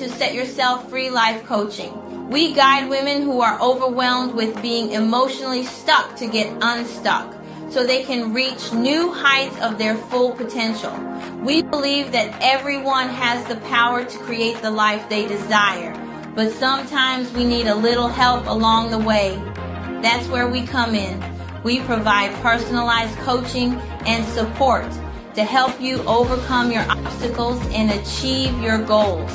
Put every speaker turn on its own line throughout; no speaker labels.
to Set Yourself Free Life Coaching. We guide women who are overwhelmed with being emotionally stuck to get unstuck, so they can reach new heights of their full potential. We believe that everyone has the power to create the life they desire, but sometimes we need a little help along the way. That's where we come in. We provide personalized coaching and support to help you overcome your obstacles and achieve your goals.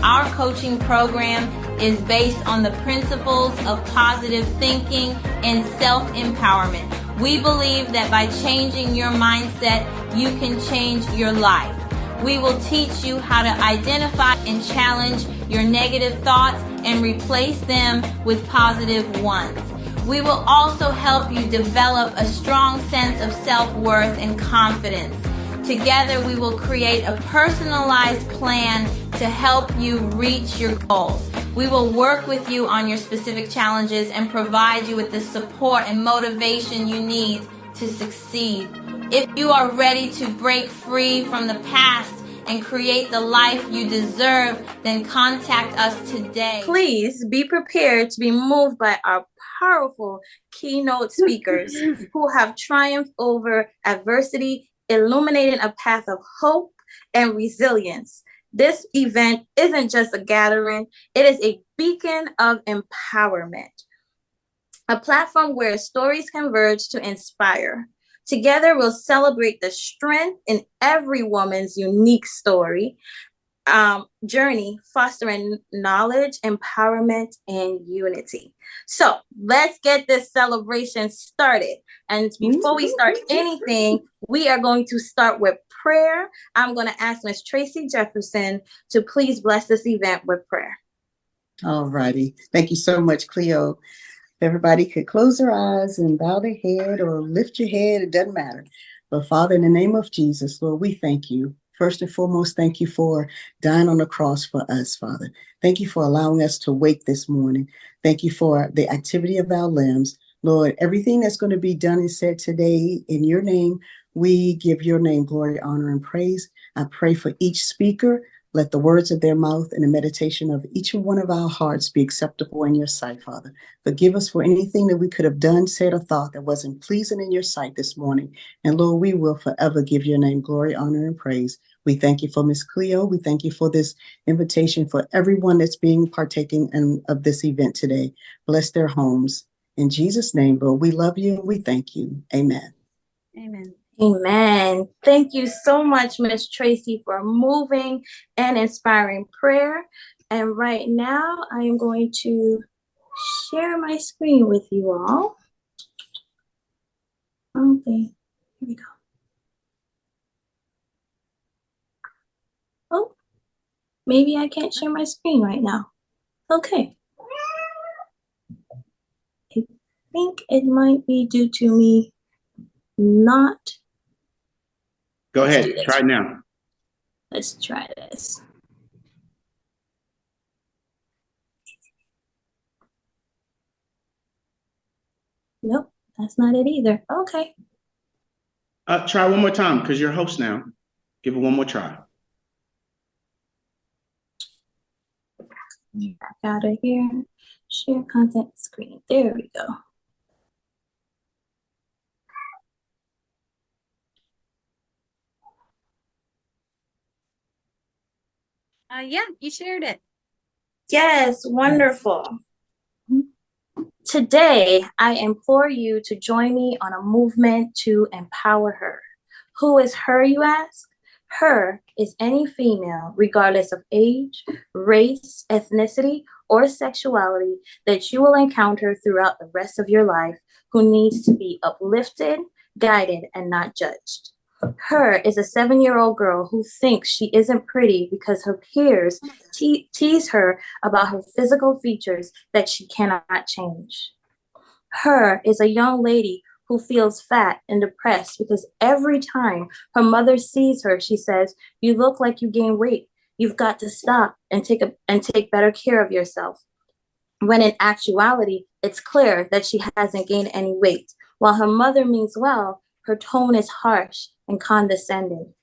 Our coaching program is based on the principles of positive thinking and self-empowerment. We believe that by changing your mindset, you can change your life. We will teach you how to identify and challenge your negative thoughts and replace them with positive ones. We will also help you develop a strong sense of self-worth and confidence. Together, we will create a personalized plan to help you reach your goals. We will work with you on your specific challenges and provide you with the support and motivation you need to succeed. If you are ready to break free from the past and create the life you deserve, then contact us today. Please be prepared to be moved by our powerful keynote speakers who have triumphed over adversity, illuminating a path of hope and resilience. This event isn't just a gathering, it is a beacon of empowerment, a platform where stories converge to inspire. Together, we'll celebrate the strength in every woman's unique story, journey, fostering knowledge, empowerment, and unity. So let's get this celebration started. And before we start anything, we are going to start with prayer. I'm going to ask Miss Tracy Jefferson to please bless this event with prayer.
All righty. Thank you so much, Cleo. Everybody could close their eyes and bow their head or lift your head. It doesn't matter. But Father, in the name of Jesus, Lord, we thank you. First and foremost, thank you for dying on the cross for us, Father. Thank you for allowing us to wake this morning. Thank you for the activity of our limbs. Lord, everything that's going to be done and said today in your name, we give your name glory, honor, and praise. I pray for each speaker. Let the words of their mouth and the meditation of each one of our hearts be acceptable in your sight, Father. Forgive us for anything that we could have done, said, or thought that wasn't pleasing in your sight this morning. And Lord, we will forever give your name glory, honor, and praise. We thank you for Miss Cleo. We thank you for this invitation for everyone that's being partaking of this event today. Bless their homes. In Jesus' name, Lord, we love you and we thank you. Amen.
Amen. Amen. Thank you so much, Miss Tracy, for moving and inspiring prayer. And right now, I am going to share my screen with you all. Okay, here we go. Oh, maybe I can't share my screen right now. Okay. I think it might be due to me not.
Go ahead, try it now.
Let's try this. Nope, that's not it either. Okay.
Try one more time because you're host now. Give it one more try.
Back out of here. Share content screen. There we go.
Yeah, you shared it.
Yes, wonderful. Today, I implore you to join me on a movement to empower her. Who is her, you ask? Her is any female, regardless of age, race, ethnicity, or sexuality, that you will encounter throughout the rest of your life, who needs to be uplifted, guided, and not judged. Her is a 7-year-old girl who thinks she isn't pretty because her peers tease her about her physical features that she cannot change. Her is a young lady who feels fat and depressed because every time her mother sees her, she says, "You look like you gained weight. You've got to stop and take better care of yourself." When in actuality, it's clear that she hasn't gained any weight. While her mother means well, her tone is harsh and condescending.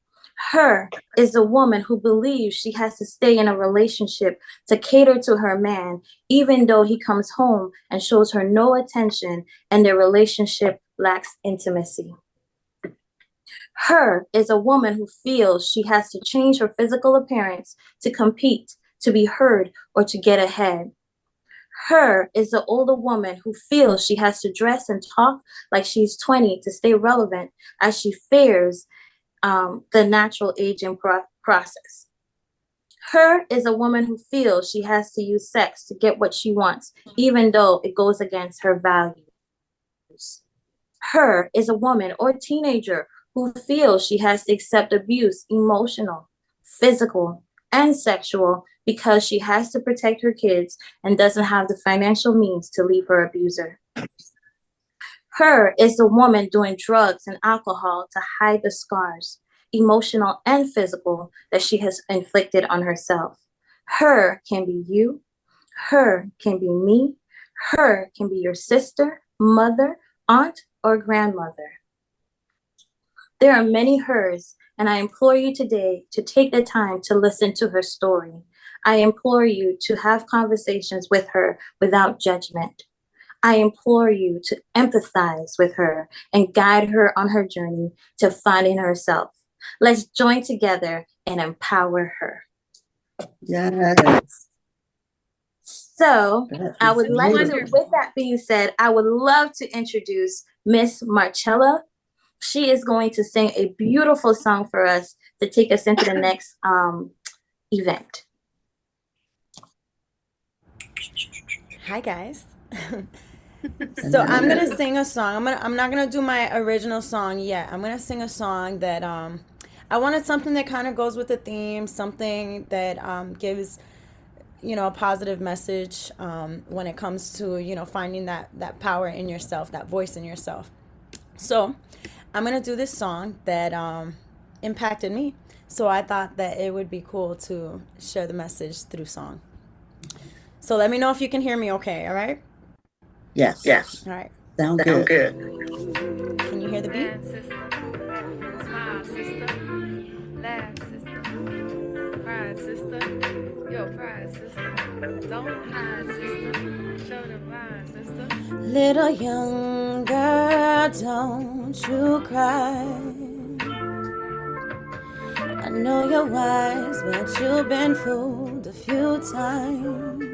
Her is a woman who believes she has to stay in a relationship to cater to her man, even though he comes home and shows her no attention and their relationship lacks intimacy. Her is a woman who feels she has to change her physical appearance to compete, to be heard, or to get ahead. Her is the older woman who feels she has to dress and talk like she's 20 to stay relevant as she fears the natural aging process. Her is a woman who feels she has to use sex to get what she wants, even though it goes against her values. Her is a woman or teenager who feels she has to accept abuse, emotional, physical, and sexual because she has to protect her kids and doesn't have the financial means to leave her abuser. Her is the woman doing drugs and alcohol to hide the scars, emotional and physical, that she has inflicted on herself. Her can be you. Her can be me. Her can be your sister, mother, aunt, or grandmother. There are many hers, and I implore you today to take the time to listen to her story. I implore you to have conversations with her without judgment. I implore you to empathize with her and guide her on her journey to finding herself. Let's join together and empower her.
Yes.
So I would like to,
wonderful.
with that being said, I would love to introduce Miss Marcella. She is going to sing a beautiful song for us to take us into the next event.
Hi guys. So I'm gonna sing a song. I'm not gonna do my original song yet. I'm gonna sing a song that I wanted something that kind of goes with the theme, something that gives a positive message when it comes to finding that power in yourself, that voice in yourself. So I'm gonna do this song that impacted me. So I thought that it would be cool to share the message through song. So let me know if you can hear me okay, all right?
Yes.
All right.
Sound good.
Can you hear the beat?
Laugh, sister. Smile, sister. Laugh, sister. Pride, sister. Yo, pride, sister. Don't hide, sister. Show the vibe, sister.
Little young girl, don't you cry. I know you're wise, but you've been fooled a few times.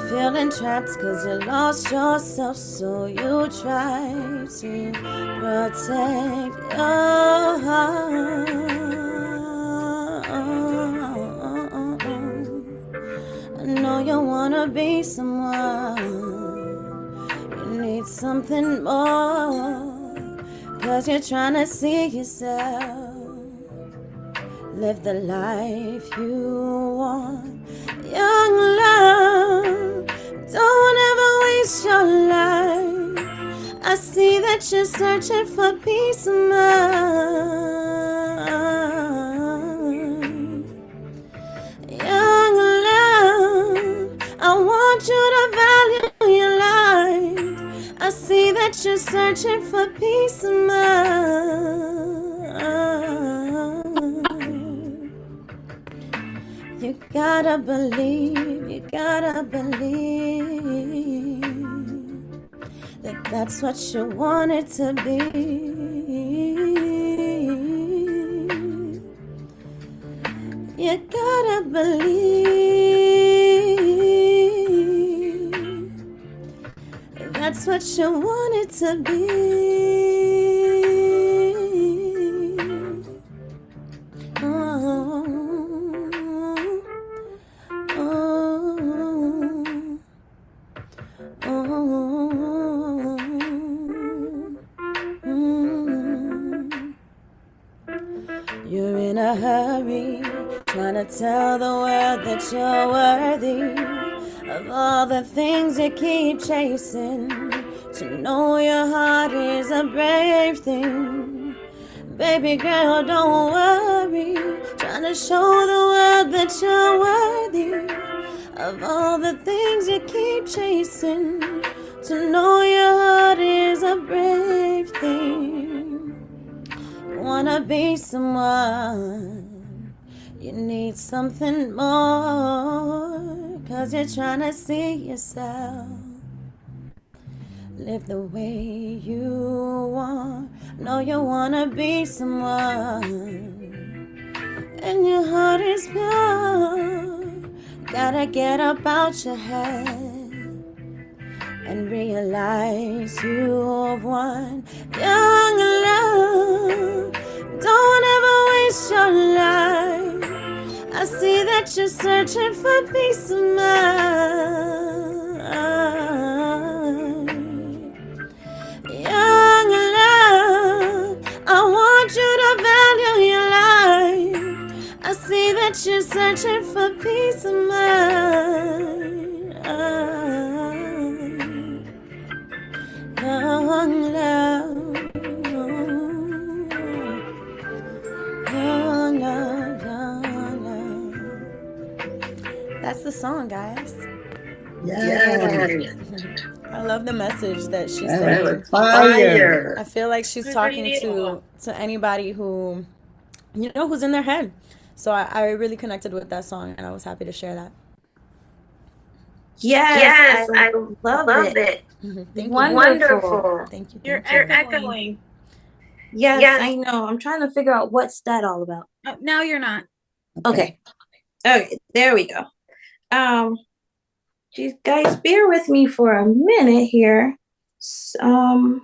Feeling trapped cause you lost yourself, so you try to protect your heart. I know you wanna be someone, you need something more, cause you're trying to see yourself, live the life you want. Young love, don't ever waste your life. I see that you're searching for peace of mind. Young love, I want you to value your life. I see that you're searching for peace of mind. You gotta believe that that's what you want it to be. You gotta believe that's what you want it to be. You're in a hurry, trying to tell the world that you're worthy of all the things you keep chasing. To know your heart is a brave thing. Baby girl, don't worry, trying to show the world that you're worthy of all the things you keep chasing. To know your heart is a brave thing. wanna be someone, you need something more, 'cause you're trying to see yourself live the way you want. Know you wanna be someone, and your heart is pure. Gotta get up out your head and realize you've won young love. Don't ever waste your life. I see that you're searching for peace of mind. Young love, I want you to value your life. I see that you're searching for peace of mind. Young love, young love, young love. That's the song, guys.
Yes.
I love the message that she
That
said.
was fire.
I feel like she's talking to anybody who, who's in their head. So I really connected with that song, and I was happy to share that.
Yes, I love it.
Thank you.
Wonderful.
Thank you.
You're
Thank you.
echoing.
Yes, I know. I'm trying to figure out what's that all about.
Oh, now you're not.
Okay, there we go. Geez, guys, bear with me for a minute here. No?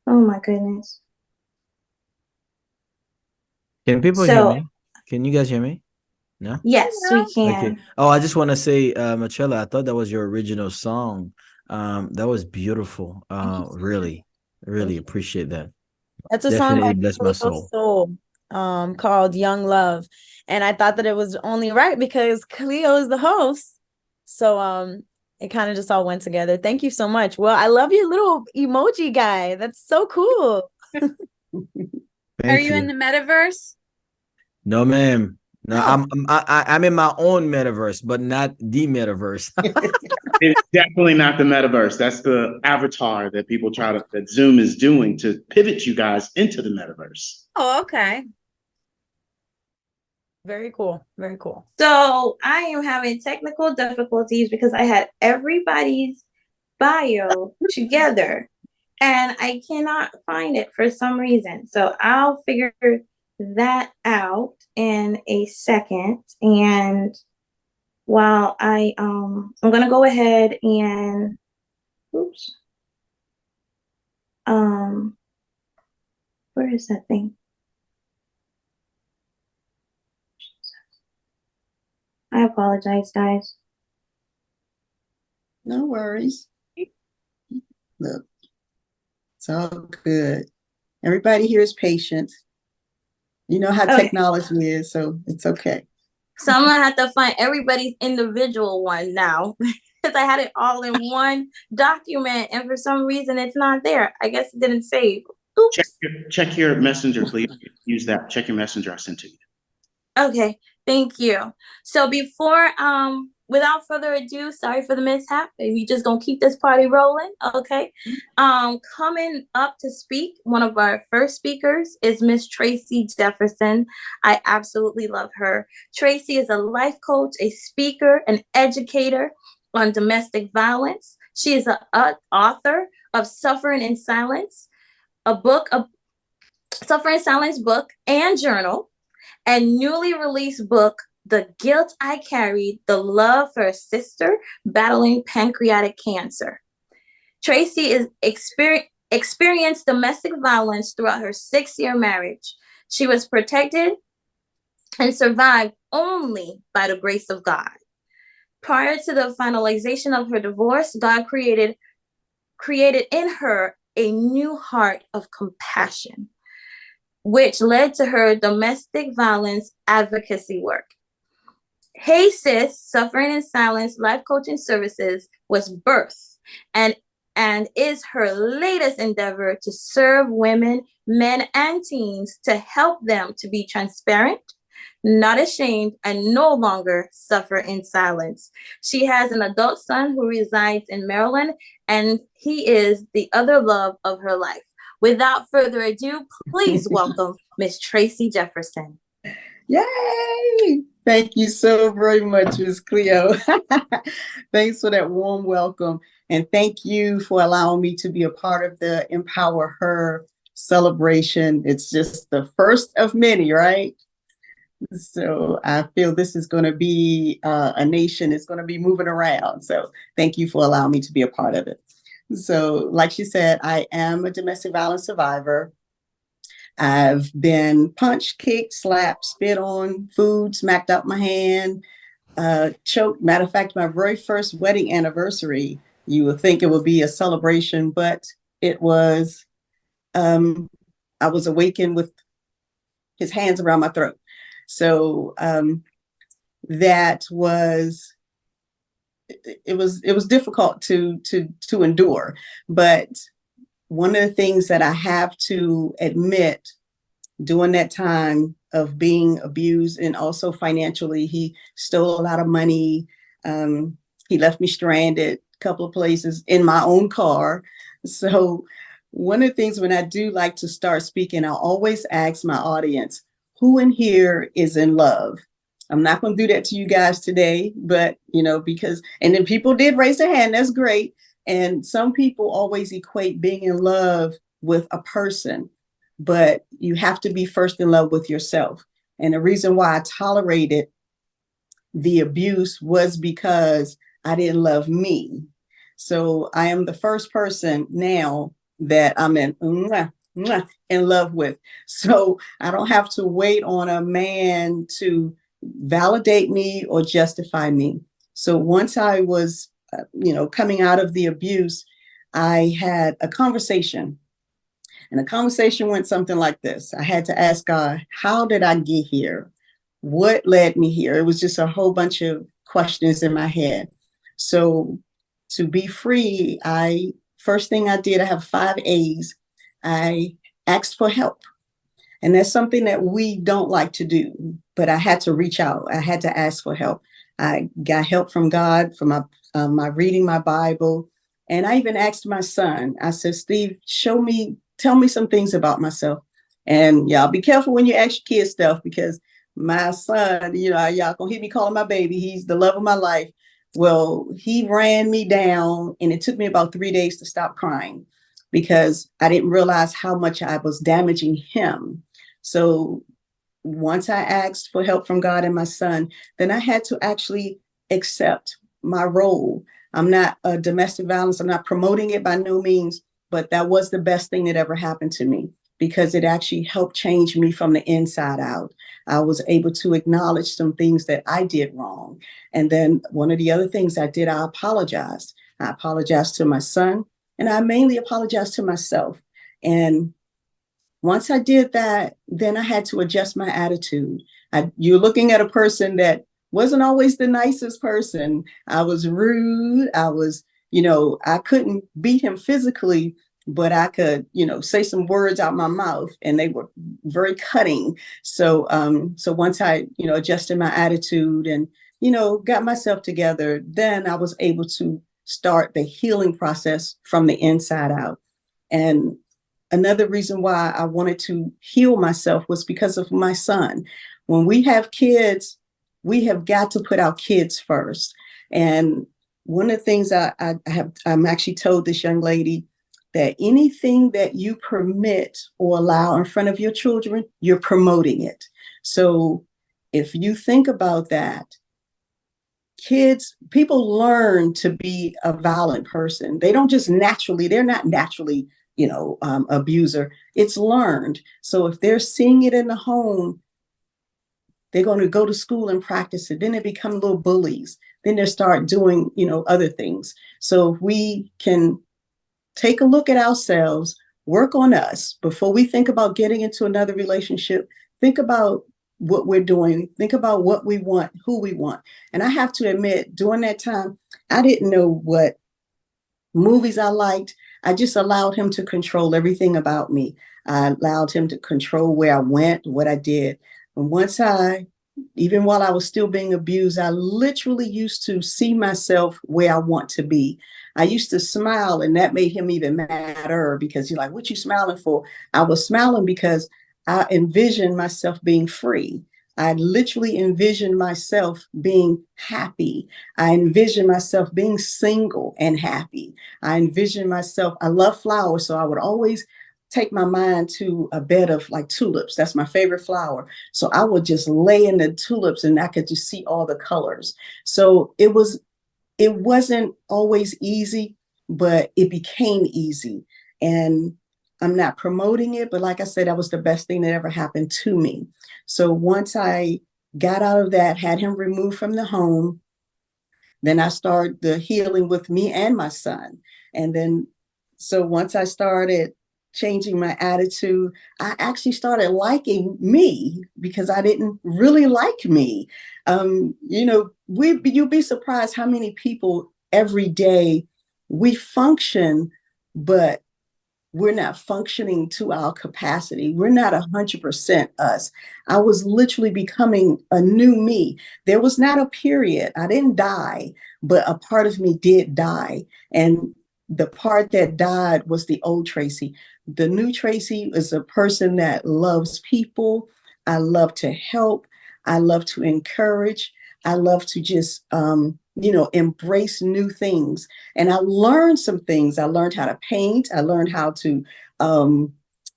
Oh my goodness.
Can people hear me? Can you guys hear me? No?
Yes, we can.
Okay. Oh, I just want to say, Marcella, I thought that was your original song. That was beautiful. Really appreciate that.
That's a
Definitely
song by
bless my soul.
Called Young Love. And I thought that it was only right because Cleo is the host. So it kind of just all went together. Thank you so much. Well, I love your little emoji guy. That's so cool.
Are you in the metaverse?
No, ma'am. No, I'm in my own metaverse, but not the metaverse.
It's definitely not the metaverse. That's the avatar that that Zoom is doing to pivot you guys into the metaverse.
Oh, okay.
Very cool. Very cool.
So I am having technical difficulties because I had everybody's bio together and I cannot find it for some reason. So I'll figure that out in a second. And while I'm gonna go ahead and where is that thing? I apologize, guys.
No worries. Look, it's all good. Everybody here is patient. You know how technology is, so it's okay.
So I'm gonna have to find everybody's individual one now because I had it all in one document, and for some reason it's not there. I guess it didn't save. Oops.
Check your messenger, please. Use that. Check your messenger I sent to you.
Okay, thank you. So before, without further ado, sorry for the mishap. We just gonna keep this party rolling, okay? Coming up to speak, one of our first speakers is Miss Tracy Jefferson. I absolutely love her. Tracy is a life coach, a speaker, an educator on domestic violence. She is an author of Suffering in Silence, a book of Suffering in Silence book and journal, and newly released book, The Guilt I Carried, The Love for a Sister Battling Pancreatic Cancer. Tracy is experienced domestic violence throughout her 6-year marriage. She was protected and survived only by the grace of God. Prior to the finalization of her divorce, God created in her a new heart of compassion, which led to her domestic violence advocacy work. Hey Sis, Suffering in Silence Life Coaching Services was birthed and is her latest endeavor to serve women, men, and teens to help them to be transparent, not ashamed, and no longer suffer in silence. She has an adult son who resides in Maryland, and he is the other love of her life. Without further ado, please welcome Miss Tracy Jefferson.
Yay! Thank you so very much, Ms. Cleo. Thanks for that warm welcome. And thank you for allowing me to be a part of the Empower Her celebration. It's just the first of many, right? So I feel this is going to be a nation. It's going to be moving around. So thank you for allowing me to be a part of it. So like she said, I am a domestic violence survivor. I've been punched, kicked, slapped, spit on, food smacked out my hand, choked. Matter of fact, my very first wedding anniversary, you would think it would be a celebration, but it was, I was awakened with his hands around my throat. So that was, it was difficult to endure. But one of the things that I have to admit during that time of being abused, and also financially, he stole a lot of money. He left me stranded a couple of places in my own car. So one of the things when I do like to start speaking, I always ask my audience, who in here is in love? I'm not going to do that to you guys today, but because, and then people did raise their hand. That's great. And some people always equate being in love with a person, but you have to be first in love with yourself. And the reason why I tolerated the abuse was because I didn't love me. So I am the first person now that I'm in love with. So I don't have to wait on a man to validate me or justify me. So once I was, coming out of the abuse, I had a conversation. And the conversation went something like this. I had to ask God, how did I get here? What led me here? It was just a whole bunch of questions in my head. So to be free, first thing I did, I have 5 A's. I asked for help. And that's something that we don't like to do, but I had to reach out. I had to ask for help. I got help from God, from my reading my Bible. And I even asked my son, I said, Steve, tell me some things about myself. And y'all be careful when you ask your kids stuff, because my son, y'all gonna hear me calling my baby. He's the love of my life. Well, he ran me down, and it took me about 3 days to stop crying because I didn't realize how much I was damaging him. So once I asked for help from God and my son, then I had to actually accept my role. I'm not a domestic violence. I'm not promoting it by no means, but that was the best thing that ever happened to me because it actually helped change me from the inside out. I was able to acknowledge some things that I did wrong. And then one of the other things I did, I apologized. I apologized to my son, and I mainly apologized to myself. And once I did that, then I had to adjust my attitude. You're looking at a person that wasn't always the nicest person. I was rude. I was, I couldn't beat him physically, but I could, say some words out my mouth, and they were very cutting. So once I, adjusted my attitude and, got myself together, then I was able to start the healing process from the inside out. And another reason why I wanted to heal myself was because of my son. When we have kids, we have got to put our kids first. And one of the things I'm actually told this young lady that anything that you permit or allow in front of your children, you're promoting it. So if you think about that, people learn to be a violent person. They're not naturally, abuser. It's learned. So if they're seeing it in the home, they're going to go to school and practice it. Then they become little bullies. Then they start doing, other things. So if we can take a look at ourselves, work on us before we think about getting into another relationship, think about what we're doing, think about what we want, who we want. And I have to admit, during that time, I didn't know what movies I liked. I just allowed him to control everything about me. I allowed him to control where I went, what I did. And even while I was still being abused, I literally used to see myself where I want to be. I used to smile, and that made him even madder because you're like, what you smiling for? I was smiling because I envisioned myself being free. I literally envisioned myself being happy. I envisioned myself being single and happy. I envisioned myself, I love flowers, so I would always take my mind to a bed of like tulips. That's my favorite flower. So I would just lay in the tulips and I could just see all the colors. So it wasn't always easy, but it became easy. And I'm not promoting it, but like I said, that was the best thing that ever happened to me. So once I got out of that, had him removed from the home, then I started the healing with me and my son. And then, so once I started changing my attitude, I actually started liking me because I didn't really like me. You'd be surprised how many people every day we function, but we're not functioning to our capacity. We're not 100% us. I was literally becoming a new me. There was not a period. I didn't die, but a part of me did die. And the part that died was the old Tracy. The new Tracy is a person that loves people. I love to help. I love to encourage. I love to just, embrace new things. And I learned some things. I learned how to paint. I learned how to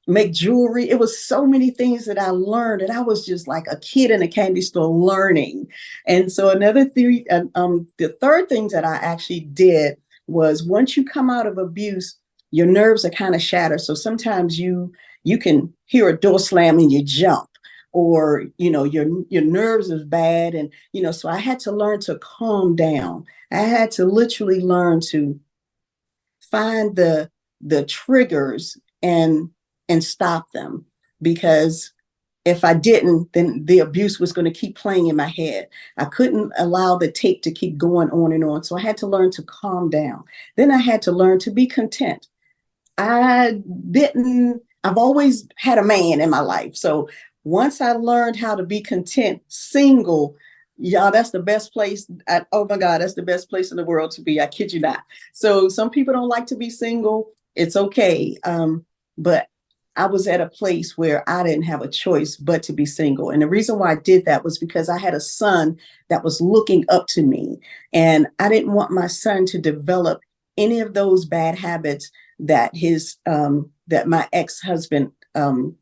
make jewelry. It was so many things that I learned, and I was just like a kid in a candy store learning. And so another theory, the third thing that I actually did was once you come out of abuse, your nerves are kind of shattered. So sometimes you can hear a door slam and you jump, or your nerves is bad, and so I had to learn to calm down. I had to literally learn to find the triggers and stop them, because if I didn't, then the abuse was going to keep playing in my head. I couldn't allow the tape to keep going on and on. So I had to learn to calm down. Then I had to learn to be content. I've always had a man in my life. So once I learned how to be content, single, y'all, that's the best place. Oh my God, that's the best place in the world to be. I kid you not. So some people don't like to be single. It's okay. But I was at a place where I didn't have a choice but to be single. And the reason why I did that was because I had a son that was looking up to me. And I didn't want my son to develop any of those bad habits that that my ex-husband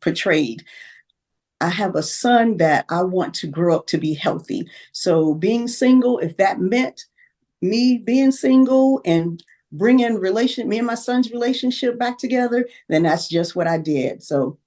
portrayed. I have a son that I want to grow up to be healthy. So being single, if that meant me being single and bringing me and my son's relationship back together, then that's just what I did. So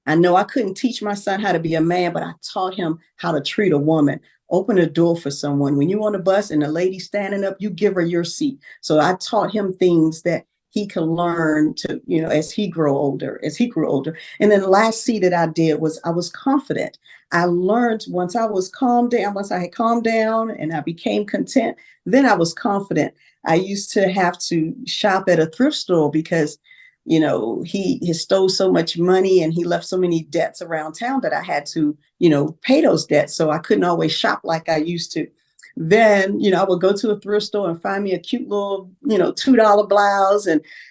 I know I couldn't teach my son how to be a man, but I taught him how to treat a woman. Open a door for someone. When you're on a bus and a lady standing up, you give her your seat. So I taught him things that he can learn to, as he grew older. And then the last C that I did was I was confident. I learned once I had calmed down and I became content, then I was confident. I used to have to shop at a thrift store because, he stole so much money and he left so many debts around town that I had to, pay those debts. So I couldn't always shop like I used to. Then, I would go to a thrift store and find me a cute little, $2 blouse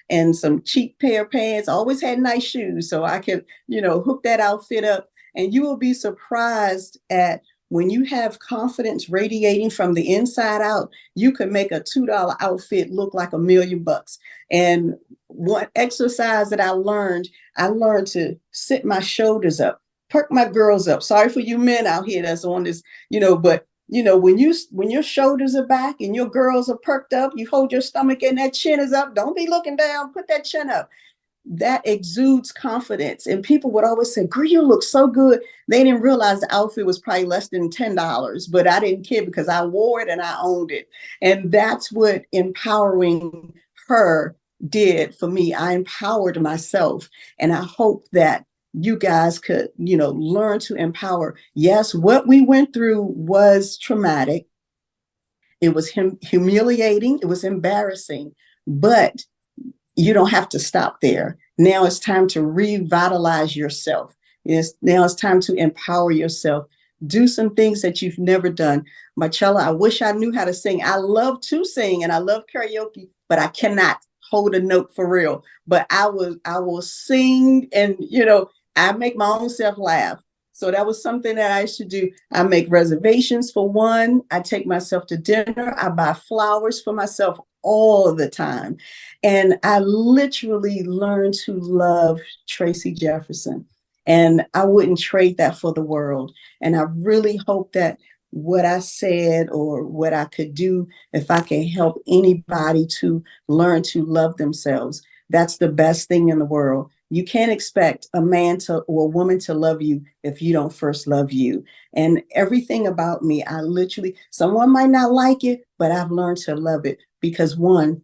and some cheap pair of pants. I always had nice shoes, so I could, hook that outfit up. And you will be surprised at when you have confidence radiating from the inside out, you can make a $2 outfit look like $1 million. And one exercise that I learned to sit my shoulders up, perk my girls up. Sorry for you men out here that's on this, but when your shoulders are back and your girls are perked up, you hold your stomach and that chin is up. Don't be looking down. Put that chin up. That exudes confidence. And people would always say, girl, you look so good. They didn't realize the outfit was probably less than $10, but I didn't care because I wore it and I owned it. And that's what empowering her did for me. I empowered myself. And I hope that you guys could, learn to empower. Yes, what we went through was traumatic. It was humiliating. It was embarrassing, but you don't have to stop there. Now it's time to revitalize yourself. Now it's time to empower yourself. Do some things that you've never done. Marcella, I wish I knew how to sing. I love to sing and I love karaoke, but I cannot hold a note for real. But I will sing, and I make my own self laugh. So that was something that I should do. I make reservations for one. I take myself to dinner. I buy flowers for myself all the time. And I literally learned to love Tracy Jefferson. And I wouldn't trade that for the world. And I really hope that what I said or what I could do, if I can help anybody to learn to love themselves, that's the best thing in the world. You can't expect a man or a woman to love you if you don't first love you. And everything about me, someone might not like it, but I've learned to love it because one,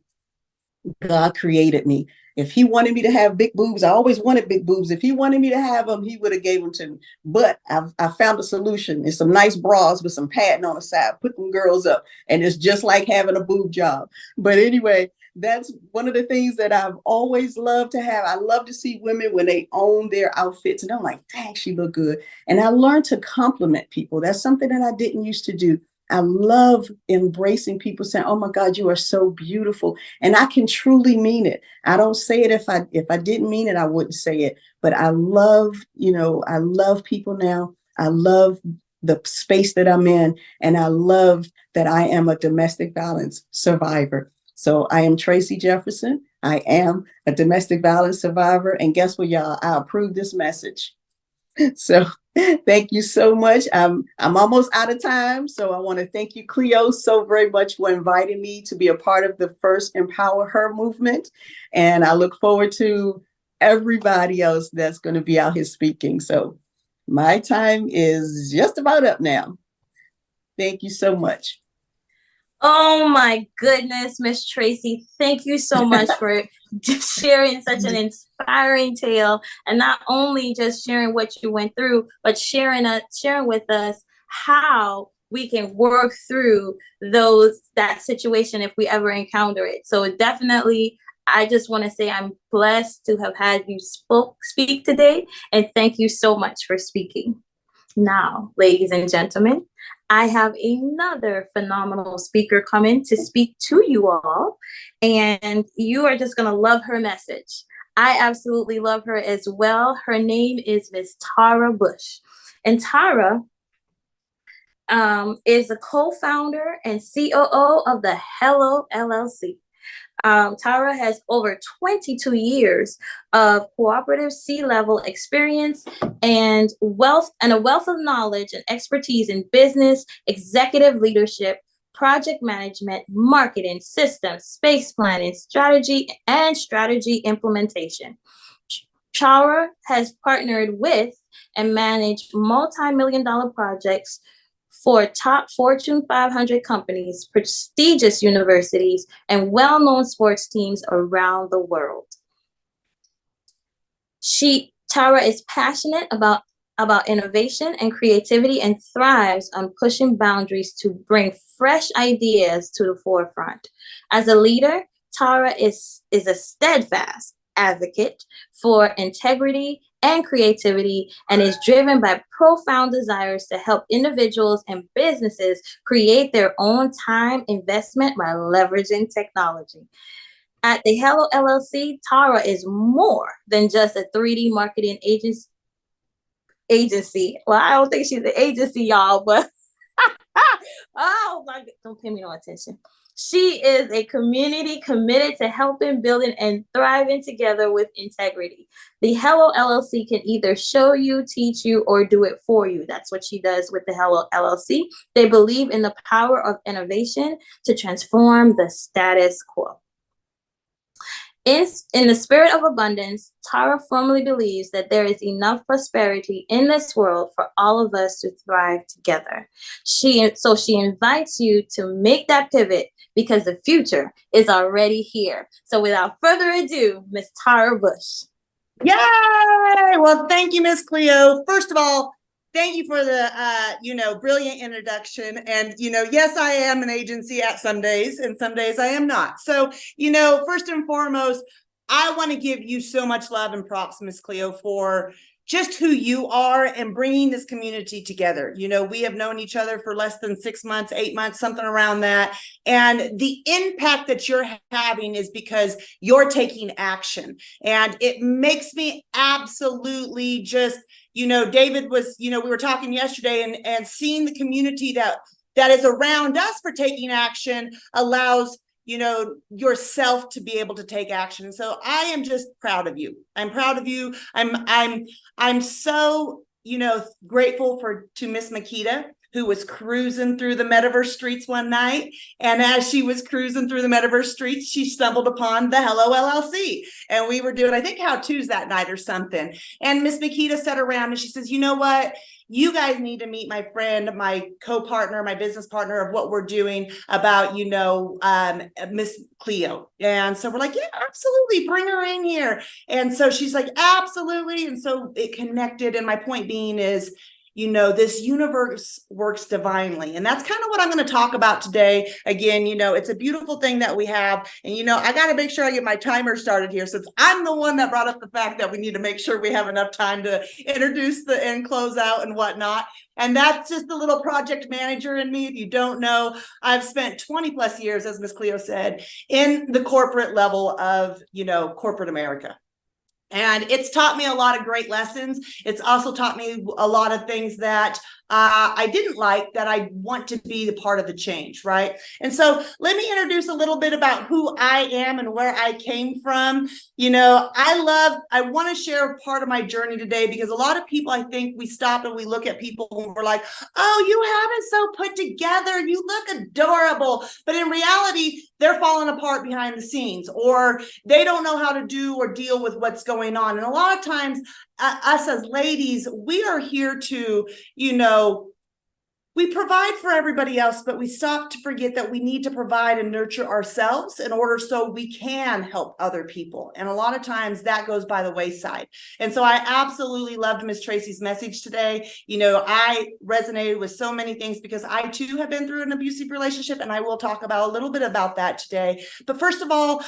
God created me. If he wanted me to have big boobs, I always wanted big boobs. If he wanted me to have them, he would have gave them to me. But I found a solution. It's some nice bras with some padding on the side. Put them girls up. And it's just like having a boob job. But anyway, that's one of the things that I've always loved to have. I love to see women when they own their outfits. And I'm like, dang, she look good. And I learned to compliment people. That's something that I didn't used to do. I love embracing people saying, oh my God, you are so beautiful. And I can truly mean it. I don't say it if I didn't mean it, I wouldn't say it. But I love people now. I love the space that I'm in. And I love that I am a domestic violence survivor. So I am Tracy Jefferson. I am a domestic violence survivor. And guess what, y'all? I approve this message. So thank you so much. I'm almost out of time. So I want to thank you, Cleo, so very much for inviting me to be a part of the first Empower Her movement. And I look forward to everybody else that's going to be out here speaking. So my time is just about up now. Thank you so much.
Oh my goodness, Miss Tracy, thank you so much for sharing such an inspiring tale, and not only just sharing what you went through, but sharing with us how we can work through that situation if we ever encounter it. So definitely, I just want to say I'm blessed to have had you speak today, and thank you so much for speaking. Now, ladies and gentlemen, I have another phenomenal speaker coming to speak to you all, and you are just going to love her message. I absolutely love her as well. Her name is Miss Tara Bush, and Tara is a co-founder and COO of the Hello LLC. Tara has over 22 years of cooperative C-level experience and a wealth of knowledge and expertise in business, executive leadership, project management, marketing, systems, space planning, strategy implementation. Tara has partnered with and managed multi-million-dollar projects for top Fortune 500 companies, prestigious universities, and well-known sports teams around the world. Tara is passionate about innovation and creativity and thrives on pushing boundaries to bring fresh ideas to the forefront. As a leader, Tara is a steadfast advocate for integrity and creativity, and is driven by profound desires to help individuals and businesses create their own time investment by leveraging technology. At the Hello LLC, Tara is more than just a 3D marketing agency. Well, I don't think she's an agency, y'all, but oh my God, don't pay me no attention. She is a community committed to helping, building, and thriving together with integrity. The Hello LLC can either show you, teach you, or do it for you. That's what she does with the Hello LLC. They believe in the power of innovation to transform the status quo. In the spirit of abundance, Tara firmly believes that there is enough prosperity in this world for all of us to thrive together. She invites you to make that pivot because the future is already here. So without further ado, Miss Tara Bush.
Yay! Well, thank you, Miss Cleo. First of all, thank you for the, brilliant introduction. And, yes, I am an agency at some days, and some days I am not. So, first and foremost, I want to give you so much love and props, Miss Cleo, for just who you are and bringing this community together. You know, we have known each other for less than 6 months, 8 months, something around that. And the impact that you're having is because you're taking action. And it makes me absolutely just, you know, David was, you know, we were talking yesterday, and seeing the community that is around us for taking action allows, you know, yourself to be able to take action. So I am just proud of you. I'm proud of you. I'm so, you know, grateful to Miss Makita, who was cruising through the metaverse streets one night. And as she was cruising through the metaverse streets, she stumbled upon the Hello LLC. And we were doing, I think, how-tos that night or something. And Miss Makita sat around and she says, you know what? You guys need to meet my friend, my co-partner, my business partner of what we're doing about, you know, Miss Cleo. And so we're like, yeah, absolutely, bring her in here. And so she's like, absolutely. And so it connected. And my point being is, you know, this universe works divinely. And that's kind of what I'm going to talk about today. Again, you know, it's a beautiful thing that we have. And, you know, I got to make sure I get my timer started here, since I'm the one that brought up the fact that we need to make sure we have enough time to introduce and close out and whatnot. And that's just the little project manager in me. If you don't know, I've spent 20 plus years, as Ms. Cleo said, in the corporate level of, you know, corporate America. And it's taught me a lot of great lessons. It's also taught me a lot of things that I didn't like, that I want to be the part of the change, right? And so let me introduce a little bit about who I am and where I came from. You know, I want to share part of my journey today, because a lot of people, I think we stop and we look at people and we're like, oh, you have it so put together, you look adorable. But in reality, they're falling apart behind the scenes, or they don't know how to do or deal with what's going on. And a lot of times, us as ladies, we are here to, you know, we provide for everybody else, but we stop to forget that we need to provide and nurture ourselves in order so we can help other people. And a lot of times that goes by the wayside. And so I absolutely loved Miss Tracy's message today. You know, I resonated with so many things because I too have been through an abusive relationship, and I will talk about a little bit about that today. But first of all,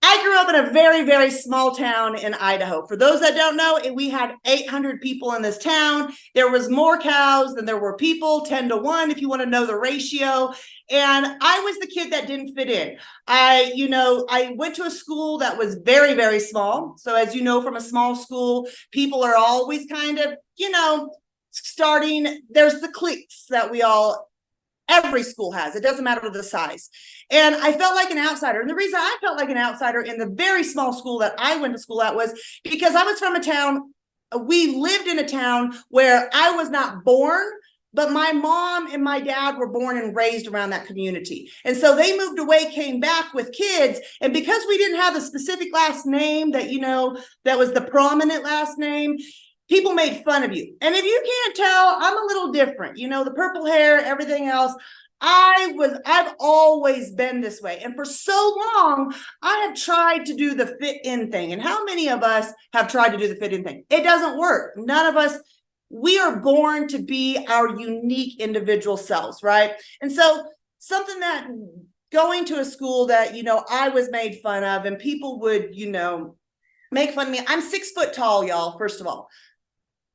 I grew up in a very, very small town in Idaho. For those that don't know, we had 800 people in this town. There was more cows than there were people, 10 to 1, if you want to know the ratio. And I was the kid that didn't fit in. I went to a school that was very, very small. So as you know, from a small school, people are always kind of, you know, starting, there's the cliques that every school has. It doesn't matter the size. And I felt like an outsider. And the reason I felt like an outsider in the very small school that I went to school at was because I was from a town, we lived in a town where I was not born, but my mom and my dad were born and raised around that community. And so they moved away, came back with kids. And because we didn't have a specific last name that, you know, that was the prominent last name, people made fun of you. And if you can't tell, I'm a little different. You know, the purple hair, everything else. I've always been this way. And for so long, I have tried to do the fit in thing. And how many of us have tried to do the fit in thing? It doesn't work. None of us, we are born to be our unique individual selves, right? And so something that going to a school that, you know, I was made fun of, and people would, you know, make fun of me. I'm 6 foot tall, y'all, first of all.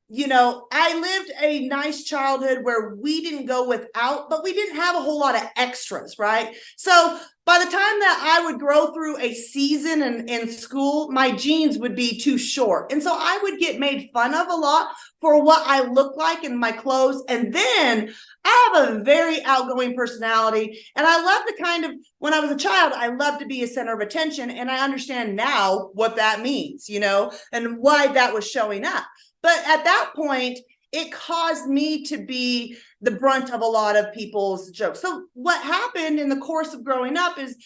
You know, I lived a nice childhood where we didn't go without, but we didn't have a whole lot of extras, right? So by the time that I would grow through a season in school, my jeans would be too short. And so I would get made fun of a lot for what I look like in my clothes. And then I have a very outgoing personality. And I love to kind of, when I was a child, I loved to be a center of attention. And I understand now what that means, you know, and why that was showing up. But at that point, it caused me to be the brunt of a lot of people's jokes. So what happened in the course of growing up is,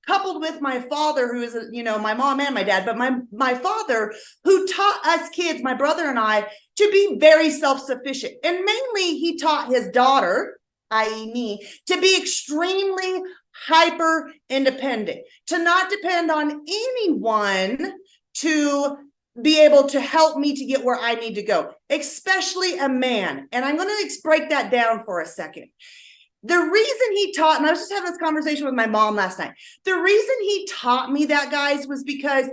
coupled with my father, who is, you know, my mom and my dad, but my father, who taught us kids, my brother and I, to be very self-sufficient. And mainly he taught his daughter, i.e. me, to be extremely hyper independent, to not depend on anyone to be able to help me to get where I need to go, especially a man. And I'm going to break that down for a second. The reason he taught, and I was just having this conversation with my mom last night, the reason he taught me that, guys, was because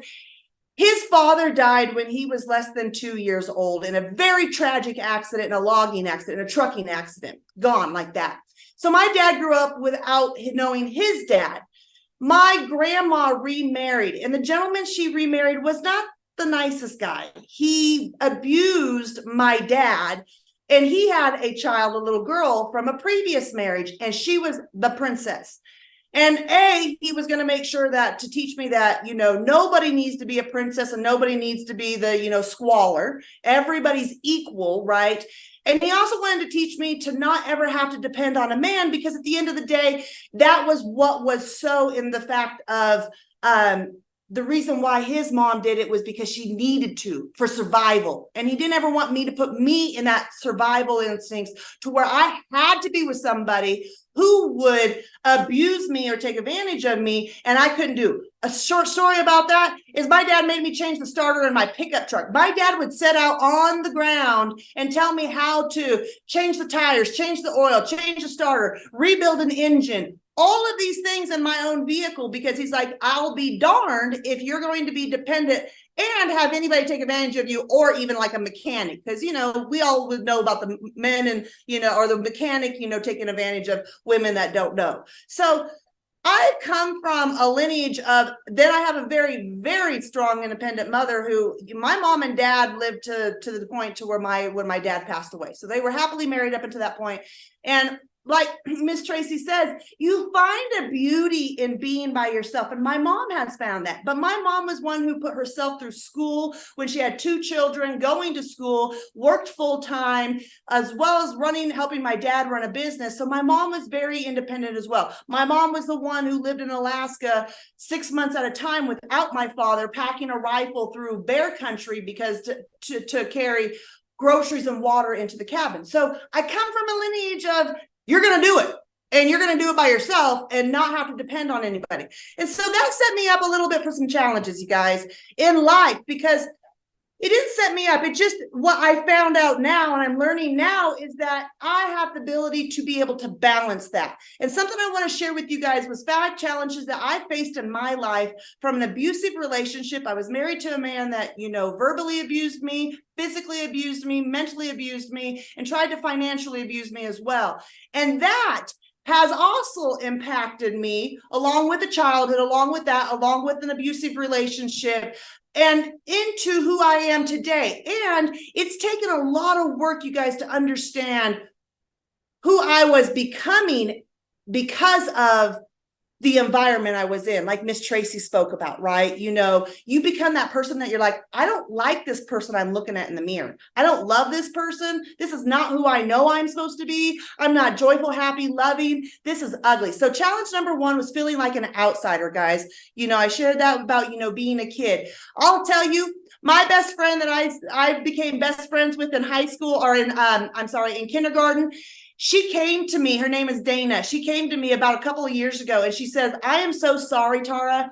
His father died when he was less than 2 years old in a very tragic accident, in a logging accident, a trucking accident, gone like that. So my dad grew up without knowing his dad. My grandma remarried, and the gentleman she remarried was not the nicest guy. He abused my dad, and he had a child, a little girl from a previous marriage, and she was the princess. And he was going to make sure that to teach me that, nobody needs to be a princess and nobody needs to be the, squalor. Everybody's equal, right? And he also wanted to teach me to not ever have to depend on a man, because at the end of the day, that was what was so in the fact of the reason why his mom did it was because she needed to for survival. And he didn't ever want me to put me in that survival instincts to where I had to be with somebody who would abuse me or take advantage of me, and I couldn't do. A short story about that is my dad made me change the starter in my pickup truck. My dad would set out on the ground and tell me how to change the tires, change the oil, change the starter, rebuild an engine, all of these things in my own vehicle, because he's like, I'll be darned if you're going to be dependent and have anybody take advantage of you, or even like a mechanic, because we all would know about the men and or the mechanic taking advantage of women that don't know. So I come from a lineage of, then I have a very, very strong independent mother who, my mom and dad lived to the point to where when my dad passed away. So they were happily married up until that point. And like Miss Tracy says, you find a beauty in being by yourself. And my mom has found that. But my mom was one who put herself through school when she had 2 children, going to school, worked full time, as well as helping my dad run a business. So my mom was very independent as well. My mom was the one who lived in Alaska 6 months at a time without my father, packing a rifle through bear country because to carry groceries and water into the cabin. So I come from a lineage of, you're going to do it, and you're going to do it by yourself and not have to depend on anybody. And so that set me up a little bit for some challenges, you guys, in life, because it didn't set me up. It just, what I found out now, and I'm learning now, is that I have the ability to be able to balance that. And something I want to share with you guys was 5 challenges that I faced in my life from an abusive relationship. I was married to a man that, verbally abused me, physically abused me, mentally abused me, and tried to financially abuse me as well. And that has also impacted me, along with a childhood, along with an abusive relationship, and into who I am today. And it's taken a lot of work, you guys, to understand who I was becoming because of the environment I was in, like Miss Tracy spoke about, right? You become that person that you're like, I don't like this person I'm looking at in the mirror. I don't love this person. This is not who I know I'm supposed to be. I'm not joyful, happy, loving. This is ugly. So challenge number 1 was feeling like an outsider, guys. I shared that about, being a kid. I'll tell you, my best friend that I became best friends with in high school, or in kindergarten, she came to me, her name is Dana. She came to me about a couple of years ago, and she says, I am so sorry, Tara.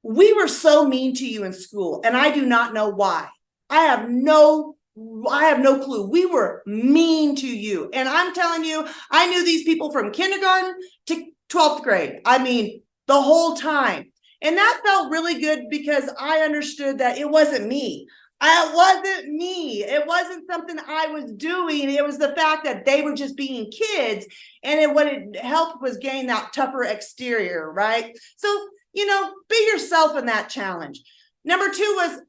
We were so mean to you in school, and I do not know why. I have no clue. We were mean to you. And I'm telling you, I knew these people from kindergarten to 12th grade. I mean, the whole time. And that felt really good because I understood that it wasn't me. It wasn't me. It wasn't something I was doing. It was the fact that they were just being kids. And what it helped was gain that tougher exterior, right? So, be yourself in that challenge. Number 2 was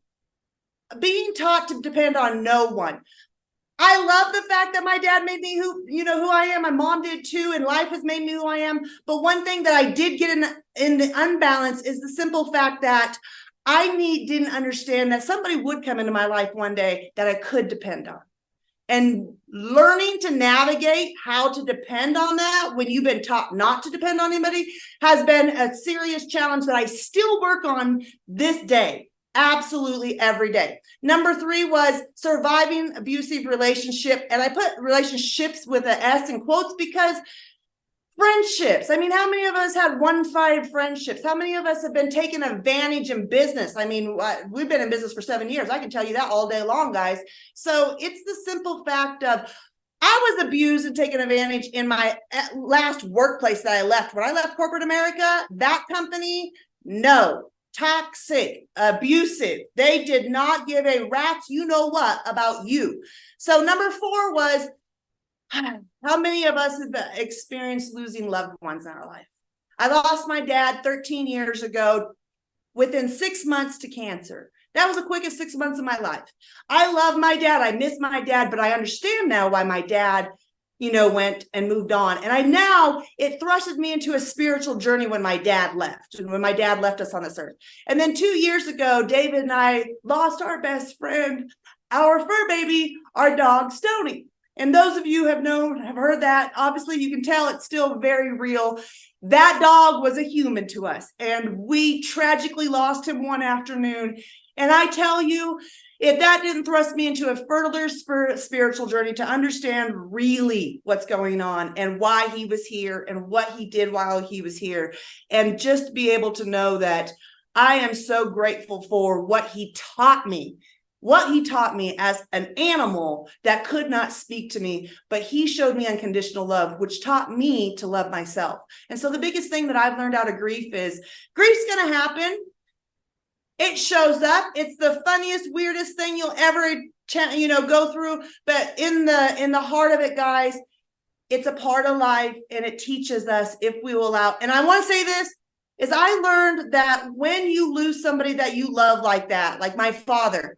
being taught to depend on no one. I love the fact that my dad made me who I am. My mom did too, and life has made me who I am. But one thing that I did get in the unbalance is the simple fact that I didn't understand that somebody would come into my life one day that I could depend on. And learning to navigate how to depend on that when you've been taught not to depend on anybody has been a serious challenge that I still work on this day. Absolutely every day. Number 3 was surviving abusive relationship. And I put relationships with an S in quotes because friendships. I mean, how many of us had one-sided friendships? How many of us have been taken advantage in business? I mean, we've been in business for 7 years. I can tell you that all day long, guys. So it's the simple fact of, I was abused and taken advantage in my last workplace that I left. When I left corporate America, that company, no. toxic, abusive. They did not give a rat's you know what about you. So number 4 was, how many of us have experienced losing loved ones in our life? I lost my dad 13 years ago, within 6 months to cancer. That was the quickest 6 months of my life. I love my dad. I miss my dad, but I understand now why my dad, went and moved on. And it thrusted me into a spiritual journey when my dad left, and when my dad left us on this earth. And then 2 years ago, David and I lost our best friend, our fur baby, our dog, Stony. And those of you have heard that. Obviously, you can tell it's still very real. That dog was a human to us, and we tragically lost him one afternoon. And I tell you, if that didn't thrust me into a further spiritual journey to understand really what's going on and why he was here and what he did while he was here, and just be able to know that I am so grateful for what he taught me. What he taught me as an animal that could not speak to me, but he showed me unconditional love, which taught me to love myself. And so the biggest thing that I've learned out of grief is grief's going to happen. It shows up. It's the funniest, weirdest thing you'll ever, go through. But in the heart of it, guys, it's a part of life, and it teaches us if we will allow. And I want to say this, is I learned that when you lose somebody that you love like that, like my father,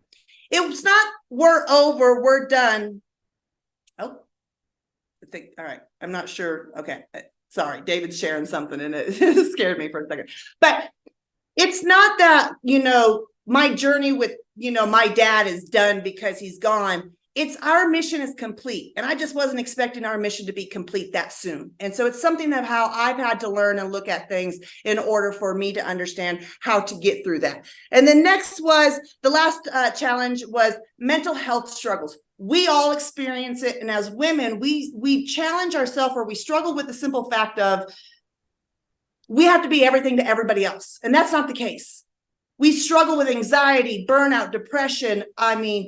it's not we're over, we're done. Oh, all right. I'm not sure. Okay. Sorry. David's sharing something and it scared me for a second. But it's not that, my journey with, my dad is done because he's gone. It's our mission is complete. And I just wasn't expecting our mission to be complete that soon. And so it's something of how I've had to learn and look at things in order for me to understand how to get through that. And then next was the last challenge was mental health struggles. We all experience it. And as women, we challenge ourselves, or we struggle with the simple fact of we have to be everything to everybody else. And that's not the case. We struggle with anxiety, burnout, depression,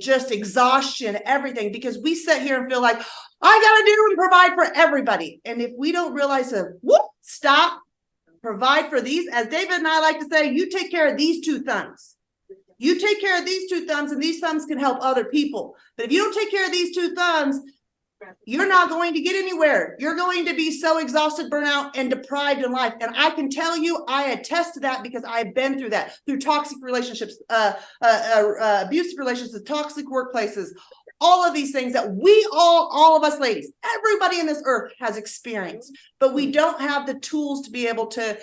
just exhaustion, everything, because we sit here and feel like, I got to do and provide for everybody. And if we don't realize stop, provide for these, as David and I like to say, you take care of these 2 thumbs. You take care of these 2 thumbs, and these thumbs can help other people. But if you don't take care of these 2 thumbs, you're not going to get anywhere. You're going to be so exhausted, burnout, and deprived in life. And I can tell you, I attest to that because I've been through that, through toxic relationships, abusive relationships, toxic workplaces, all of these things that we all of us ladies, everybody in this earth has experienced, but we don't have the tools to be able to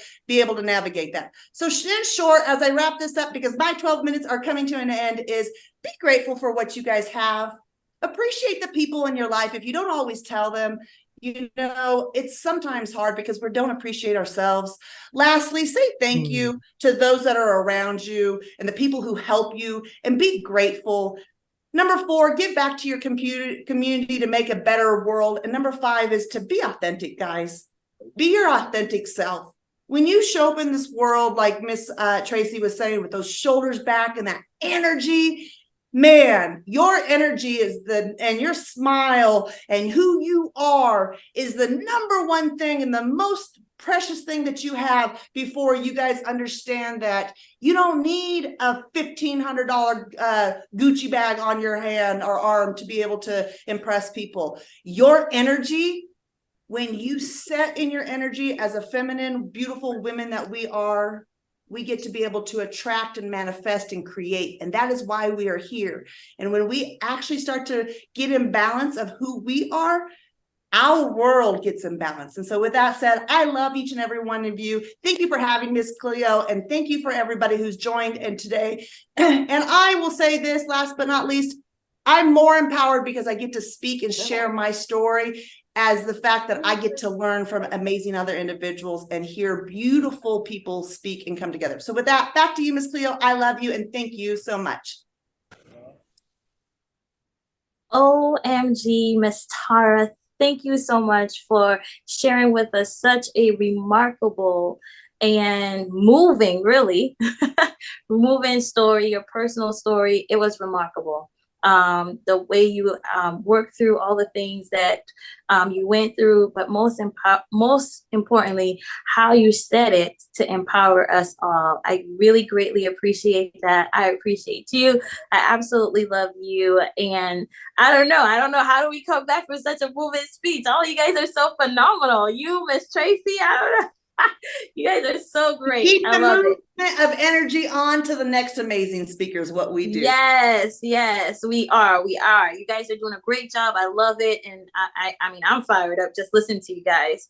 navigate that. So in short, as I wrap this up, because my 12 minutes are coming to an end, is be grateful for what you guys have. Appreciate the people in your life. If you don't always tell them, it's sometimes hard because we don't appreciate ourselves. Lastly, say thank you to those that are around you and the people who help you, and be grateful. Number 4, give back to your community to make a better world. And number 5 is to be authentic, guys. Be your authentic self. When you show up in this world, like Miss Tracy was saying, with those shoulders back and that energy, man, your energy and your smile and who you are is the number one thing and the most precious thing that you have before you guys understand that you don't need a $1,500 Gucci bag on your hand or arm to be able to impress people. Your energy, when you set in your energy as a feminine, beautiful women that we are, we get to be able to attract and manifest and create. And that is why we are here. And when we actually start to get in balance of who we are, our world gets in balance. And so with that said, I love each and every one of you. Thank you for having Miss Cleo. And thank you for everybody who's joined in today. And I will say this, last but not least, I'm more empowered because I get to speak and share my story, as the fact that I get to learn from amazing other individuals and hear beautiful people speak and come together. So with that, back to you, Miss Cleo. I love you and thank you so much.
OMG, Miss Tara, thank you so much for sharing with us such a remarkable and moving, really, moving story, your personal story. It was remarkable. the way you worked through all the things that you went through, but most importantly, how you said it to empower us all. I really greatly appreciate that. I appreciate you. I absolutely love you. And I don't know. How do we come back from such a moving speech? All you guys are so phenomenal. You, Miss Tracy, I don't know. You guys are so great.
Keep
I
the
love it.
movement of energy on to the next amazing speaker is what we do.
Yes, we are. You guys are doing a great job. I love it. And I mean, I'm fired up just listening to you guys.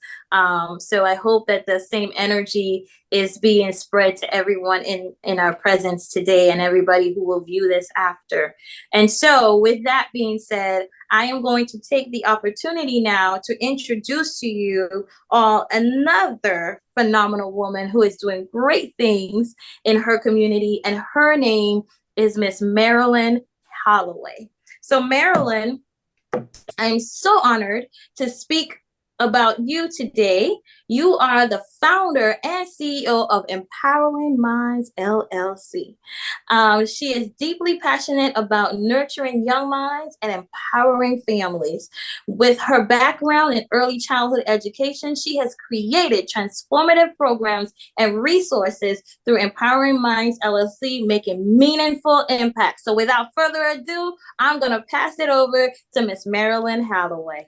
So I hope that the same energy is being spread to everyone in our presence today and everybody who will view this after. And so with that being said, I am going to take the opportunity now to introduce to you all another phenomenal woman who is doing great things in her community, and her name is Miss Marilyn Holloway. So Marilyn, I'm so honored to speak about you today. You are the founder and CEO of Empowering Minds LLC. She is deeply passionate about nurturing young minds and empowering families. With her background in early childhood education, she has created transformative programs and resources through Empowering Minds LLC, making meaningful impact. So without further ado, I'm going to pass it over to Miss Marilyn Holloway.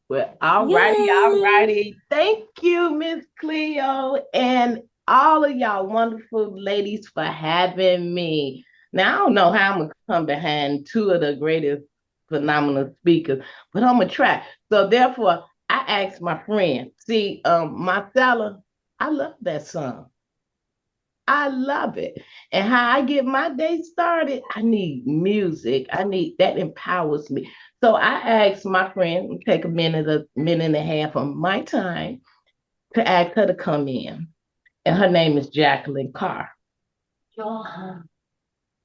Well, all righty. Thank you, Miss Cleo, and all of y'all wonderful ladies for having me. Now, I don't know how I'm going to come behind two of the greatest phenomenal speakers, but I'm going to try. So therefore, I asked my friend, Marcella, I love that song. I love it. And how I get my day started, I need music. That empowers me. So I asked my friend, take a minute and a half of my time to ask her to come in. And her name is Jacqueline Carr. And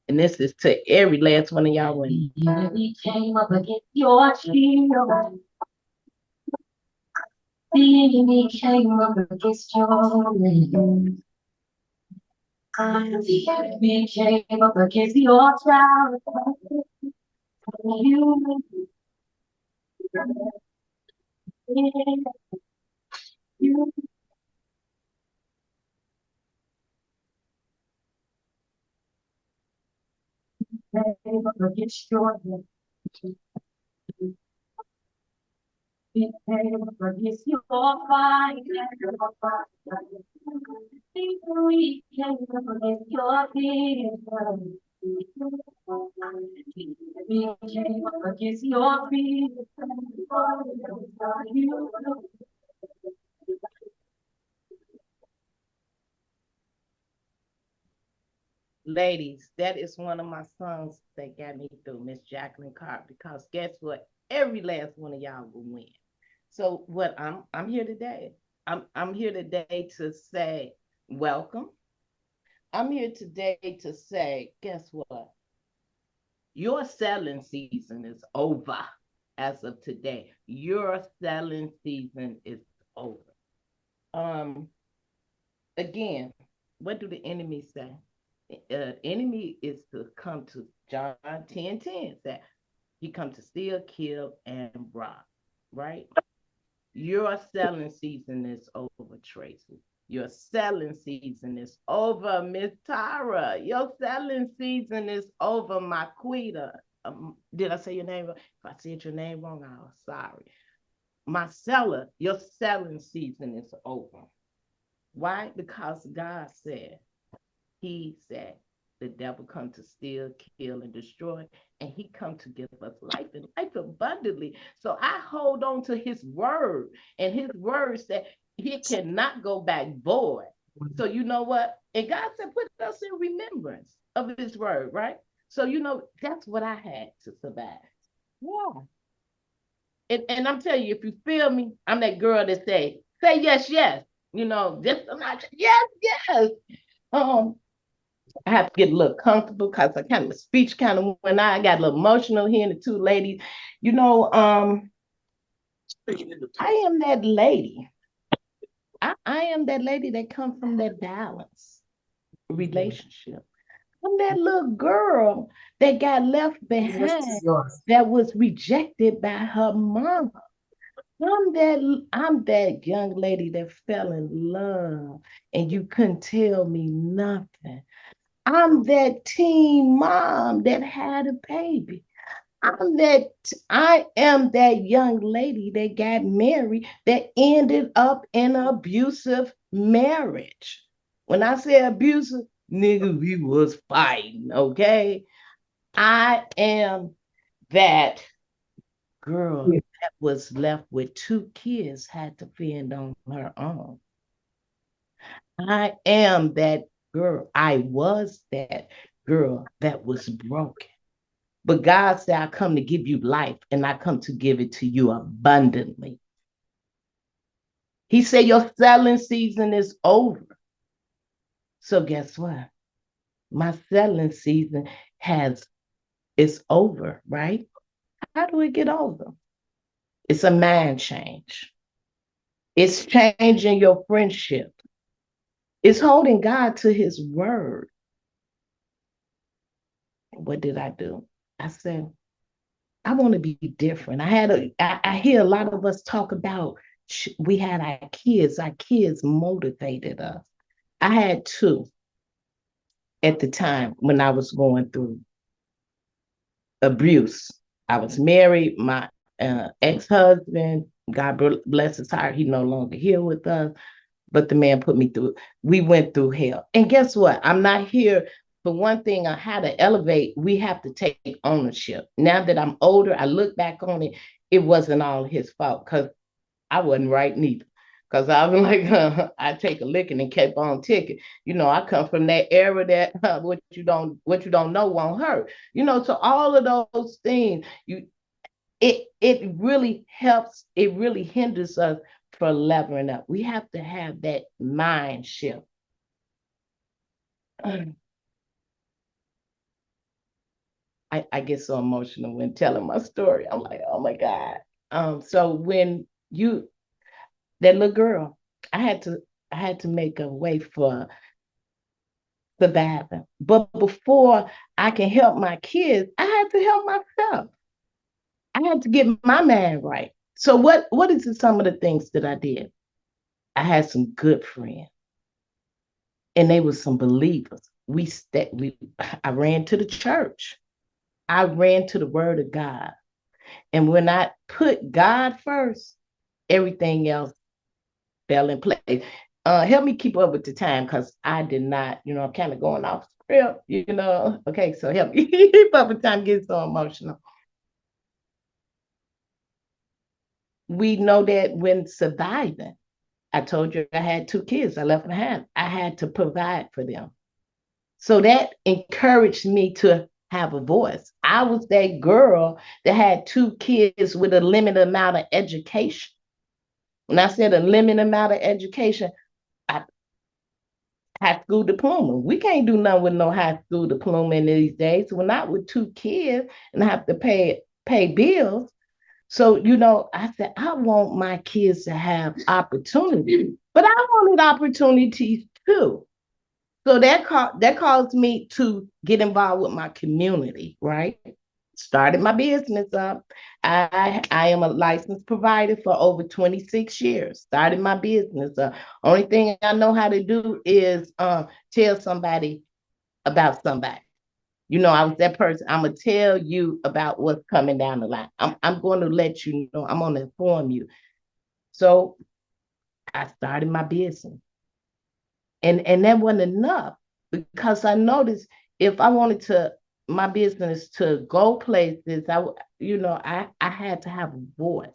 this is to every last one of y'all women. We came up against your shield. The enemy came up against your name. The enemy came up against your child. You came up against your we came up against your fight. We came up against your fear. We came up against your fear. Ladies, that is one of my songs that got me through, Miss Jacqueline Carr, because guess what? Every last one of y'all will win. So what I'm here today. I'm here today to say welcome. I'm here today to say, guess what? Your selling season is over as of today. Your selling season is over. Again, what do the enemy say? Enemy is to come to John 10:10 that he come to steal, kill, and rob, right? Your selling season is over, Tracy. Your selling season is over, Miss Tara. Your selling season is over, Marquita. Did I say your name wrong? If I said your name wrong, I'm sorry. Marcella, your selling season is over. Why? Because God said, he said, the devil come to steal, kill, and destroy, and he come to give us life and life abundantly. So I hold on to his word, and his word said he cannot go back void. So you know what? And God said, put us in remembrance of his word, right? So that's what I had to survive. Yeah. And I'm telling you, if you feel me, I'm that girl that say yes, yes. Just yes. I have to get a little comfortable because the speech kind of went out. I got a little emotional here, and the two ladies, I am that lady. I am that lady that comes from that balance relationship. I'm that little girl that got left behind, that was rejected by her mom. I'm that young lady that fell in love and you couldn't tell me nothing. I'm that teen mom that had a baby. I am that young lady that got married that ended up in an abusive marriage. When I say abusive, nigga, we was fighting, okay? I am that girl that was left with 2 kids, had to fend on her own. I am that girl. I was that girl that was broken. But God said, I come to give you life and I come to give it to you abundantly. He said, your selling season is over. So guess what? My selling season is over, right? How do it get over? It's a mind change. It's changing your friendship. It's holding God to his word. What did I do? I said, I want to be different. I hear a lot of us talk about we had our kids motivated us. I had 2 at the time when I was going through abuse. I was married, my ex-husband, God bless his heart, he no longer here with us, but the man put me through, we went through hell. And guess what? I'm not here for one thing on how to elevate. We have to take ownership. Now that I'm older, I look back on it, it wasn't all his fault because I wasn't right neither. Because I was like, I take a licking and kept on ticking. I come from that era that what you don't know won't hurt. So all of those things, it really helps. It really hinders us for leveling up. We have to have that mind shift. I get so emotional when telling my story. I'm like, oh my God. So when that little girl, I had to make a way for surviving. But before I can help my kids, I had to help myself. I had to get my mind right. So what is some of the things that I did? I had some good friends, and they were some believers. I ran to the church. I ran to the word of God. And when I put God first, everything else fell in place. Help me keep up with the time because I did not, I'm kind of going off script, Okay, so help me keep up with time, get so emotional. We know that when surviving, I told you I had 2 kids I left behind. I had to provide for them. So that encouraged me to have a voice. I was that girl that had 2 kids with a limited amount of education. When I said a limited amount of education, high school diploma. We can't do nothing with no high school diploma in these days. We're not with 2 kids and I have to pay bills. So, I said, I want my kids to have opportunity, but I wanted opportunities too. So that caused me to get involved with my community, right? Started my business up. I am a licensed provider for over 26 years. Started my business up. Only thing I know how to do is tell somebody about somebody. I was that person. I'm gonna tell you about what's coming down the line. I'm going to let you know. I'm gonna inform you. So I started my business, and that wasn't enough because I noticed if I wanted my business to go places, I had to have a voice.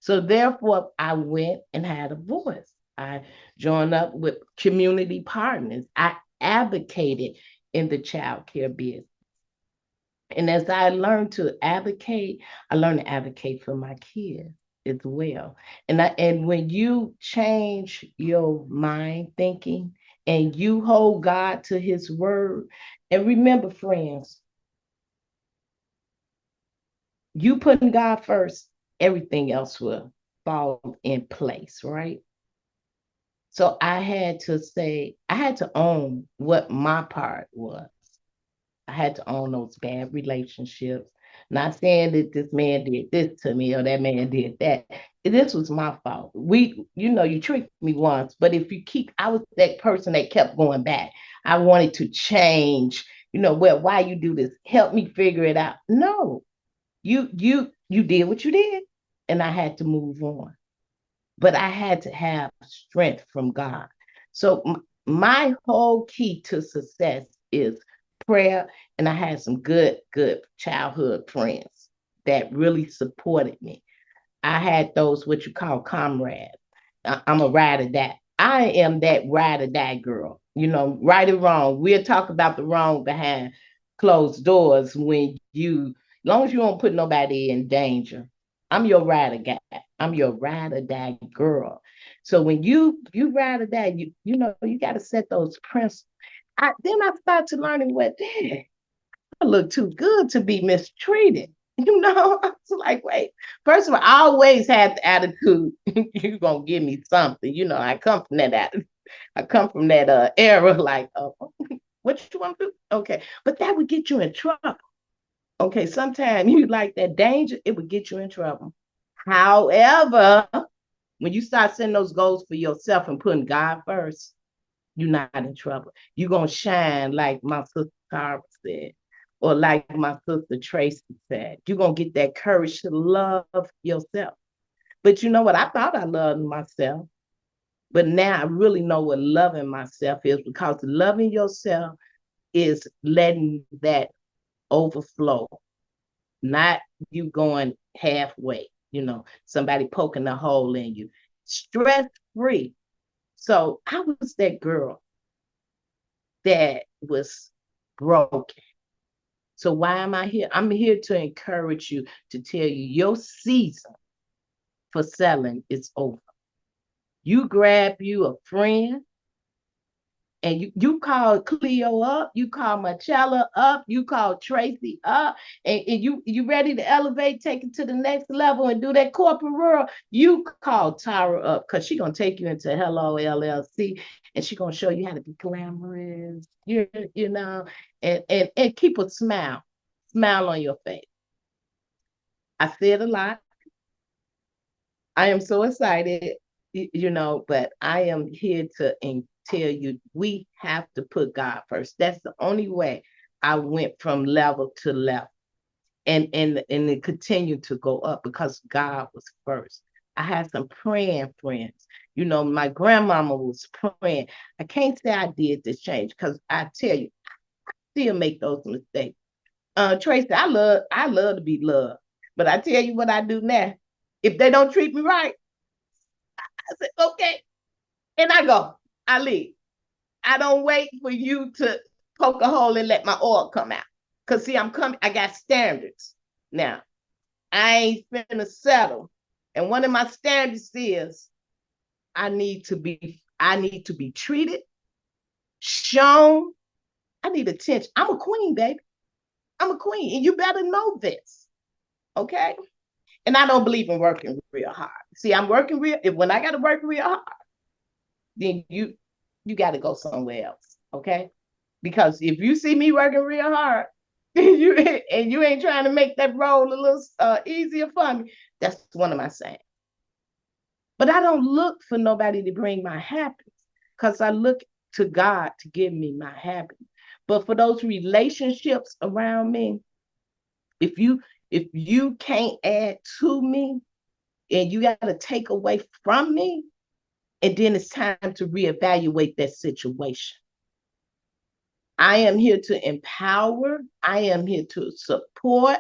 So therefore, I went and had a voice. I joined up with community partners. I advocated in the child care business. And as I learned to advocate, I learned to advocate for my kids as well. And when you change your mind thinking and you hold God to his word, and remember, friends, you putting God first, everything else will fall in place, right? So I had to own what my part was. I had to own those bad relationships. Not saying that this man did this to me or that man did that. This was my fault. You tricked me once, but if you keep, I was that person that kept going back. I wanted to change. Well, why you do this? Help me figure it out. No, you did what you did, and I had to move on. But I had to have strength from God. So my whole key to success is prayer, and I had some good childhood friends that really supported me. I had those what you call comrades. I'm a ride or die. I am that ride or die girl. Right or wrong. We'll talk about the wrong behind closed doors as long as you don't put nobody in danger. I'm your ride or die. I'm your ride or die girl. So when you ride or die, you got to set those principles. Then I started to learning I look too good to be mistreated. I was like, wait, first of all, I always had the attitude, you're going to give me something. I come from that attitude. I come from that era, like, oh, what you want to do? Okay. But that would get you in trouble. Okay. Sometimes you like that danger, it would get you in trouble. However, when you start setting those goals for yourself and putting God first, you're not in trouble. You're going to shine like my sister Tara said, or like my sister Tracy said. You're going to get that courage to love yourself. But you know what? I thought I loved myself. But now I really know what loving myself is, because loving yourself is letting that overflow, not you going halfway, somebody poking a hole in you. Stress-free. So I was that girl that was broken. So why am I here? I'm here to encourage you, to tell you your season for selling is over. You grab you a friend, and you call Cleo up, you call Marcella up, you call Tracy up, and you ready to elevate, take it to the next level and do that corporate world. You call Tara up, because she's going to take you into Hello LLC, and she's going to show you how to be glamorous, and keep a smile on your face. I said a lot. I am so excited, but I am here to tell you, we have to put God first. That's the only way I went from level to level, and it continued to go up, because God was first. I had some praying friends. My grandmama was praying. I can't say I did this change, because I tell you, I still make those mistakes. Tracy, I love to be loved, but I tell you what I do now. If they don't treat me right, I say, okay. And I leave. I don't wait for you to poke a hole and let my oil come out. Because see, I got standards. Now, I ain't finna settle. And one of my standards is I need to be treated, shown. I need attention. I'm a queen, baby. I'm a queen, and you better know this. Okay? And I don't believe in working real hard. See, when I gotta work real hard, then you got to go somewhere else, okay? Because if you see me working real hard, and you ain't trying to make that role a little easier for me, that's one of my sayings. But I don't look for nobody to bring my happiness, because I look to God to give me my happiness. But for those relationships around me, if you can't add to me, and you got to take away from me, and then it's time to reevaluate that situation. I am here to empower. I am here to support.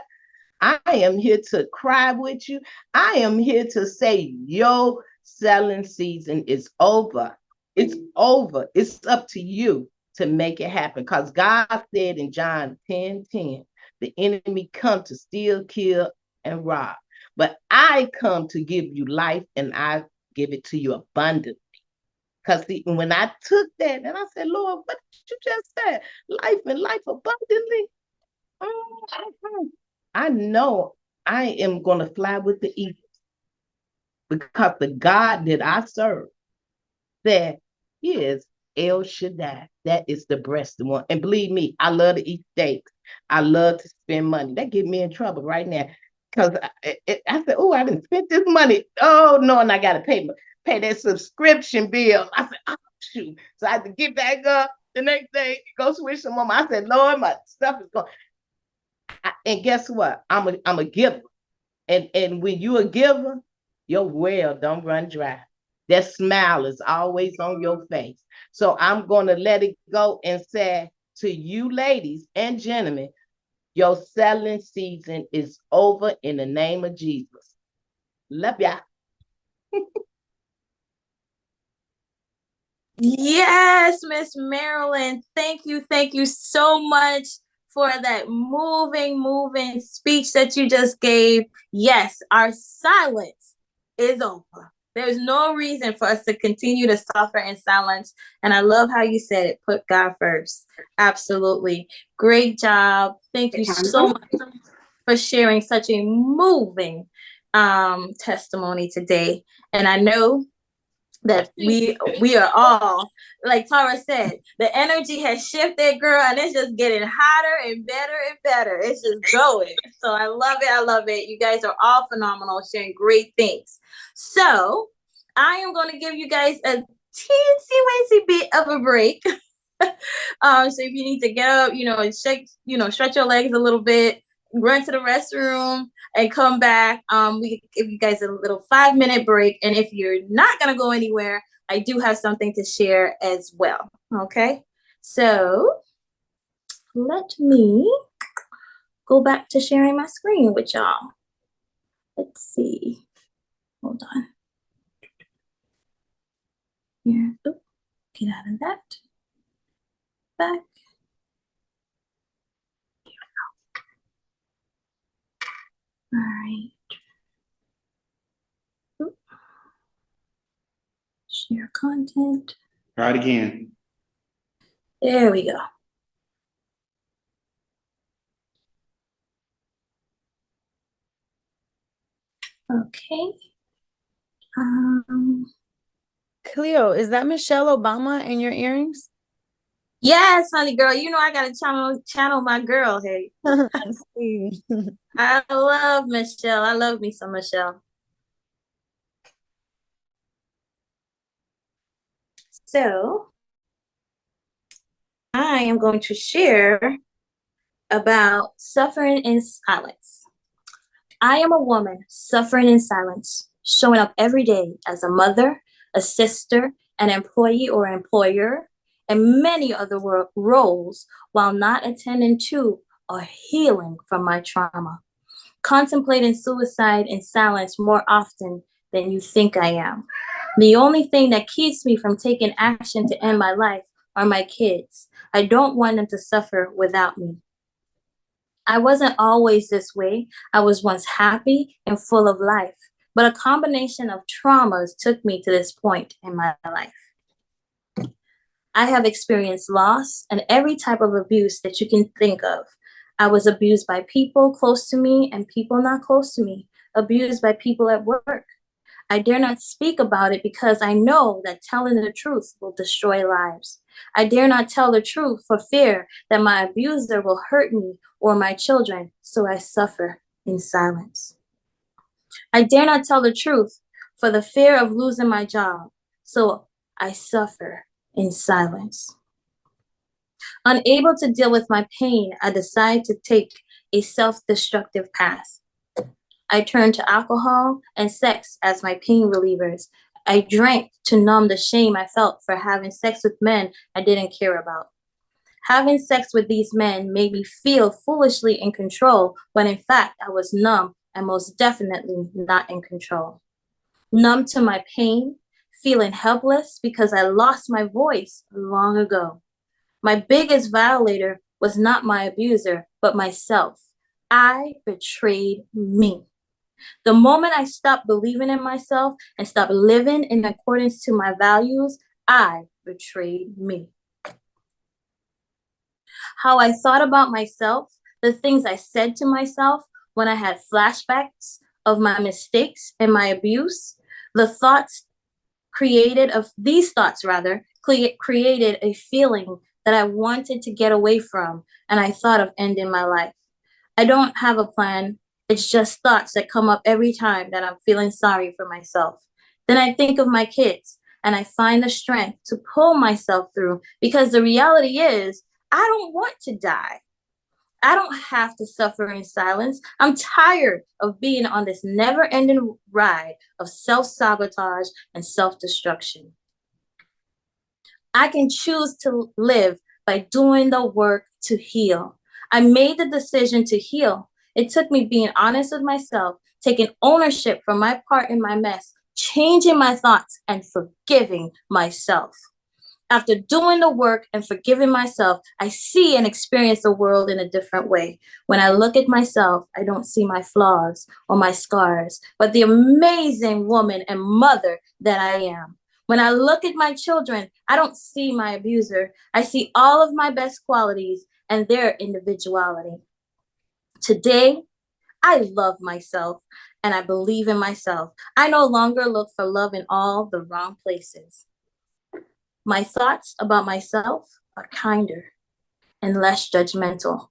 I am here to cry with you. I am here to say your selling season is over. It's over. It's up to you to make it happen. Because God said in John 10:10, the enemy come to steal, kill, and rob. But I come to give you life, and I give it to you abundantly. Because when I took that, and I said, Lord, what did you just say? Life and life abundantly. I know I am going to fly with the eagles, because the God that I serve said he is El Shaddai. That is the breast one. And believe me, I love to eat steaks. I love to spend money. That get me in trouble right now. Because I said, oh, I didn't spend this money. Oh, no, and I got to pay that subscription bill. I said, oh, shoot. So I had to get back up the next day, go switch some more. I said, Lord, my stuff is going. And guess what? I'm a giver. And when you a giver, your well don't run dry. That smile is always on your face. So I'm going to let it go and say to you ladies and gentlemen, your selling season is over in the name of Jesus. Love ya.
Yes, Miss Marilyn. Thank you so much for that moving speech that you just gave. Yes, our silence is over. There's no reason for us to continue to suffer in silence. And I love how you said it, put God first. Absolutely. Great job. Thank you so much for sharing such a moving testimony today. And I know that we are all, like Tara said, the energy has shifted, girl, and it's just getting hotter and better. It's just going. So I love it. You guys are all phenomenal, sharing great things. So I am going to give you guys a teensy bit of a break. So if you need to get up, and shake, stretch your legs a little bit, run to the restroom and come back. We give you guys a little 5-minute break. And if you're not going to go anywhere, I do have something to share as well. Okay. So let me go back to sharing my screen with y'all. Let's see. Hold on. Here. Oh, get out of that. Back. All right. Share content.
Try it again.
There we go. Okay.
Cleo, is that Michelle Obama in your earrings?
Yes, honey girl. I gotta channel my girl. Hey. I love Michelle. I love me some Michelle. So I am going to share about suffering in silence. I am a woman suffering in silence, showing up every day as a mother, a sister, an employee or employer, and many other roles while not attending to or healing from my trauma. Contemplating suicide in silence more often than you think I am. The only thing that keeps me from taking action to end my life are my kids. I don't want them to suffer without me. I wasn't always this way. I was once happy and full of life, but a combination of traumas took me to this point in my life. I have experienced loss and every type of abuse that you can think of. I was abused by people close to me and people not close to me, abused by people at work. I dare not speak about it because I know that telling the truth will destroy lives. I dare not tell the truth for fear that my abuser will hurt me or my children, so I suffer in silence. I dare not tell the truth for the fear of losing my job, so I suffer in silence. Unable to deal with my pain, I decide to take a self-destructive path. I turned to alcohol and sex as my pain relievers. I drank to numb the shame I felt for having sex with men I didn't care about. Having sex with these men made me feel foolishly in control, when in fact I was numb and most definitely not in control. Numb to my pain, feeling helpless because I lost my voice long ago. My biggest violator was not my abuser, but myself. I betrayed me. The moment I stopped believing in myself and stopped living in accordance to my values, I betrayed me. How I thought about myself, the things I said to myself when I had flashbacks of my mistakes and my abuse, the thoughts these thoughts created a feeling that I wanted to get away from, and I thought of ending my life. I don't have a plan. It's just thoughts that come up every time that I'm feeling sorry for myself. Then I think of my kids and I find the strength to pull myself through, because the reality is I don't want to die. I don't have to suffer in silence. I'm tired of being on this never-ending ride of self-sabotage and self-destruction. I can choose to live by doing the work to heal. I made the decision to heal. It took me being honest with myself, taking ownership for my part in my mess, changing my thoughts, and forgiving myself. After doing the work and forgiving myself, I see and experience the world in a different way. When I look at myself, I don't see my flaws or my scars, but the amazing woman and mother that I am. When I look at my children, I don't see my abuser. I see all of my best qualities and their individuality. Today, I love myself and I believe in myself. I no longer look for love in all the wrong places. My thoughts about myself are kinder and less judgmental.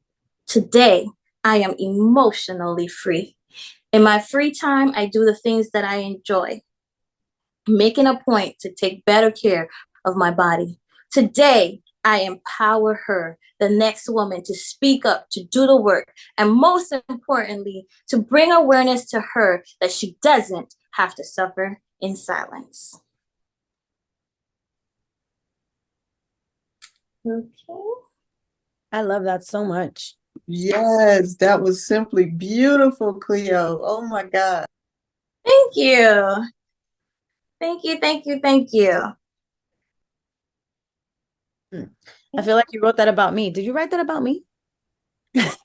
Today, I am emotionally free. In my free time, I do the things that I enjoy, making a point to take better care of my body. Today, I empower her, the next woman, to speak up, to do the work, and most importantly, to bring awareness to her that she doesn't have to suffer in silence. Okay.
I love that so much.
Yes, that was simply beautiful, Cleo. Oh my God.
Thank you. Thank you, thank you, thank you.
I feel like you wrote that about me. Did you write that about me?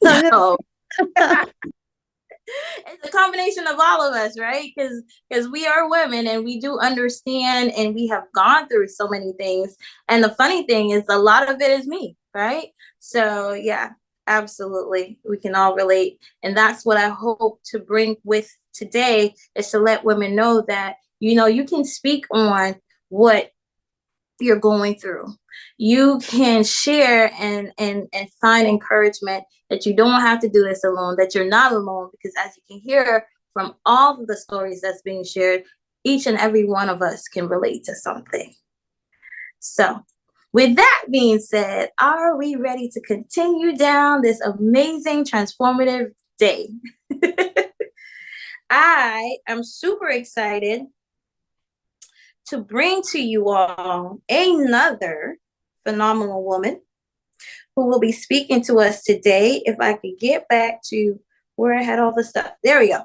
No. It's a combination of all of us, right? Because we are women and we do understand and we have gone through so many things. And the funny thing is a lot of it is me, right? So yeah, absolutely. We can all relate. And that's what I hope to bring with today, is to let women know that, you know, you can speak on what you're going through. You can share and find encouragement that you don't have to do this alone, that you're not alone, because as you can hear from all of the stories that's being shared, each and every one of us can relate to something. So with that being said, are we ready to continue down this amazing transformative day? I am super excited to bring to you all another phenomenal woman who will be speaking to us today. If I could get back to where I had all the stuff. There we go.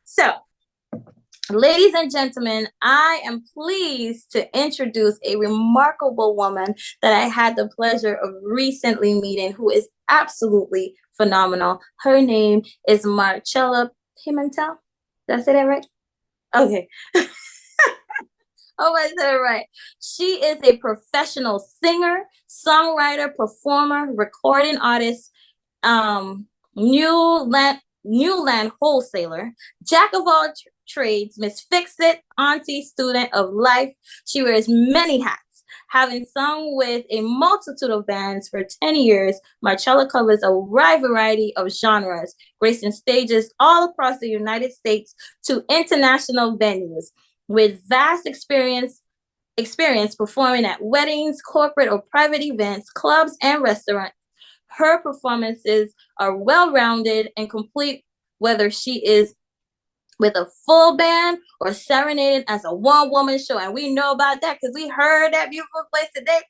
So, ladies and gentlemen, I am pleased to introduce a remarkable woman that I had the pleasure of recently meeting, who is absolutely phenomenal. Her name is Marcella Pimentel. Did I say that right? Okay. Oh, I said it right. She is a professional singer, songwriter, performer, recording artist, new land wholesaler, jack of all trades, Miss Fix-It, auntie, student of life. She wears many hats. Having sung with a multitude of bands for 10 years, Marcella covers a wide variety of genres, gracing stages all across the United States to international venues. With vast experience performing at weddings, corporate or private events, clubs, and restaurants. Her performances are well-rounded and complete, whether she is with a full band or serenading as a one-woman show. And we know about that because we heard that beautiful place today.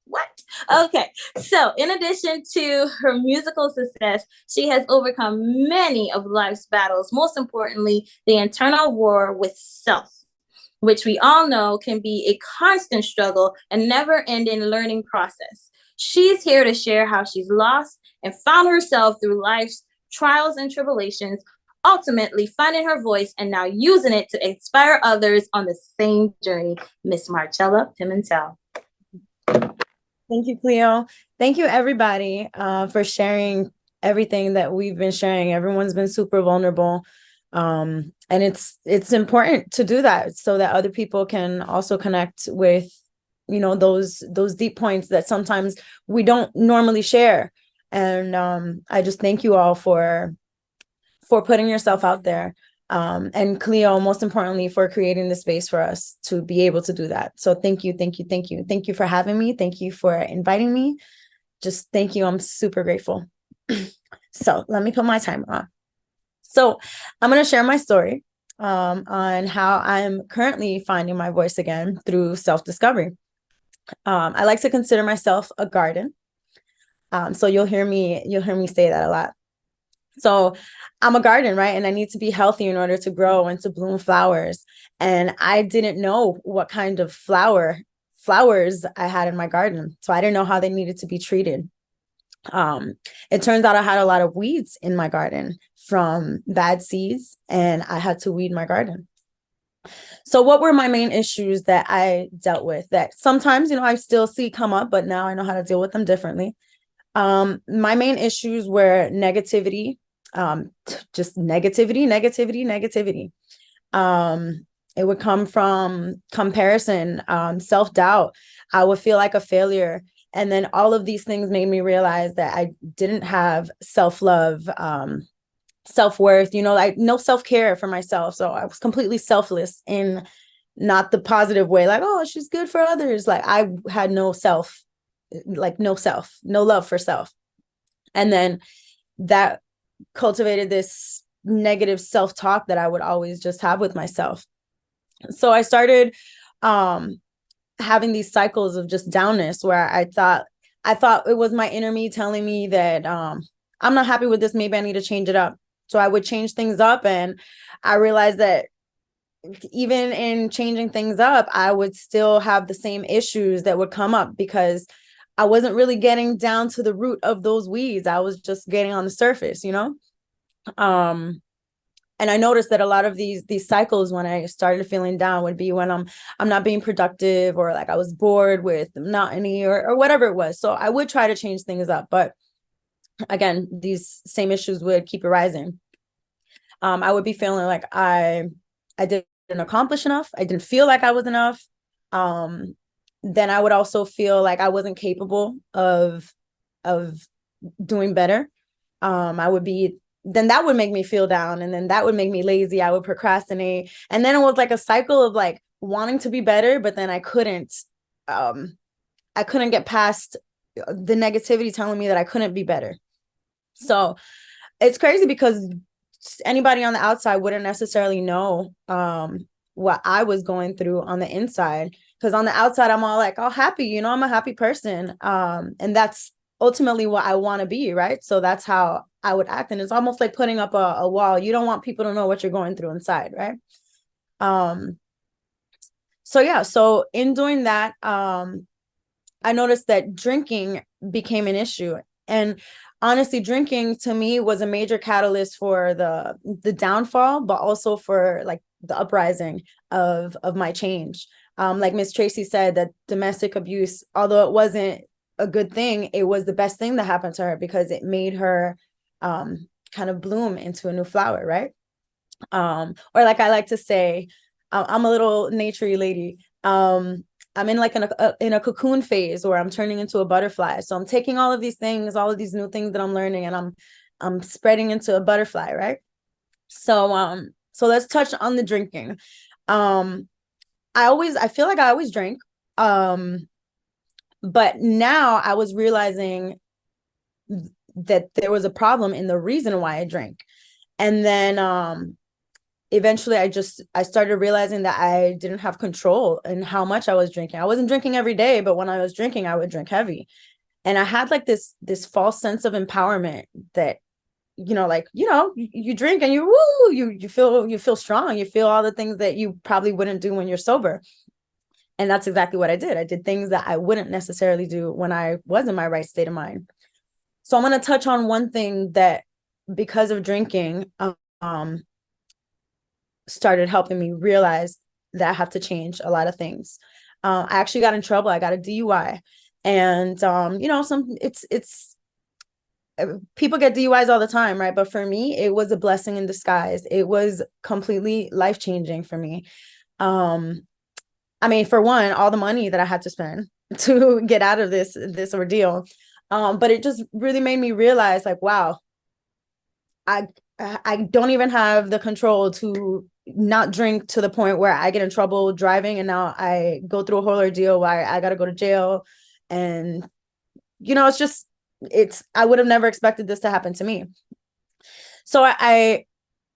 What? Okay. So in addition to her musical success, she has overcome many of life's battles, most importantly, the internal war with self, which we all know can be a constant struggle and never-ending learning process. She's here to share how she's lost and found herself through life's trials and tribulations, ultimately finding her voice and now using it to inspire others on the same journey. Miss Marcella Pimentel.
Thank you, Cleo. Thank you, everybody, for sharing everything that we've been sharing. Everyone's been super vulnerable. And it's important to do that so that other people can also connect with, you know, those deep points that sometimes we don't normally share. And I just thank you all for putting yourself out there. And Cleo, most importantly, for creating the space for us to be able to do that. So thank you, thank you, thank you. Thank you for having me. Thank you for inviting me. Just thank you. I'm super grateful. So let me put my timer on. So I'm going to share my story on how I'm currently finding my voice again through self-discovery. I like to consider myself a garden. So you'll hear me say that a lot. So I'm a garden, right? And I need to be healthy in order to grow and to bloom flowers. And I didn't know what kind of flowers I had in my garden. So I didn't know how they needed to be treated. It turns out I had a lot of weeds in my garden from bad seeds, and I had to weed my garden. So what were my main issues that I dealt with that sometimes, you know, I still see come up, but now I know how to deal with them differently. My main issues were negativity, just negativity. It would come from comparison, self-doubt. I would feel like a failure. And then all of these things made me realize that I didn't have self-love, self-worth, you know, like no self-care for myself. So I was completely selfless in not the positive way, like, oh, she's good for others. Like I had no love for self. And then that cultivated this negative self-talk that I would always just have with myself. So I started having these cycles of just downness where I thought it was my inner me telling me that I'm not happy with this, maybe I need to change it up. So I would change things up, and I realized that even in changing things up, I would still have the same issues that would come up because I wasn't really getting down to the root of those weeds. I was just getting on the surface, you know? And I noticed that a lot of these cycles when I started feeling down would be when I'm not being productive, or like I was bored with monotony or whatever it was. So I would try to change things up, but again, these same issues would keep arising. I would be feeling like I didn't accomplish enough. I didn't feel like I was enough. Then I would also feel like I wasn't capable of doing better. Then that would make me feel down, and then that would make me lazy. I would procrastinate. And then it was like a cycle of like wanting to be better, but then I couldn't get past the negativity telling me that I couldn't be better. So it's crazy because anybody on the outside wouldn't necessarily know what I was going through on the inside. Because on the outside, I'm all like, oh, happy, you know, I'm a happy person. And that's ultimately what I want to be, right? So that's how I would act. And it's almost like putting up a wall. You don't want people to know what you're going through inside, right? So in doing that, I noticed that drinking became an issue. And honestly, drinking to me was a major catalyst for the downfall, but also for like the uprising of my change. Like Miss Tracy said, that domestic abuse, although it wasn't a good thing, it was the best thing that happened to her because it made her kind of bloom into a new flower, right? Or like I like to say, I'm a little naturey lady. I'm in like in a cocoon phase where I'm turning into a butterfly. So I'm taking all of these things, all of these new things that I'm learning, and I'm spreading into a butterfly, right? So let's touch on the drinking. I feel like I always drank. But now I was realizing that there was a problem in the reason why I drank. And then eventually I started realizing that I didn't have control in how much I was drinking. I wasn't drinking every day, but when I was drinking, I would drink heavy. And I had like this false sense of empowerment that, you know, like, you know, you drink and you feel strong. You feel all the things that you probably wouldn't do when you're sober. And that's exactly what I did. I did things that I wouldn't necessarily do when I was in my right state of mind. So I'm going to touch on one thing that, because of drinking, started helping me realize that I have to change a lot of things. I actually got in trouble. I got a DUI, and you know, people get DUIs all the time, right? But for me, it was a blessing in disguise. It was completely life-changing for me. I mean, for one, all the money that I had to spend to get out of this ordeal. But it just really made me realize, like, wow, I don't even have the control to not drink to the point where I get in trouble driving, and now I go through a whole ordeal where I got to go to jail. And, you know, I would have never expected this to happen to me. So I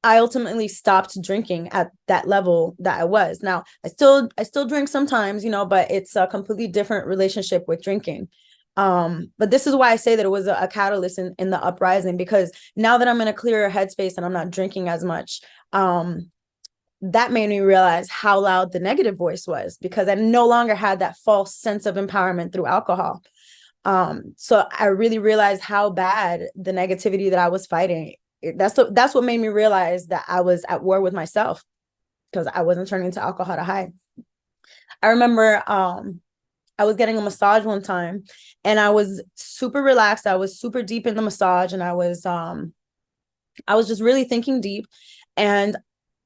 ultimately stopped drinking at that level that I was. Now, I still drink sometimes, you know, but it's a completely different relationship with drinking. But this is why I say that it was a catalyst in the uprising, because now that I'm in a clearer headspace and I'm not drinking as much, that made me realize how loud the negative voice was, because I no longer had that false sense of empowerment through alcohol. So I really realized how bad the negativity that I was fighting. That's what made me realize that I was at war with myself, because I wasn't turning to alcohol to hide. I remember I was getting a massage one time, and I was super relaxed. I was super deep in the massage, and I was just really thinking deep. And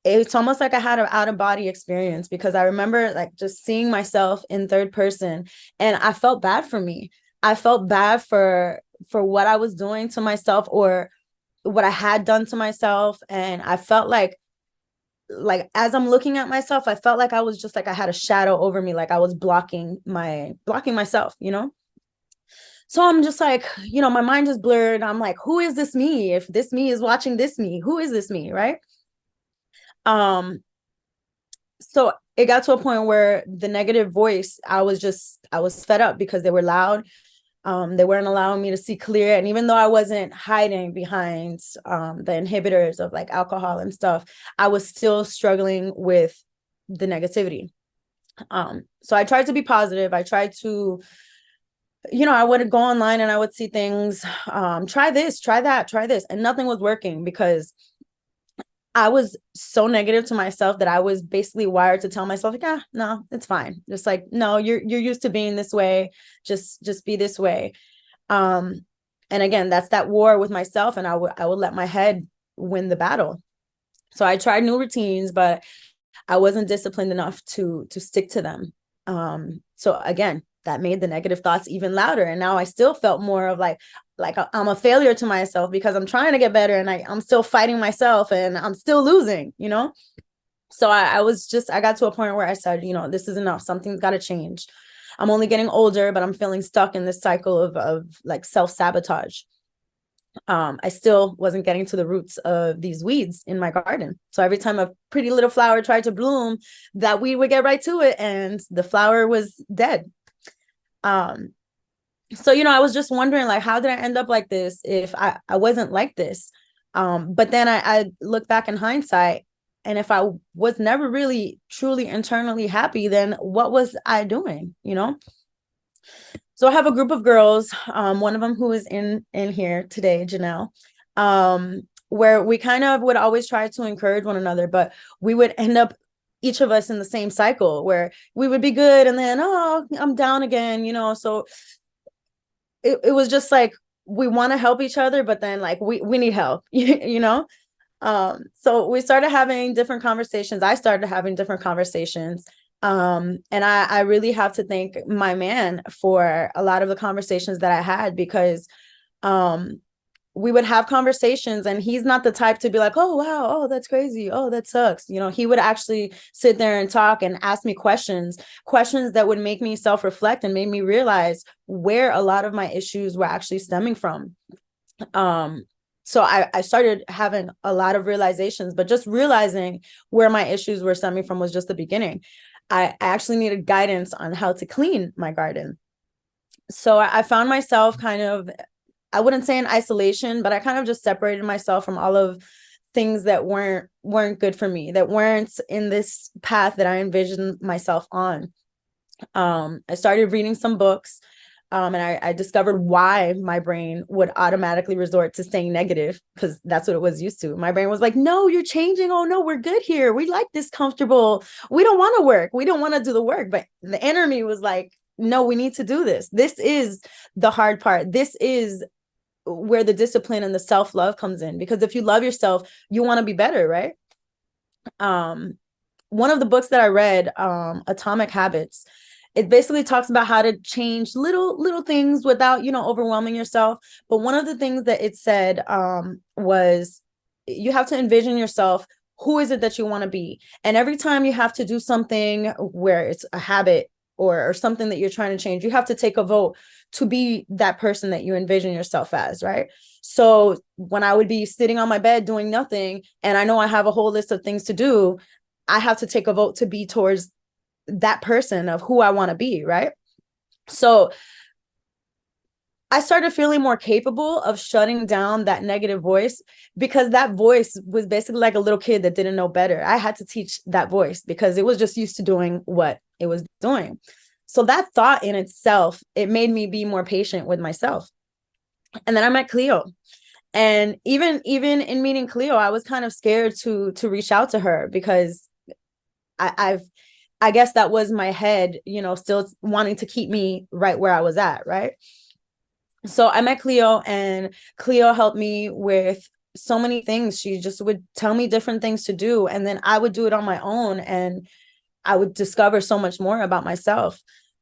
it's almost like I had an out-of-body experience, because I remember like just seeing myself in third person, and I felt bad for me. I felt bad for what I was doing to myself, or what I had done to myself. And I felt like as I'm looking at myself, I felt like I was just like I had a shadow over me, like I was blocking myself, you know? So I'm just like, you know, my mind is blurred. I'm like, who is this me? If this me is watching this me, who is this me, right? So it got to a point where the negative voice, I was fed up, because they were loud. They weren't allowing me to see clear. And even though I wasn't hiding behind the inhibitors of like alcohol and stuff, I was still struggling with the negativity. So I tried to be positive. I tried to, you know, I would go online and I would see things, try this, try that, try this. And nothing was working, because I was so negative to myself that I was basically wired to tell myself, like, no, it's fine. Just like, no, you're used to being this way. Just be this way. And again, that's that war with myself, and I would let my head win the battle. So I tried new routines, but I wasn't disciplined enough to stick to them. So again, that made the negative thoughts even louder. And now I still felt more of like I'm a failure to myself, because I'm trying to get better, and I'm still fighting myself, and I'm still losing, you know? So I got to a point where I said, you know, this is enough. Something's got to change. I'm only getting older, but I'm feeling stuck in this cycle of like self-sabotage. I still wasn't getting to the roots of these weeds in my garden. So every time a pretty little flower tried to bloom, that weed would get right to it, and the flower was dead. So, you know, I was just wondering, like, how did I end up like this if I wasn't like this? But then I look back in hindsight, and if I was never really truly internally happy, then what was I doing, you know? So I have a group of girls, one of them who is in here today, Janelle, where we kind of would always try to encourage one another, but we would end up, each of us, in the same cycle where we would be good, and then, oh, I'm down again, you know? So it was just like, we want to help each other, but then like we need help, you know? So we started having different conversations. I started having different conversations. And I really have to thank my man for a lot of the conversations that I had, because we would have conversations, and he's not the type to be like, oh, wow, oh, that's crazy, oh, that sucks. You know, he would actually sit there and talk and ask me questions that would make me self-reflect and made me realize where a lot of my issues were actually stemming from. So I started having a lot of realizations, but just realizing where my issues were stemming from was just the beginning. I actually needed guidance on how to clean my garden. So I found myself kind of, I wouldn't say in isolation, but I kind of just separated myself from all of things that weren't good for me, that weren't in this path that I envisioned myself on. I started reading some books, and I discovered why my brain would automatically resort to staying negative, because that's what it was used to. My brain was like, no, you're changing. Oh, no, we're good here. We like this comfortable. We don't want to work. We don't want to do the work. But the enemy was like, no, we need to do this. This is the hard part. This is where the discipline and the self-love comes in, because if you love yourself, you want to be better, right? One of the books that I read, Atomic Habits, it basically talks about how to change little things without, overwhelming yourself. But one of the things that it said was you have to envision yourself. Who is it that you want to be? And every time you have to do something where it's a habit or something that you're trying to change, you have to take a vote to be that person that you envision yourself as, right? So when I would be sitting on my bed doing nothing, and I know I have a whole list of things to do, I have to take a vote to be towards that person of who I want to be, right? So I started feeling more capable of shutting down that negative voice, because that voice was basically like a little kid that didn't know better. I had to teach that voice because it was just used to doing what it was doing. So that thought in itself, it made me be more patient with myself. And then I met Cleo. And even in meeting Cleo, I was kind of scared to reach out to her, because I guess that was my head, still wanting to keep me right where I was at, right? So I met Cleo, and Cleo helped me with so many things. She just would tell me different things to do, and then I would do it on my own, and I would discover so much more about myself.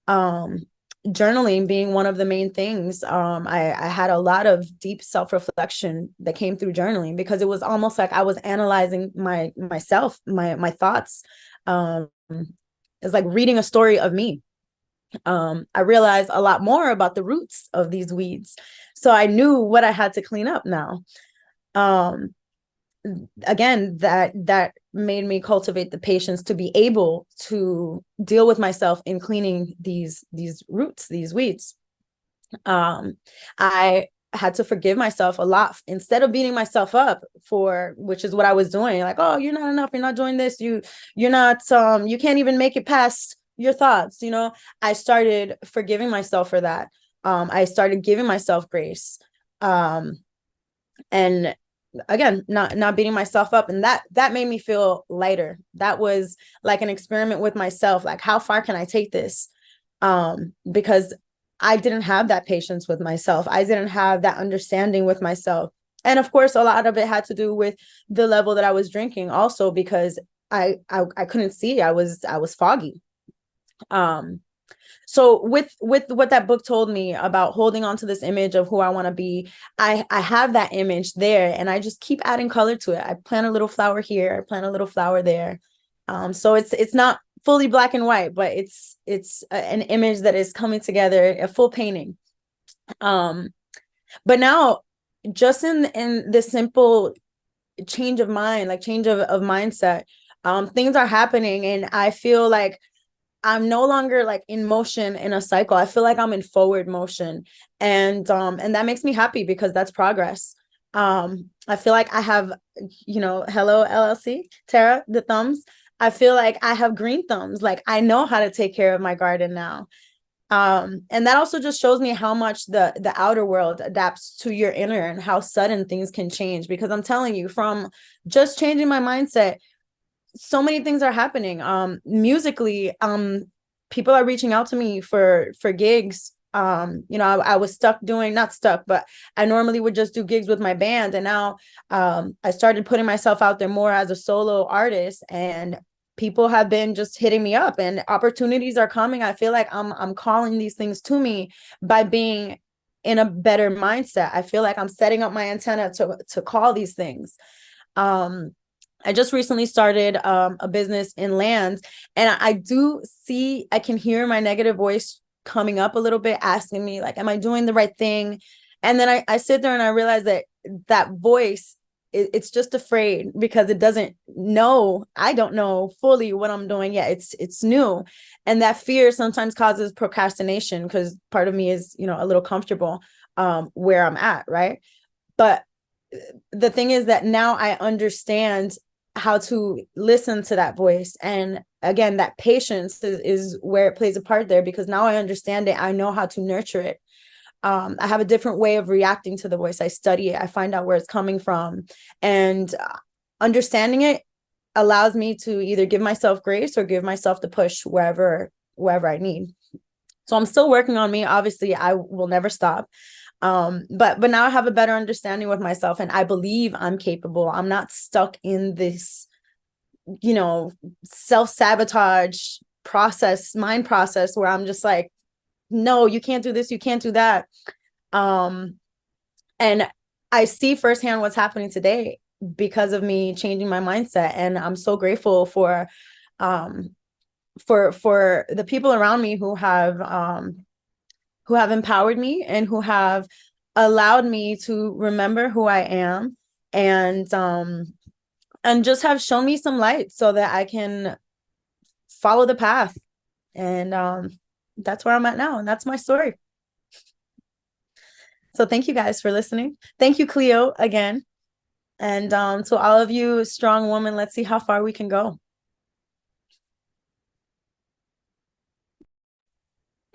Journaling being one of the main things. I had a lot of deep self-reflection that came through journaling, because it was almost like I was analyzing myself, my thoughts. It's like reading a story of me. I realized a lot more about the roots of these weeds. So I knew what I had to clean up now. Again, that made me cultivate the patience to be able to deal with myself in cleaning these roots, these weeds. I had to forgive myself a lot, instead of beating myself up which is what I was doing. Like, oh, you're not enough. You're not doing this. You're not, you can't even make it past your thoughts. I started forgiving myself for that. I started giving myself grace. And again, not beating myself up. And that made me feel lighter. That was like an experiment with myself. Like, how far can I take this? Because I didn't have that patience with myself. I didn't have that understanding with myself. And of course, a lot of it had to do with the level that I was drinking also, because I couldn't see. I was foggy. So with what that book told me about holding on to this image of who I want to be, I have that image there, and I just keep adding color to it. I plant a little flower here, I plant a little flower there. So it's not fully black and white, but it's an image that is coming together, a full painting. But now, just in this simple change of mind, like change of mindset, things are happening, and I feel like I'm no longer like in motion in a cycle. I feel like I'm in forward motion, and that makes me happy, because that's progress. I feel like I have, hello LLC, Tara, the thumbs. I feel like I have green thumbs. Like, I know how to take care of my garden now. And that also just shows me how much the outer world adapts to your inner, and how sudden things can change. Because I'm telling you, from just changing my mindset, so many things are happening. Musically, people are reaching out to me for gigs. I was not stuck, but I normally would just do gigs with my band. And now I started putting myself out there more as a solo artist, and people have been just hitting me up, and opportunities are coming. I feel like I'm calling these things to me by being in a better mindset. I feel like I'm setting up my antenna to call these things. I just recently started a business in land, and I can hear my negative voice coming up a little bit, asking me like, am I doing the right thing? And then I sit there and I realize that voice, it's just afraid, because it doesn't know. I don't know fully what I'm doing yet. It's new. And that fear sometimes causes procrastination, because part of me is, a little comfortable where I'm at, right? But the thing is that now I understand how to listen to that voice. And again, that patience is where it plays a part there, because now I understand it. I know how to nurture it. I have a different way of reacting to the voice. I study it. I find out where it's coming from. And understanding it allows me to either give myself grace or give myself the push wherever I need. So I'm still working on me. Obviously, I will never stop. But now I have a better understanding with myself, and I believe I'm capable. I'm not stuck in this, self-sabotage mind process where I'm just like, no, you can't do this, you can't do that. And I see firsthand what's happening today because of me changing my mindset. And I'm so grateful for the people around me who have empowered me and who have allowed me to remember who I am, and just have shown me some light so that I can follow the path. And that's where I'm at now, and that's my story. So thank you guys for listening. Thank you, Cleo, again. And to all of you strong women, let's see how far we can go.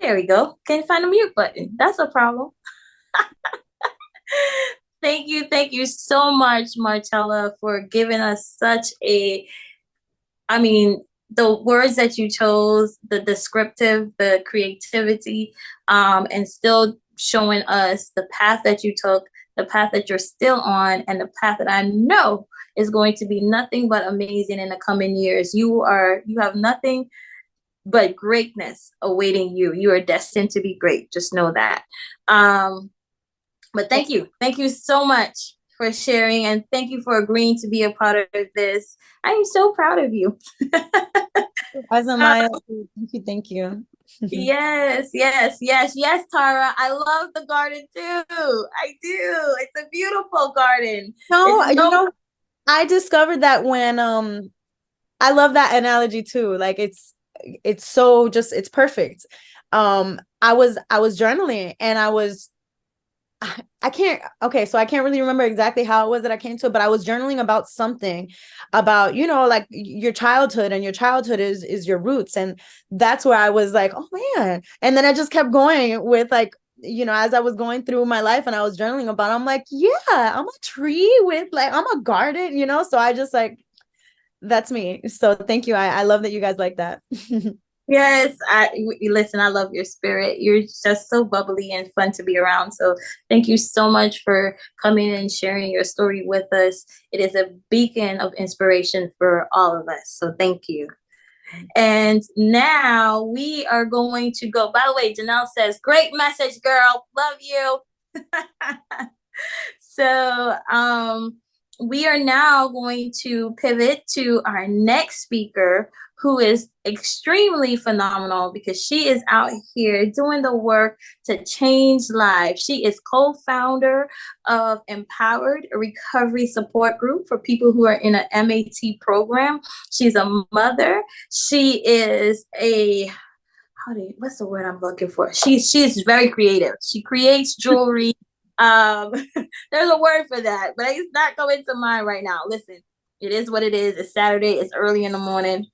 There we go. Can't find the mute button. That's a problem. Thank you so much, Marcella, for giving us the words that you chose, the descriptive, the creativity, and still showing us the path that you took, the path that you're still on, and the path that I know is going to be nothing but amazing in the coming years. You have nothing but greatness awaiting you. You are destined to be great. Just know that. But thank you so much for sharing, and thank you for agreeing to be a part of this. I am so proud of you.
Maya, thank you.
Yes, Tara. I love the garden too. I do. It's a beautiful garden.
I discovered that when I love that analogy too. Like it's so just, it's perfect. I was journaling, and I can't really remember exactly how it was that I came to it, but I was journaling about something about, like your childhood, and your childhood is your roots. And that's where I was like, oh man. And then I just kept going with like, as I was going through my life and I was journaling about it, I'm like, yeah, I'm a tree with like, I'm a garden, so I just like, that's me. So thank you. I love that you guys like that.
Yes, listen, I love your spirit. You're just so bubbly and fun to be around. So thank you so much for coming and sharing your story with us. It is a beacon of inspiration for all of us. So thank you. And now we are going to go. By the way, Janelle says, great message, girl. Love you. So we are now going to pivot to our next speaker, who is extremely phenomenal because she is out here doing the work to change lives. She is co-founder of Empowered, a recovery support group for people who are in an MAT program. She's a mother. She is what's the word I'm looking for? She's very creative. She creates jewelry. There's a word for that, but it's not going to mind right now. Listen, it is what it is. It's Saturday. It's early in the morning.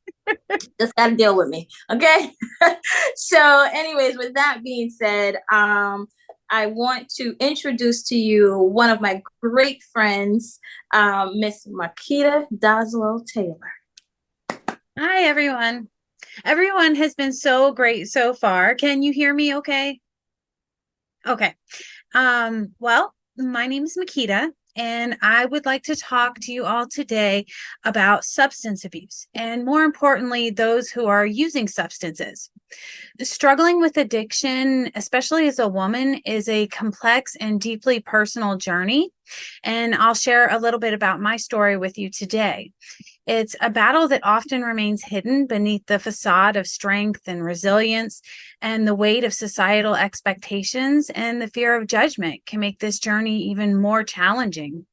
Just got to deal with me. Okay. So anyways, with that being said, I want to introduce to you one of my great friends, Miss Makita Doswell Taylor.
Hi, everyone. Everyone has been so great so far. Can you hear me okay? Okay. Well, my name is Makita, and I would like to talk to you all today about substance abuse, and more importantly, those who are using substances. Struggling with addiction, especially as a woman, is a complex and deeply personal journey, and I'll share a little bit about my story with you today. It's a battle that often remains hidden beneath the facade of strength and resilience, and the weight of societal expectations and the fear of judgment can make this journey even more challenging.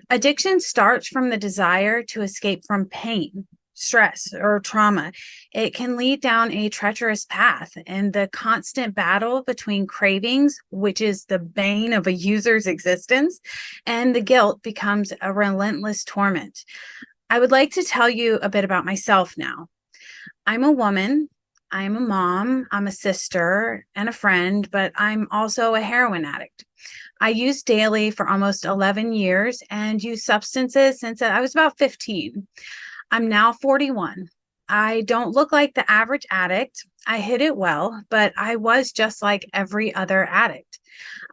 Addiction starts from the desire to escape from pain, stress, or trauma. It can lead down a treacherous path, and the constant battle between cravings, which is the bane of a user's existence, and the guilt becomes a relentless torment. I would like to tell you a bit about myself now. I'm a woman, I'm a mom, I'm a sister and a friend, but I'm also a heroin addict. I use daily for almost 11 years and use substances since I was about 15. I'm now 41. I don't look like the average addict. I hid it well, but I was just like every other addict.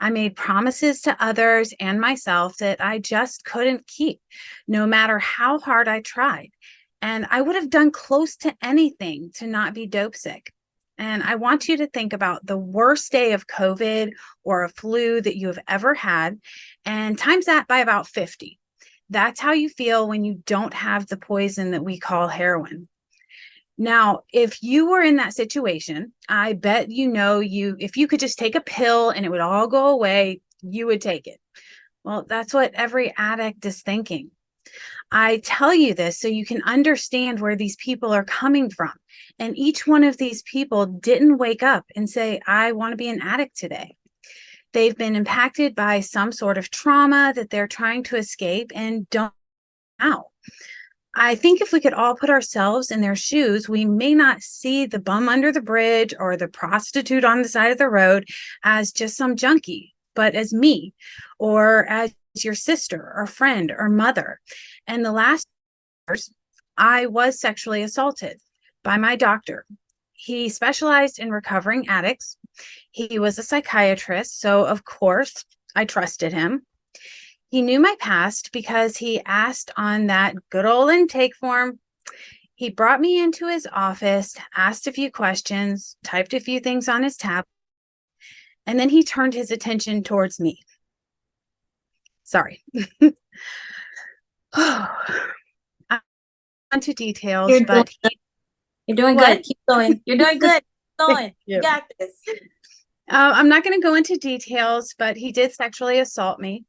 I made promises to others and myself that I just couldn't keep, no matter how hard I tried. And I would have done close to anything to not be dope sick. And I want you to think about the worst day of COVID or a flu that you have ever had, and times that by about 50. That's how you feel when you don't have the poison that we call heroin. Now, if you were in that situation, I bet if you could just take a pill and it would all go away, you would take it. Well, that's what every addict is thinking. I tell you this so you can understand where these people are coming from. And each one of these people didn't wake up and say, I want to be an addict today. They've been impacted by some sort of trauma that they're trying to escape and don't know. I think if we could all put ourselves in their shoes, we may not see the bum under the bridge or the prostitute on the side of the road as just some junkie, but as me, or as your sister or friend or mother. And the last years, I was sexually assaulted by my doctor. He specialized in recovering addicts. He was a psychiatrist, so of course I trusted him. He knew my past because he asked on that good old intake form. He brought me into his office, asked a few questions, typed a few things on his tab, and then he turned his attention towards me. Sorry. I'm onto details,
You're doing
What?
good. Keep going. You're doing good. Keep going. You got this.
I'm not going to go into details, but he did sexually assault me.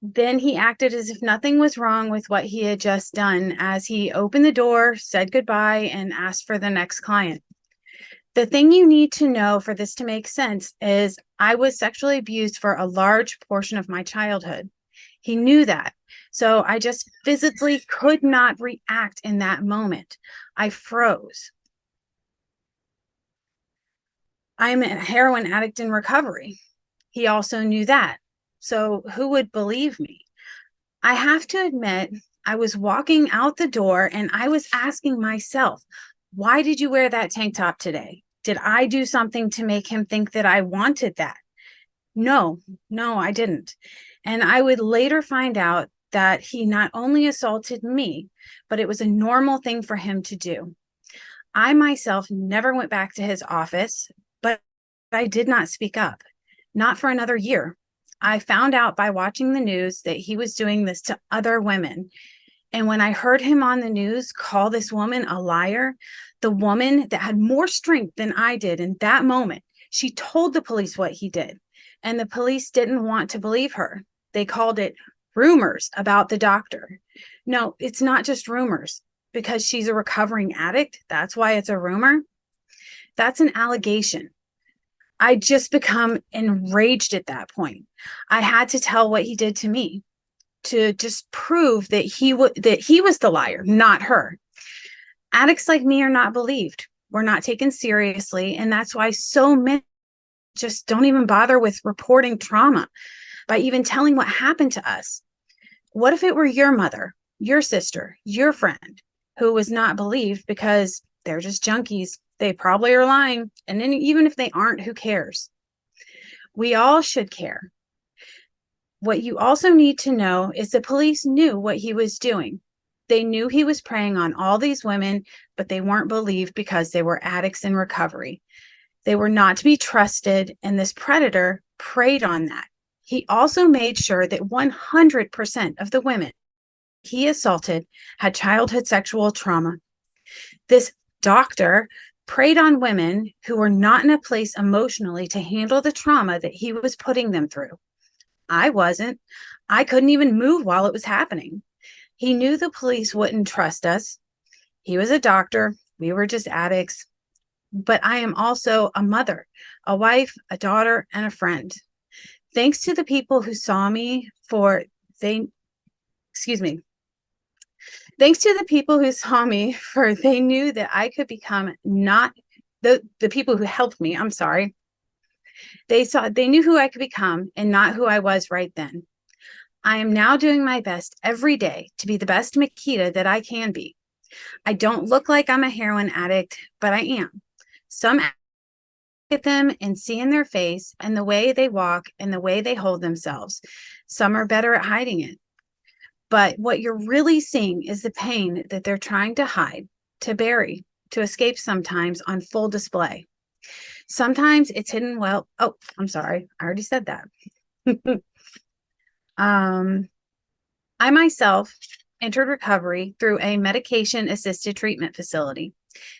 Then he acted as if nothing was wrong with what he had just done as he opened the door, said goodbye, and asked for the next client. The thing you need to know for this to make sense is I was sexually abused for a large portion of my childhood. He knew that. So I just physically could not react in that moment. I froze. I'm a heroin addict in recovery. He also knew that. So who would believe me? I have to admit, I was walking out the door and I was asking myself, why did you wear that tank top today? Did I do something to make him think that I wanted that? No, I didn't. And I would later find out that he not only assaulted me, but it was a normal thing for him to do. I myself never went back to his office, but I did not speak up, not for another year. I found out by watching the news that he was doing this to other women. And when I heard him on the news call this woman a liar, the woman that had more strength than I did in that moment, she told the police what he did. And the police didn't want to believe her. They called it rumors about the doctor. No, it's not just rumors. Because she's a recovering addict, that's why it's a rumor. That's an allegation. I just become enraged at that point. I had to tell what he did to me to just prove that he was the liar, not her. Addicts like me are not believed. We're not taken seriously, and that's why so many just don't even bother with reporting trauma by even telling what happened to us. What if it were your mother, your sister, your friend who was not believed because they're just junkies? They probably are lying. And then even if they aren't, who cares? We all should care. What you also need to know is the police knew what he was doing. They knew he was preying on all these women, but they weren't believed because they were addicts in recovery. They were not to be trusted, and this predator preyed on that. He also made sure that 100% of the women he assaulted had childhood sexual trauma. This doctor preyed on women who were not in a place emotionally to handle the trauma that he was putting them through. I wasn't. I couldn't even move while it was happening. He knew the police wouldn't trust us. He was a doctor. We were just addicts. But I am also a mother, a wife, a daughter, and a friend. Thanks to the people who saw me Thanks to the people who saw me, for they knew that I could become not the people who helped me. I'm sorry. They knew who I could become and not who I was right then. I am now doing my best every day to be the best Makita that I can be. I don't look like I'm a heroin addict, but I am. Some at them and see in their face and the way they walk and the way they hold themselves. Some are better at hiding it. But what you're really seeing is the pain that they're trying to hide, to bury, to escape sometimes on full display. Sometimes it's hidden well. Oh, I'm sorry. I already said that. I myself entered recovery through a medication-assisted treatment facility.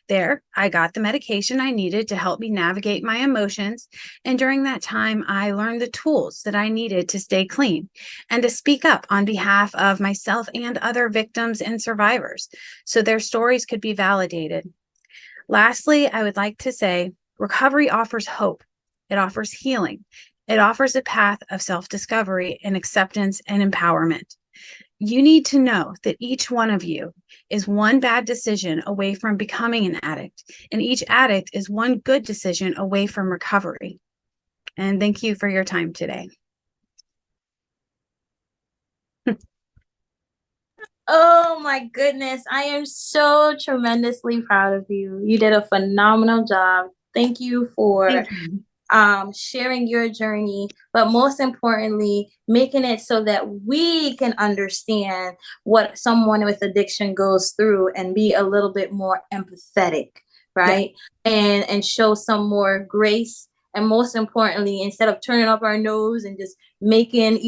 There, I got the medication I needed to help me navigate my emotions. And during that time, I learned the tools that I needed to stay clean and to speak up on behalf of myself and other victims and survivors so their stories could be validated. Lastly, I would like to say recovery offers hope. It offers healing. It offers a path of self-discovery and acceptance and empowerment. You need to know that each one of you is one bad decision away from becoming an addict, and each addict is one good decision away from recovery. And thank you for your time today.
Oh my goodness. I am so tremendously proud of you. You did a phenomenal job. Thank you for
Thank you.
sharing your journey, but most importantly, making it so that we can understand what someone with addiction goes through and be a little bit more empathetic, right? And show some more grace. And most importantly, instead of turning up our nose and just making,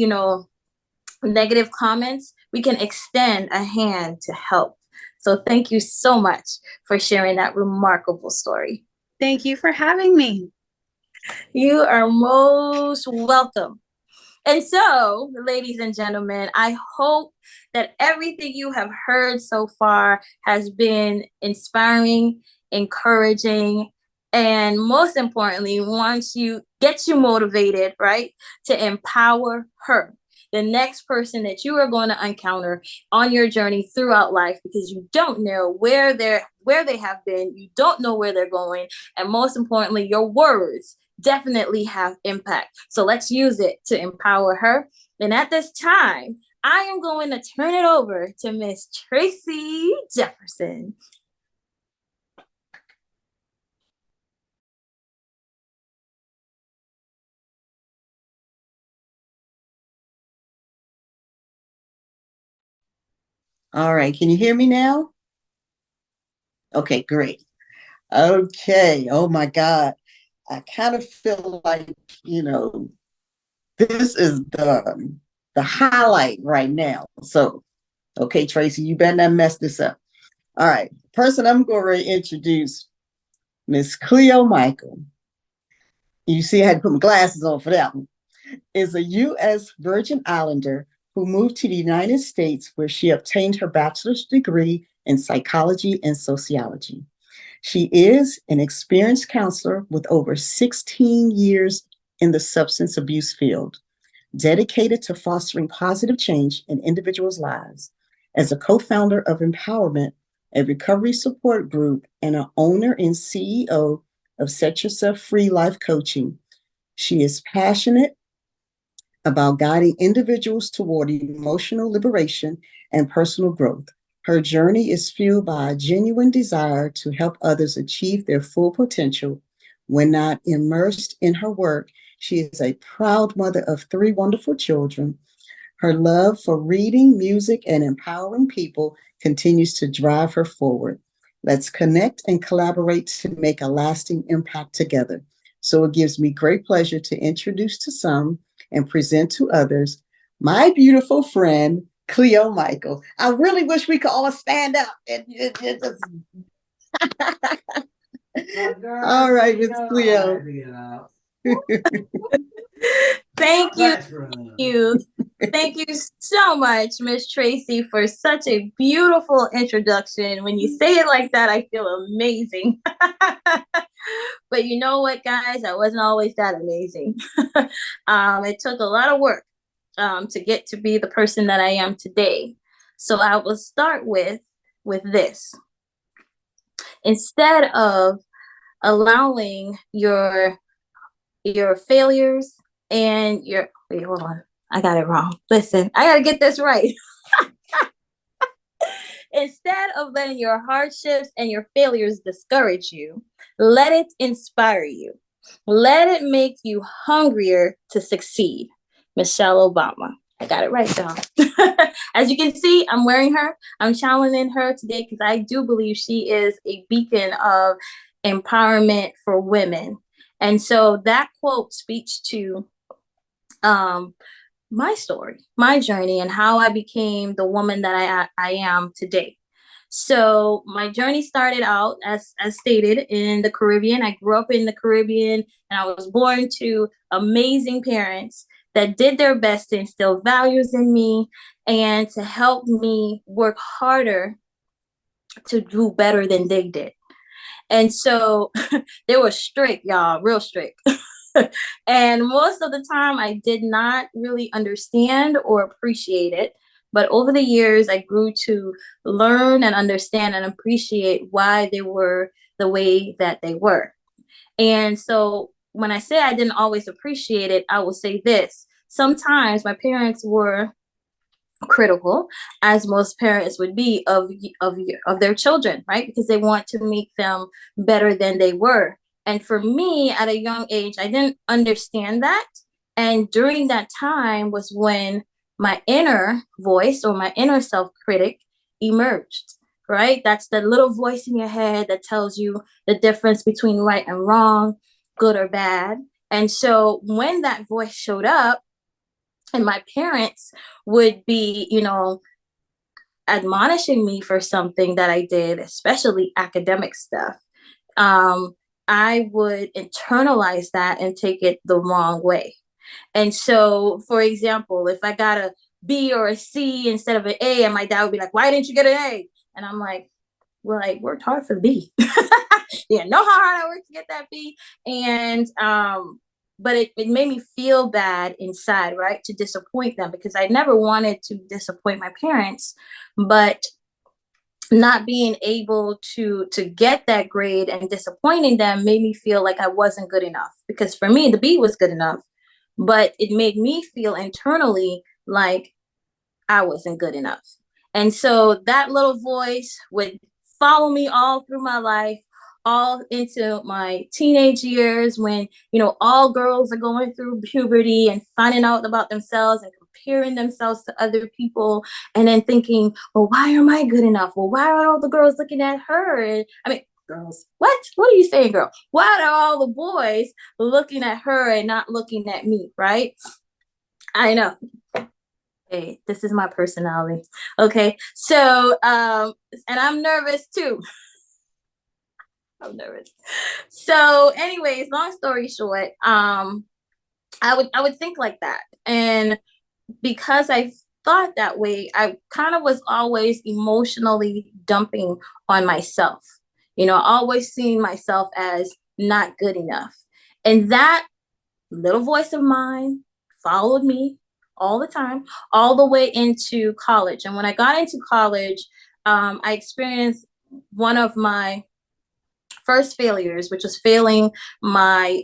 negative comments, we can extend a hand to help. So thank you so much for sharing that remarkable story.
Thank you for having me.
You are most welcome. And so, ladies and gentlemen, I hope that everything you have heard so far has been inspiring, encouraging, and most importantly, gets you motivated, right, to empower her, the next person that you are going to encounter on your journey throughout life, because you don't know where they have been, you don't know where they're going, and most importantly, your words definitely have impact. So let's use it to empower her. And at this time, I am going to turn it over to Miss Tracy Jefferson.
All right. Can you hear me now? Okay, great. Okay. Oh my God. I kind of feel like, this is the highlight right now. So, okay, Tracy, you better not mess this up. All right. Person I'm going to introduce, Miss Cleo Michael. You see, I had to put my glasses on for that one. Is a U.S. Virgin Islander who moved to the United States, where she obtained her bachelor's degree in psychology and sociology. She is an experienced counselor with over 16 years in the substance abuse field, dedicated to fostering positive change in individuals' lives. As a co-founder of Empowerment, a recovery support group, and an owner and CEO of Set Yourself Free Life Coaching, she is passionate about guiding individuals toward emotional liberation and personal growth. Her journey is fueled by a genuine desire to help others achieve their full potential. When not immersed in her work, she is a proud mother of 3 wonderful children. Her love for reading, music, and empowering people continues to drive her forward. Let's connect and collaborate to make a lasting impact together. So it gives me great pleasure to introduce to some and present to others my beautiful friend, Cleo Michael. I really wish we could all stand up. All right, Miss Cleo.
Thank you. Thank you so much, Miss Tracy, for such a beautiful introduction. When you say it like that, I feel amazing. But you know what, guys? I wasn't always that amazing. It took a lot of work to get to be the person that I am today. So I will start with this. Instead of allowing your failures and wait, hold on. I got it wrong. Listen, I got to get this right. Instead of letting your hardships and your failures discourage you, let it inspire you. Let it make you hungrier to succeed. Michelle Obama. I got it right, y'all. As you can see, I'm wearing her. I'm channeling her today because I do believe she is a beacon of empowerment for women. And so that quote speaks to my story, my journey, and how I became the woman that I am today. So my journey started out, as stated, in the Caribbean. I grew up in the Caribbean, and I was born to amazing parents that did their best to instill values in me and to help me work harder to do better than they did. And so they were strict, y'all, real strict. And most of the time I did not really understand or appreciate it. But over the years, I grew to learn and understand and appreciate why they were the way that they were. And so when I say I didn't always appreciate it, I will say this. Sometimes my parents were critical, as most parents would be, of their children, right? Because they want to make them better than they were. And for me, at a young age, I didn't understand that. And during that time was when my inner voice or my inner self-critic emerged, right? That's the little voice in your head that tells you the difference between right and wrong, good or bad. And so when that voice showed up, and my parents would be, admonishing me for something that I did, especially academic stuff, I would internalize that and take it the wrong way. And so, for example, if I got a B or a C instead of an A, and my dad would be like, "Why didn't you get an A?" And I'm like, "Well, I worked hard for the B." Yeah, know how hard I worked to get that B. And but it made me feel bad inside, right? To disappoint them, because I never wanted to disappoint my parents, but not being able to get that grade and disappointing them made me feel like I wasn't good enough. Because for me, the B was good enough, but it made me feel internally like I wasn't good enough. And so that little voice would follow me all through my life, all into my teenage years, when, all girls are going through puberty and finding out about themselves and comparing themselves to other people, and then thinking, well, why am I good enough? Well, why are all the girls looking at her? And girls, what are you saying, girl? Why are all the boys looking at her and not looking at me, right? I know. Hey, this is my personality. Okay. So, and I'm nervous too. I'm nervous. So anyways, long story short, I would think like that. And because I thought that way, I kind of was always emotionally dumping on myself, always seeing myself as not good enough. And that little voice of mine followed me all the time, all the way into college. And when I got into college, I experienced one of my first failures, which was failing my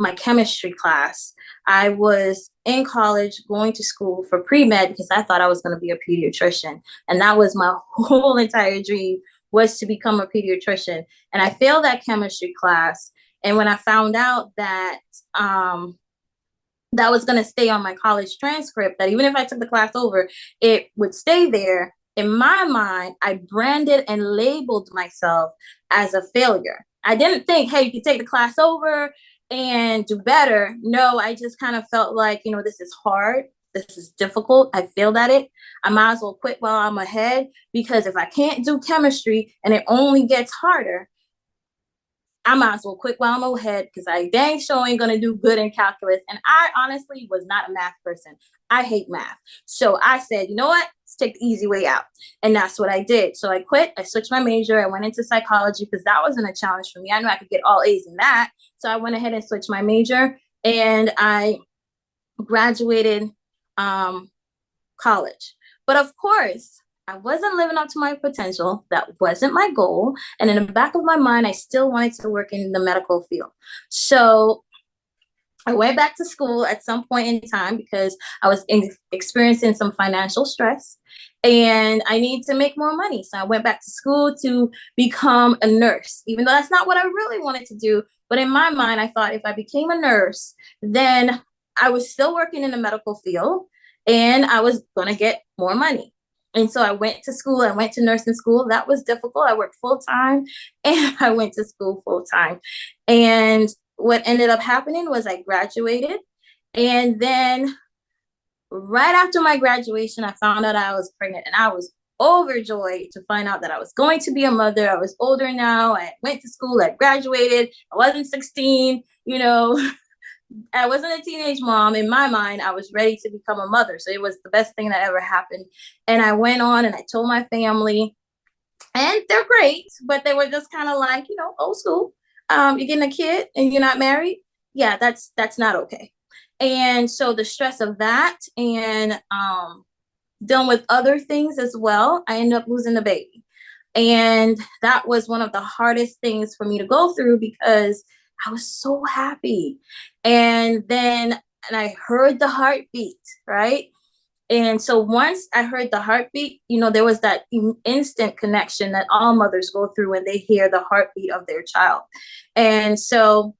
my chemistry class. I was in college going to school for pre-med because I thought I was going to be a pediatrician. And that was my whole entire dream, was to become a pediatrician. And I failed that chemistry class. And when I found out that that was going to stay on my college transcript, that even if I took the class over, it would stay there, in my mind, I branded and labeled myself as a failure. I didn't think, hey, you can take the class over and do better. No, I just kind of felt like, this is hard. This is difficult. I failed at it. I might as well quit while I'm ahead, because if I can't do chemistry and it only gets harder, I might as well quit while I'm ahead, because I dang sure ain't going to do good in calculus. And I honestly was not a math person. I hate math. So I said, you know what? Let's take the easy way out. And that's what I did. So I quit. I switched my major. I went into psychology because that wasn't a challenge for me. I knew I could get all A's in that. So I went ahead and switched my major, and I graduated college. But of course, I wasn't living up to my potential. That wasn't my goal. And in the back of my mind, I still wanted to work in the medical field. So I went back to school at some point in time because I was experiencing some financial stress and I need to make more money. So I went back to school to become a nurse, even though that's not what I really wanted to do. But in my mind, I thought if I became a nurse, then I was still working in the medical field and I was going to get more money. And so I went to school. I went to nursing school. That was difficult. I worked full time and I went to school full time. And what ended up happening was I graduated. And then right after my graduation, I found out I was pregnant and I was overjoyed to find out that I was going to be a mother. I was older now. I went to school. I graduated. I wasn't 16, you know. I wasn't a teenage mom. In my mind, I was ready to become a mother. So it was the best thing that ever happened. And I went on and I told my family, and they're great, but they were just kind of like, you know, old school. You're getting a kid and you're not married. Yeah, that's not okay. And so the stress of that and dealing with other things as well, I ended up losing the baby. And that was one of the hardest things for me to go through because I was so happy. And I heard the heartbeat, right? And so once I heard the heartbeat, you know, there was that instant connection that all mothers go through when they hear the heartbeat of their child. And so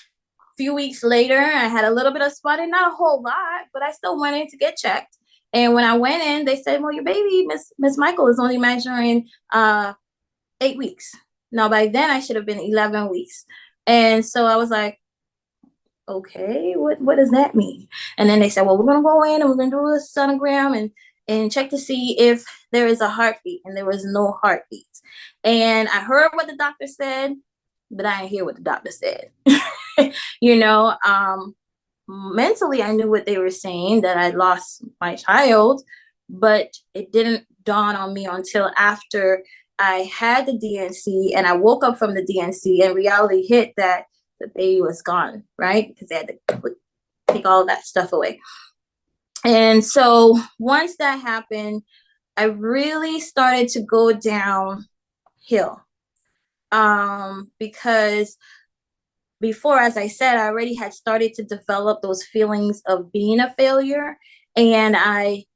a few weeks later, I had a little bit of spotting, not a whole lot, but I still went in to get checked. And when I went in, they said, well, your baby, Miss Michael, is only measuring 8 weeks. Now, by then, I should have been 11 weeks. And so I was like, okay, what does that mean? And then they said, well, we're going to go in and we're going to do a sonogram and check to see if there is a heartbeat. And there was no heartbeat. And I heard what the doctor said, but I didn't hear what the doctor said. You know, mentally, I knew what they were saying, that I lost my child, but it didn't dawn on me until after I had the DNC and I woke up from the DNC and reality hit that the baby was gone, right? Because they had to take all of that stuff away. And so once that happened, I really started to go downhill because before, as I said, I already had started to develop those feelings of being a failure, and I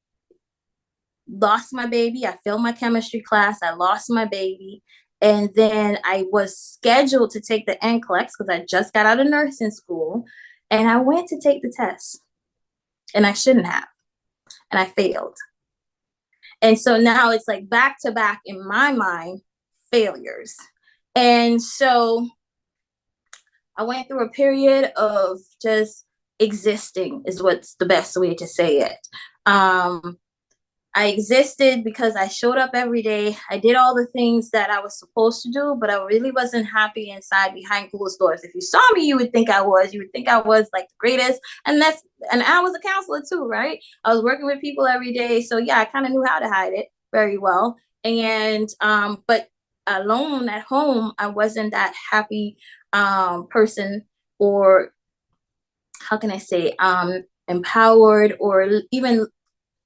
lost my baby. I failed my chemistry class. I lost my baby. And then I was scheduled to take the NCLEX because I just got out of nursing school. And I went to take the test. And I shouldn't have. And I failed. And so now it's like back to back in my mind, failures. And so I went through a period of just existing is what's the best way to say it. I existed because I showed up every day. I did all the things that I was supposed to do, but I really wasn't happy inside behind closed doors. If you saw me, you would think I was. You would think I was like the greatest. And I was a counselor too, right? I was working with people every day. So yeah, I kind of knew how to hide it very well. And but alone at home, I wasn't that happy person, or how can I say, empowered or even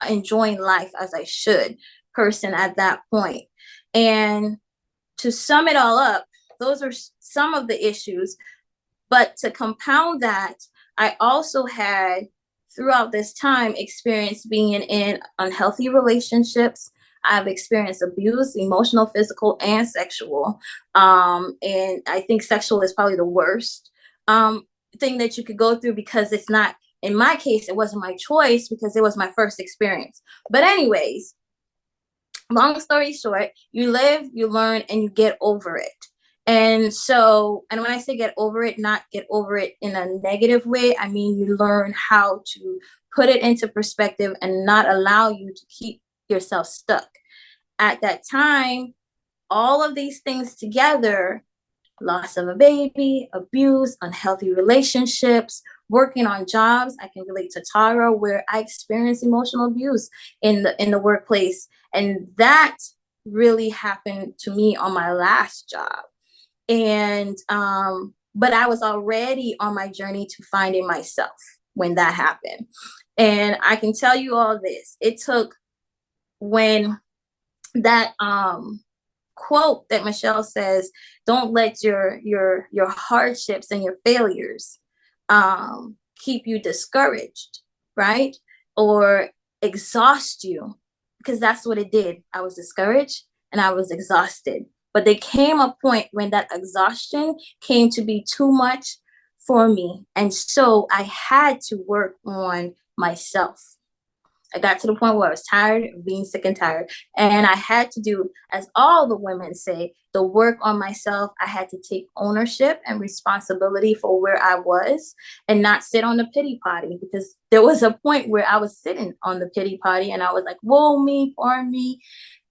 enjoying life as I should person at that point. And to sum it all up, those are some of the issues. But to compound that, I also had throughout this time experienced being in unhealthy relationships. I've experienced abuse, emotional, physical, and sexual. And I think sexual is probably the worst thing that you could go through, because it's not, in my case, it wasn't my choice because it was my first experience. But anyways, long story short, you live, you learn, and you get over it. And so, and when I say get over it, not get over it in a negative way, I mean, you learn how to put it into perspective and not allow you to keep yourself stuck. At that time, all of these things together, loss of a baby, abuse, unhealthy relationships, working on jobs. I can relate to Tara, where I experienced emotional abuse in the workplace. And that really happened to me on my last job. And but I was already on my journey to finding myself when that happened. And I can tell you all this. It took, when that quote that Michelle says, don't let your hardships and your failures keep you discouraged, right? Or exhaust you, because that's what it did. I was discouraged and I was exhausted. But there came a point when that exhaustion came to be too much for me. And so I had to work on myself. I got to the point where I was tired of being sick and tired. And I had to do, as all the women say, the work on myself. I had to take ownership and responsibility for where I was and not sit on the pity party, because there was a point where I was sitting on the pity party and I was like, woe me, poor me.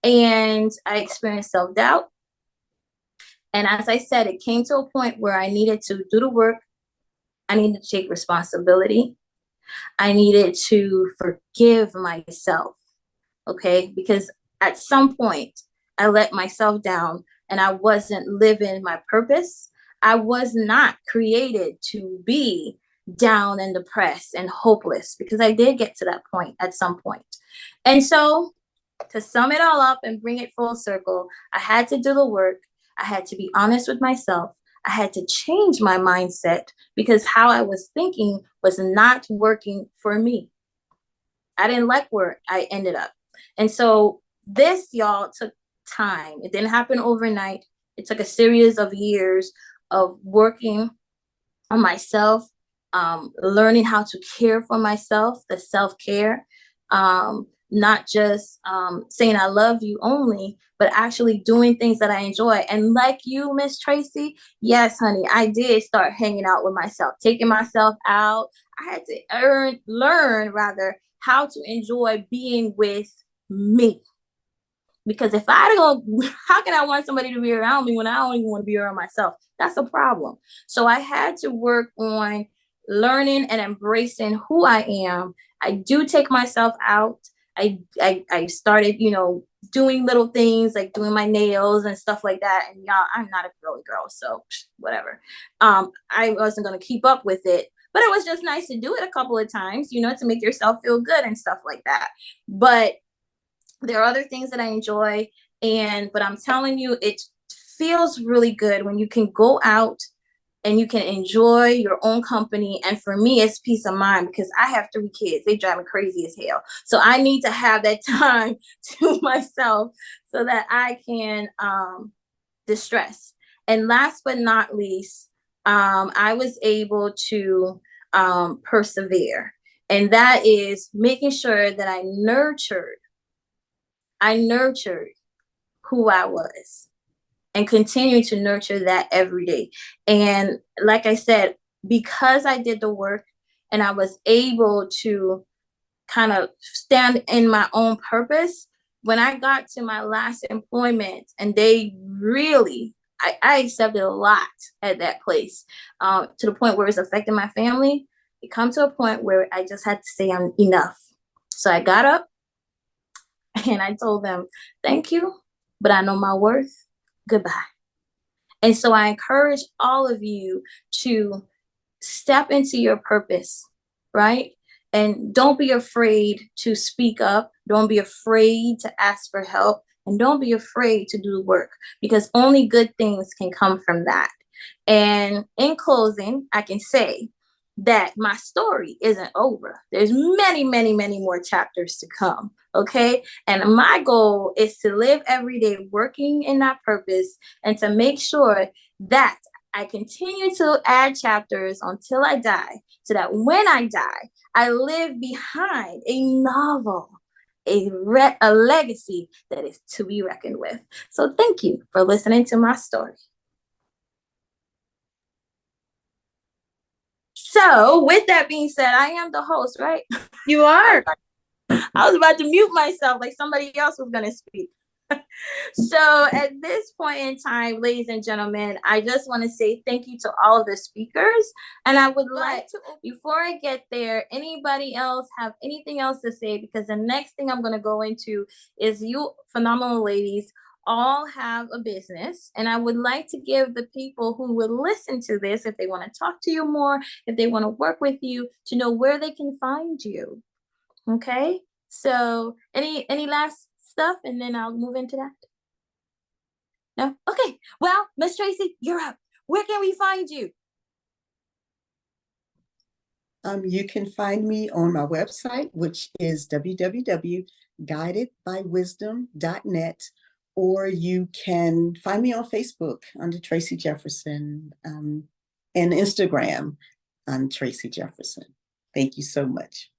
And I experienced self-doubt. And as I said, it came to a point where I needed to do the work. I needed to take responsibility. I needed to forgive myself, okay? Because at some point, I let myself down and I wasn't living my purpose. I was not created to be down and depressed and hopeless, because I did get to that point at some point. And so, to sum it all up and bring it full circle, I had to do the work. I had to be honest with myself. I had to change my mindset, because how I was thinking was not working for me. I didn't like where I ended up. And so this, y'all, took time. It didn't happen overnight. It took a series of years of working on myself, learning how to care for myself, the self-care, not just saying I love you only, but actually doing things that I enjoy. And like you, Miss Tracy, yes, honey, I did start hanging out with myself, taking myself out. I had to learn how to enjoy being with me. Because if I don't, how can I want somebody to be around me when I don't even want to be around myself? That's a problem. So I had to work on learning and embracing who I am. I do take myself out. I started, doing little things like doing my nails and stuff like that. And y'all, I'm not a girly girl, so whatever. I wasn't going to keep up with it, but it was just nice to do it a couple of times, to make yourself feel good and stuff like that. But there are other things that I enjoy. But I'm telling you, it feels really good when you can go out and you can enjoy your own company. And for me, it's peace of mind, because I have 3 kids. They drive me crazy as hell. So I need to have that time to myself so that I can distress. And last but not least, I was able to persevere. And that is making sure that I nurtured who I was and continue to nurture that every day. And like I said, because I did the work and I was able to kind of stand in my own purpose, when I got to my last employment, and they really, I accepted a lot at that place, to the point where it's affecting my family. It come to a point where I just had to say I'm enough. So I got up and I told them, thank you, but I know my worth. Goodbye. And so I encourage all of you to step into your purpose, right? And don't be afraid to speak up. Don't be afraid to ask for help. And don't be afraid to do the work, because only good things can come from that. And in closing, I can say that my story isn't over. There's many, many, many more chapters to come. Okay. And my goal is to live every day working in that purpose and to make sure that I continue to add chapters until I die, so that when I die, I live behind a novel, a legacy that is to be reckoned with. So thank you for listening to my story. So with that being said, I am the host, right?
You are.
I was about to mute myself like somebody else was going to speak. So at this point in time, ladies and gentlemen, I just want to say thank you to all of the speakers. And I would like to, before I get there, anybody else have anything else to say? Because the next thing I'm going to go into is you phenomenal ladies all have a business. And I would like to give the people who would listen to this, if they want to talk to you more, if they want to work with you, to know where they can find you. Okay. So any last stuff, and then I'll move into that. No? Okay. Well, Miss Tracy, you're up. Where can we find you?
You can find me on my website, which is www.guidedbywisdom.net, or you can find me on Facebook under Tracy Jefferson, and Instagram on Tracy Jefferson. Thank you so much.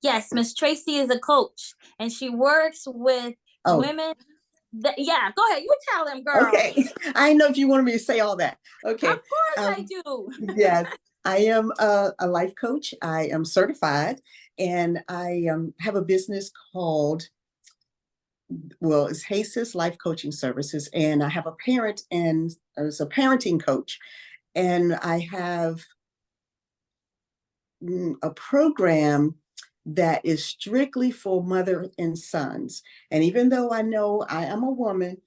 Yes, Miss Tracy is a coach, and she works with women. Yeah, go ahead. You tell them, girl.
Okay. I know if you wanted me to say all that. Okay.
Of course I do.
Yes, I am a life coach. I am certified, and I have a business called, well, it's Jesus Life Coaching Services, and I have a parent and as a parenting coach, and I have a program that is strictly for mother and sons. And even though I know I am a woman,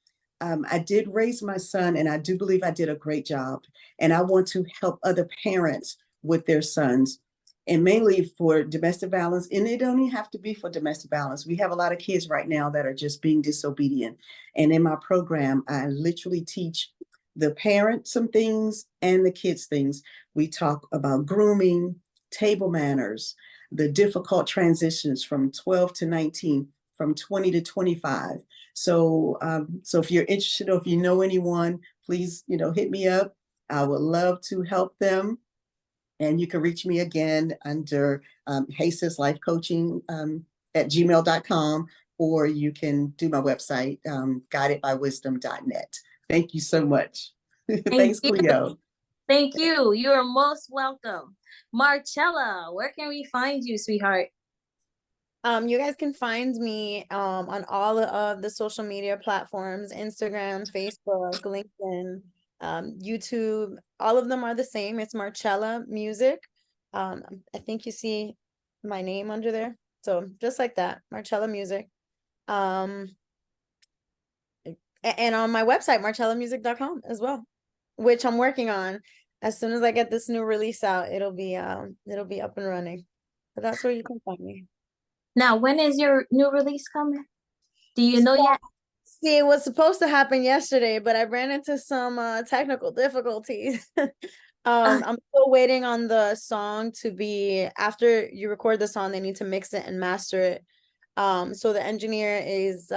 I did raise my son, and I do believe I did a great job. And I want to help other parents with their sons, and mainly for domestic violence. And it don't even have to be for domestic violence. We have a lot of kids right now that are just being disobedient. And in my program, I literally teach the parents some things and the kids things. We talk about grooming, table manners, the difficult transitions from 12 to 19, from 20 to 25. So if you're interested, or if you know anyone, please, hit me up. I would love to help them. And you can reach me again under Jesus Life Coaching at gmail.com, or you can do my website, guidedbywisdom.net. Thank you so much. Thanks, Cleo.
Thank you. You are most welcome. Marcella, where can we find you, sweetheart?
You guys can find me on all of the social media platforms: Instagram, Facebook, LinkedIn, YouTube. All of them are the same. It's Marcella Music. I think you see my name under there. So just like that, Marcella Music. And on my website, marcellamusic.com as well, which I'm working on. As soon as I get this new release out, it'll be up and running. But that's where you can find me.
Now, when is your new release coming? Do you know yet?
See, it was supposed to happen yesterday, but I ran into some technical difficulties. I'm still waiting on the song to be, after you record the song, they need to mix it and master it. So the engineer is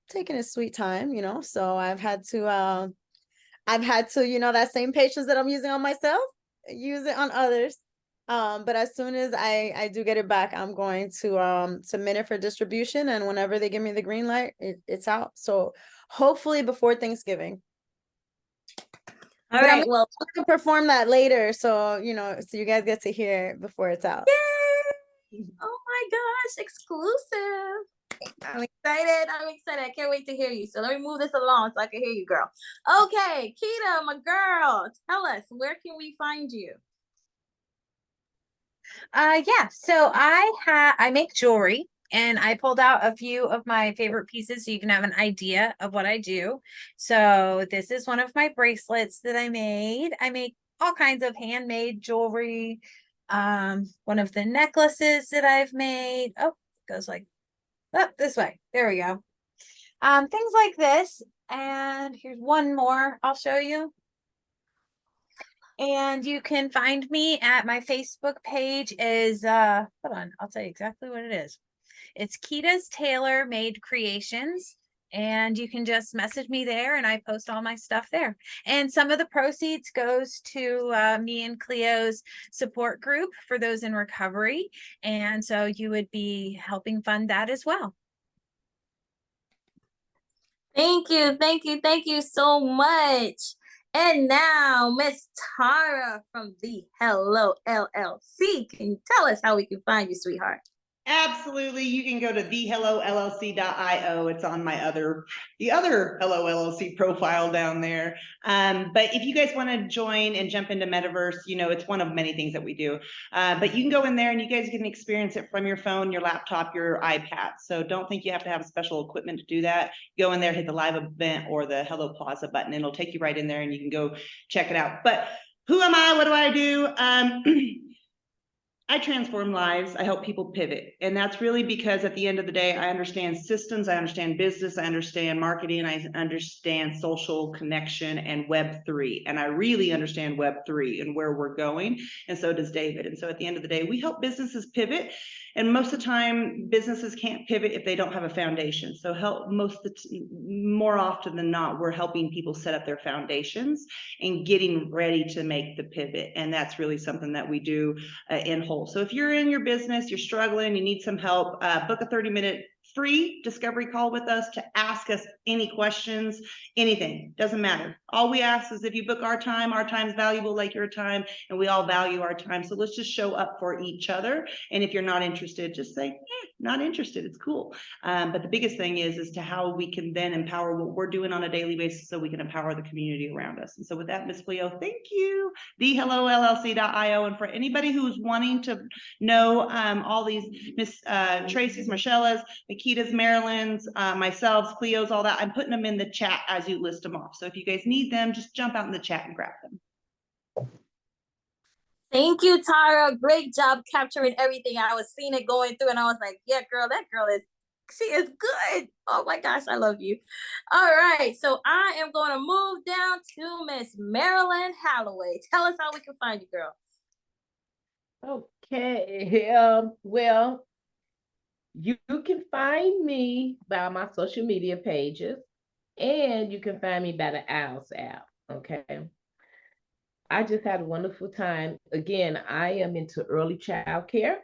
taking his sweet time, so I've had to, that same patience that I'm using on myself, use it on others. But as soon as I do get it back, I'm going to submit it for distribution, and whenever they give me the green light, it's out. So hopefully before Thanksgiving.
All right.
I'm gonna perform that later, so so you guys get to hear it before it's out.
Yay! Oh my gosh, exclusive. I'm excited. I can't wait to hear you. So let me move this along so I can hear you, girl. Okay, Keita, my girl, tell us, where can we find you?
Yeah, so I make jewelry, and I pulled out a few of my favorite pieces so you can have an idea of what I do. So this is one of my bracelets that I made. I make all kinds of handmade jewelry. One of the necklaces that I've made. Oh, it goes like up this way. There we go. Things like this. And here's one more I'll show you. And you can find me at my Facebook page is hold on, I'll tell you exactly what it is. It's Keita's Tailor Made Creations, and you can just message me there, and I post all my stuff there. And some of the proceeds goes to me and Cleo's support group for those in recovery, and so you would be helping fund that as well.
Thank you so much. And now, Miss Tara from the Hello LLC. Can you tell us how we can find you, sweetheart?
Absolutely. You can go to thehellollc.io. It's on my the other Hello LLC profile down there. But if you guys want to join and jump into Metaverse, it's one of many things that we do. But you can go in there and you guys can experience it from your phone, your laptop, your iPad. So don't think you have to have special equipment to do that. Go in there, hit the live event or the Hello Plaza button, and it'll take you right in there and you can go check it out. But who am I? What do I do? I transform lives. I help people pivot. And that's really because at the end of the day, I understand systems, I understand business, I understand marketing, I understand social connection and Web3. And I really understand Web3 and where we're going. And so does David. And so at the end of the day, we help businesses pivot. And most of the time, businesses can't pivot if they don't have a foundation. So more often than not, we're helping people set up their foundations and getting ready to make the pivot. And that's really something that we do in whole. So if you're in your business, you're struggling, you need some help, book a 30-minute free discovery call with us to ask us any questions, anything, doesn't matter. All we ask is if you book our time's valuable like your time, and we all value our time. So let's just show up for each other. And if you're not interested, just say, not interested, it's cool. But the biggest thing is to how we can then empower what we're doing on a daily basis so we can empower the community around us. And so with that, Ms. Cleo, thank you. TheHelloLLC.io. And for anybody who's wanting to know all these Miss Tracy's, Marcella's, Makita's, Marilyn's, myself, Cleo's, all that, I'm putting them in the chat as you list them off. So if you guys need them, just jump out in the chat and grab them.
Thank you, Tara. Great job capturing everything. I was seeing it going through and I was like, yeah, girl, that girl she is good. Oh my gosh, I love you. All right, so I am going to move down to Miss Marilyn Holloway. Tell us how we can find you, girl.
Okay, well, you can find me by my social media pages, and you can find me by the OWLS app, okay? I just had a wonderful time. Again, I am into early child care.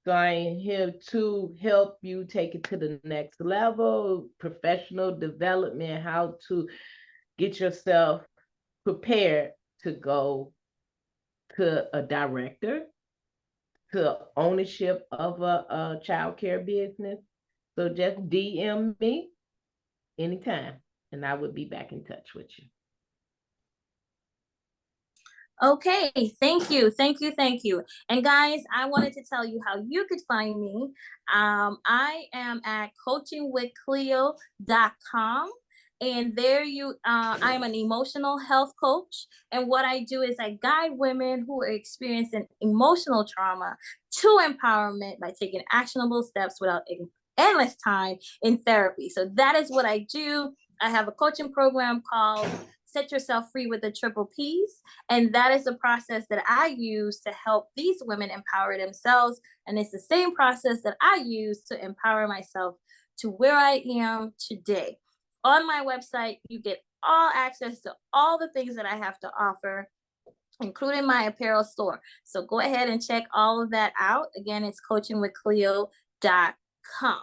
So I am here to help you take it to the next level, professional development, how to get yourself prepared to go to a director, to ownership of a child care business. So just DM me anytime, and I would be back in touch with you.
Okay, thank you. And guys, I wanted to tell you how you could find me. I am at coachingwithcleo.com. And there I am an emotional health coach. And what I do is I guide women who are experiencing emotional trauma to empowerment by taking actionable steps without endless time in therapy. So that is what I do. I have a coaching program called Set Yourself Free with the Triple Ps. And that is the process that I use to help these women empower themselves. And it's the same process that I use to empower myself to where I am today. On my website, you get all access to all the things that I have to offer, including my apparel store. So go ahead and check all of that out. Again, it's coachingwithcleo.com.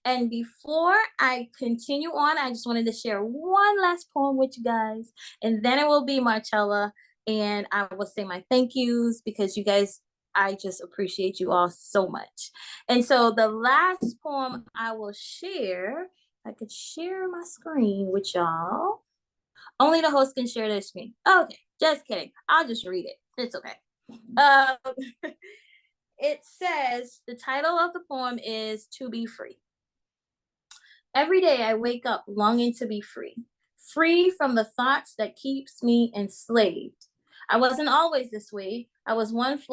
And before I continue on, I just wanted to share one last poem with you guys, and then it will be Marcella, and I will say my thank yous because you guys, I just appreciate you all so much. And so the last poem I will share, I could share my screen with y'all. Only the host can share their screen. Okay, just kidding. I'll just read it. It's okay. It says, the title of the poem is To Be Free. Every day I wake up longing to be free, free from the thoughts that keeps me enslaved. I wasn't always this way. I was once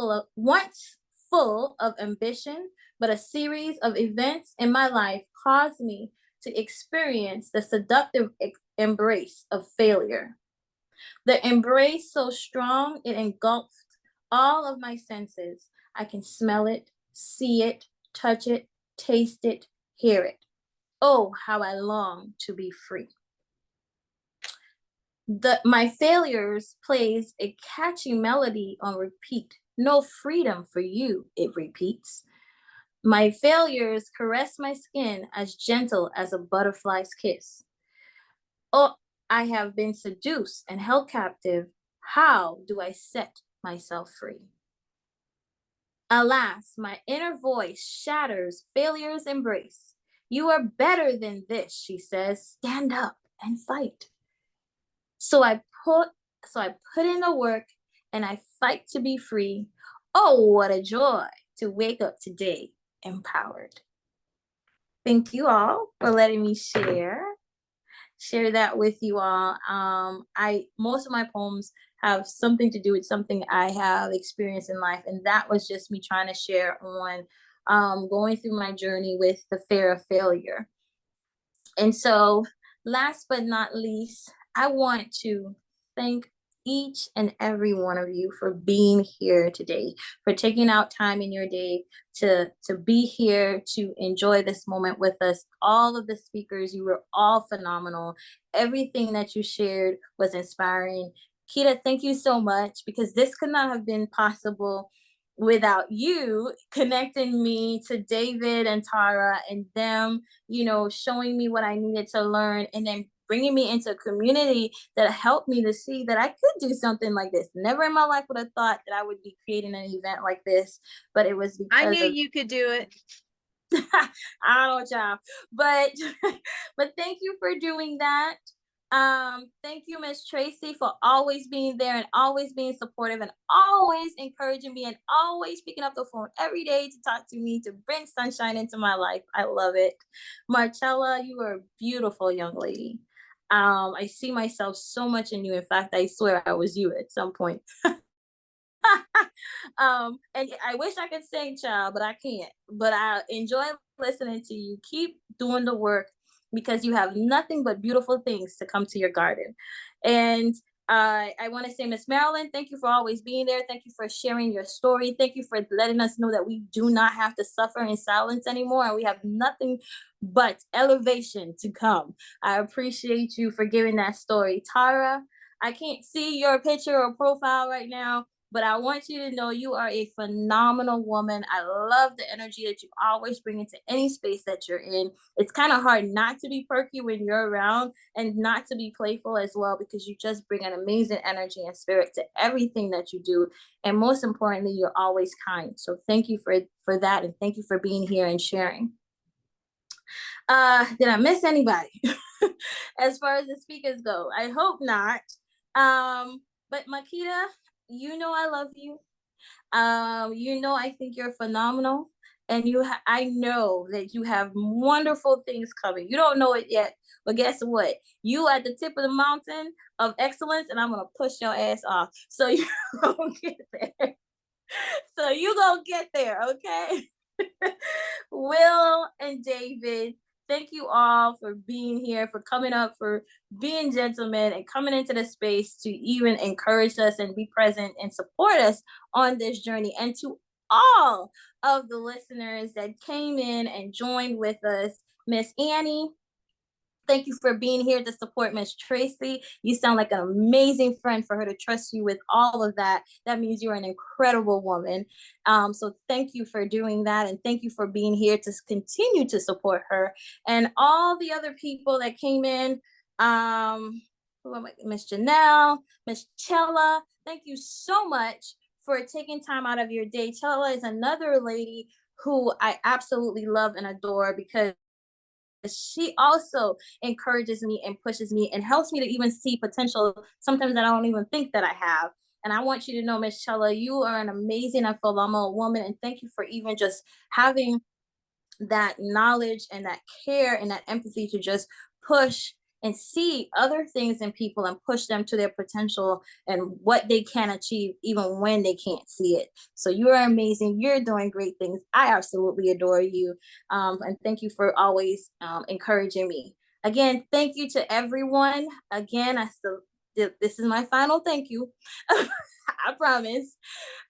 full of ambition, but a series of events in my life caused me to experience the seductive embrace of failure. The embrace so strong, it engulfed all of my senses. I can smell it, see it, touch it, taste it, hear it. Oh, how I long to be free. My failures plays a catchy melody on repeat. No freedom for you, it repeats. My failures caress my skin as gentle as a butterfly's kiss. Oh, I have been seduced and held captive. How do I set myself free? Alas, my inner voice shatters failure's embrace. You are better than this, she says. Stand up and fight. So I put in the work and I fight to be free. Oh, what a joy to wake up today empowered. Thank you all for letting me share. share that with you all. Most of my poems have something to do with something I have experienced in life, and that was just me trying to share on going through my journey with the fear of failure. And so, last but not least, I want to thank each and every one of you for being here today, for taking out time in your day to be here, to enjoy this moment with us. All of the speakers, you were all phenomenal. Everything that you shared was inspiring. Kita, thank you so much, because this could not have been possible without you connecting me to David and Tara, and them, showing me what I needed to learn, and then bringing me into a community that helped me to see that I could do something like this. Never in my life would have thought that I would be creating an event like this, but it was because
I knew you could do it.
I don't know, y'all, but thank you for doing that. Thank you, Miss Tracy, for always being there and always being supportive and always encouraging me and always picking up the phone every day to talk to me, to bring sunshine into my life. I love it. Marcella, you are a beautiful young lady. I see myself so much in you. In fact, I swear I was you at some point. And I wish I could sing, child, but I can't. But I enjoy listening to you. Keep doing the work, because you have nothing but beautiful things to come to your garden. And I want to say, Miss Marilyn, thank you for always being there. Thank you for sharing your story. Thank you for letting us know that we do not have to suffer in silence anymore, and we have nothing but elevation to come. I appreciate you for giving that story. Tara, I can't see your picture or profile right now, but I want you to know you are a phenomenal woman. I love the energy that you always bring into any space that you're in. It's kind of hard not to be perky when you're around, and not to be playful as well, because you just bring an amazing energy and spirit to everything that you do. And most importantly, you're always kind. So thank you for that. And thank you for being here and sharing. Did I miss anybody? As far as the speakers go, I hope not. But Makita, I love you. I think you're phenomenal, and I know that you have wonderful things coming. You don't know it yet, but guess what? You at the tip of the mountain of excellence, and I'm gonna push your ass off. So you gonna get there. So you gonna get there, okay? Will and David, thank you all for being here, for coming up, for being gentlemen, and coming into the space to even encourage us and be present and support us on this journey. And to all of the listeners that came in and joined with us, Miss Annie, thank you for being here to support Miss Tracy. You sound like an amazing friend for her to trust you with all of that. That means you're an incredible woman. So thank you for doing that. And thank you for being here to continue to support her. And all the other people that came in, Miss Janelle, Miss Chella, thank you so much for taking time out of your day. Chella is another lady who I absolutely love and adore, because she also encourages me and pushes me and helps me to even see potential sometimes that I don't even think that I have. And I want you to know, Miss Chella, you are an amazing and phenomenal woman. And thank you for even just having that knowledge and that care and that empathy to just push and see other things in people and push them to their potential and what they can achieve, even when they can't see it. So you are amazing. You're doing great things. I absolutely adore you. And thank you for always encouraging me. Again, thank you to everyone. Again, this is my final thank you. I promise.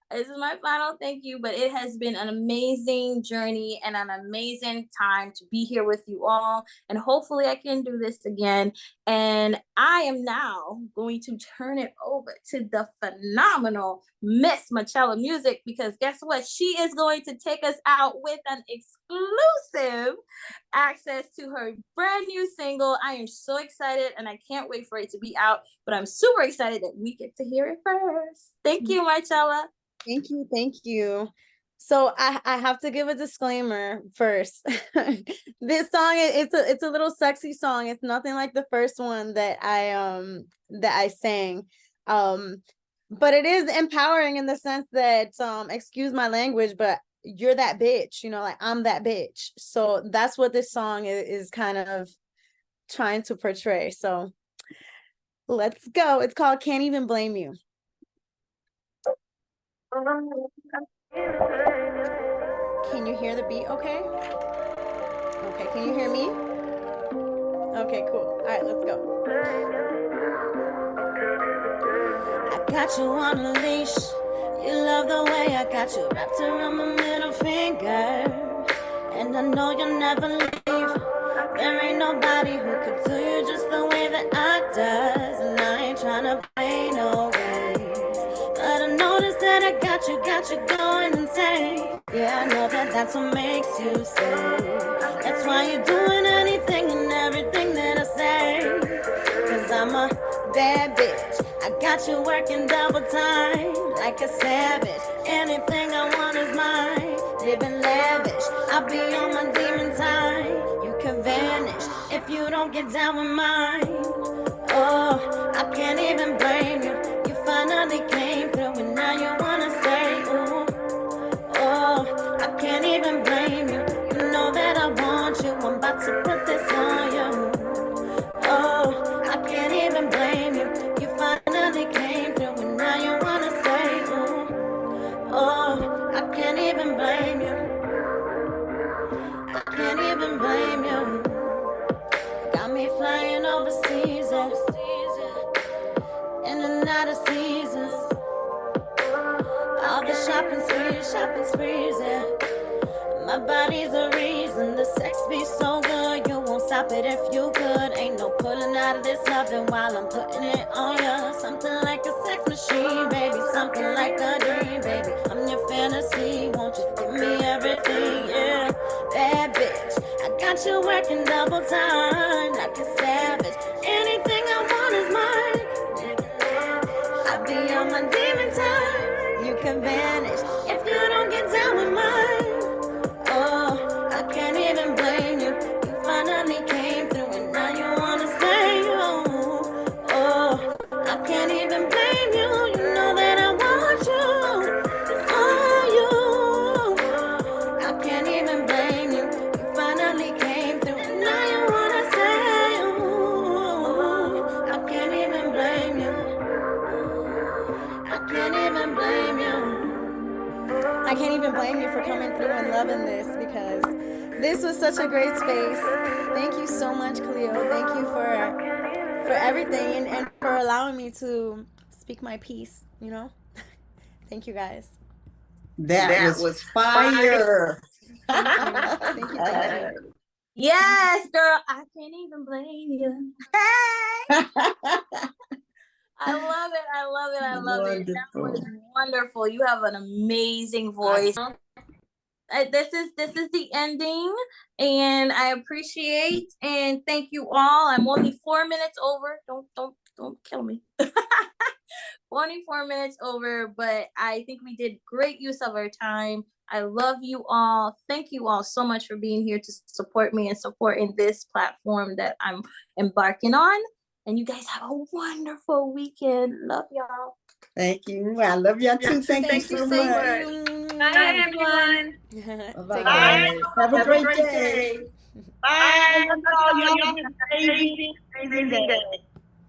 This is my final thank you, but it has been an amazing journey and an amazing time to be here with you all. And hopefully I can do this again. And I am now going to turn it over to the phenomenal Miss Marcella Music, because guess what? She is going to take us out with an exclusive access to her brand new single. I am so excited and I can't wait for it to be out, but I'm super excited that we get to hear it first. Thank you, Marcella.
Thank you. Thank you. So I have to give a disclaimer first. This song, it's a little sexy song. It's nothing like the first one that I sang. But it is empowering in the sense that, excuse my language, but you're that bitch, like I'm that bitch. So that's what this song is kind of trying to portray. So let's go. It's called Can't Even Blame You. Can you hear the beat okay? Okay, can you hear me? Okay, cool. All right, let's go. I got you on a leash. You love the way I got you wrapped around my middle finger. And I know you'll never leave. There ain't nobody who could do you just the way that I does. And I ain't tryna play no games, but I noticed that I got you going insane. Yeah, I know that that's what makes you stay. That's why you're doing anything and everything that I say. Cause I'm a bad bitch. I got you working double time like a savage. Anything I want is mine. Living lavish, I'll be on my demon time. You can vanish if you don't get down with mine. Oh, I can't even blame you. You finally came through and now you wanna stay. Ooh. Oh, I can't even blame you. You know that I want you. I'm about to put this on you. Oh, I can't even blame you. You finally came through and now you wanna stay. Ooh. Oh, I can't even blame you. I can't even blame you. Got me flying overseas, in and out of seasons. All the shopping sprees, yeah. My body's a reason. The sex be so good, you won't stop it if you could. Ain't no pulling out of this loving while I'm putting it on you. Something like a sex machine, baby. Something like a dream, baby. I'm your fantasy, won't you give me everything, yeah. Bad bitch, I got you working double time like a savage. Anything I want is mine. I be on my demon time. You can vanish if you don't get down with mine. Oh, I can't even blame you. You finally came through and now you wanna stay. Oh, I can't even blame you. You know that I want you. Oh, I can't even blame you. You finally came through and now you wanna stay. I can't even blame you. I can't even blame you. I can't even blame you for coming through and loving this, because this was such a great space. Thank you so much, Cleo. Thank you for everything and for allowing me to speak my piece, you know? Thank you, guys.
That was fire.
Thank you.
Yes, girl, I can't even blame you. I love it. I love it. I love it. That was wonderful. You have an amazing voice. This is the ending, and I appreciate and thank you all. I'm only 4 minutes over. Don't kill me. Only 4 minutes over, but I think we did great use of our time. I love you all. Thank you all so much for being here to support me and supporting this platform that I'm embarking on. And you guys have a wonderful weekend. Love y'all.
Thank you. I love y'all too. Thank you so much.
Bye, everyone.
Bye. Have a great day.
Bye.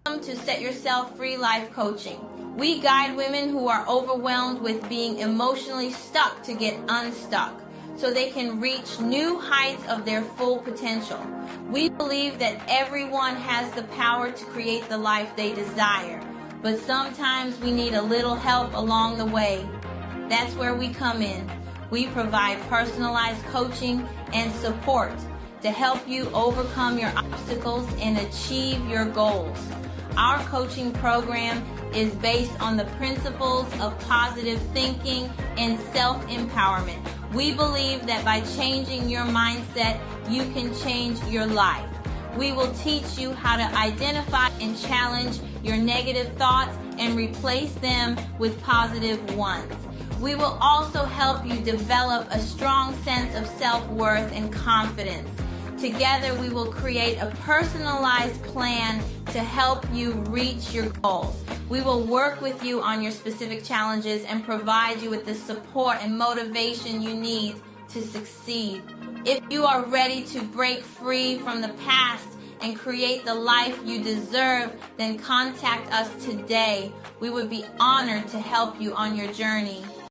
Welcome to Set Yourself Free Life Coaching. We guide women who are overwhelmed with being emotionally stuck to get unstuck, so they can reach new heights of their full potential. We believe that everyone has the power to create the life they desire, but sometimes we need a little help along the way. That's where we come in. We provide personalized coaching and support to help you overcome your obstacles and achieve your goals. Our coaching program is based on the principles of positive thinking and self-empowerment. We believe that by changing your mindset, you can change your life. We will teach you how to identify and challenge your negative thoughts and replace them with positive ones. We will also help you develop a strong sense of self-worth and confidence. Together, we will create a personalized plan to help you reach your goals. We will work with you on your specific challenges and provide you with the support and motivation you need to succeed. If you are ready to break free from the past and create the life you deserve, then contact us today. We would be honored to help you on your journey.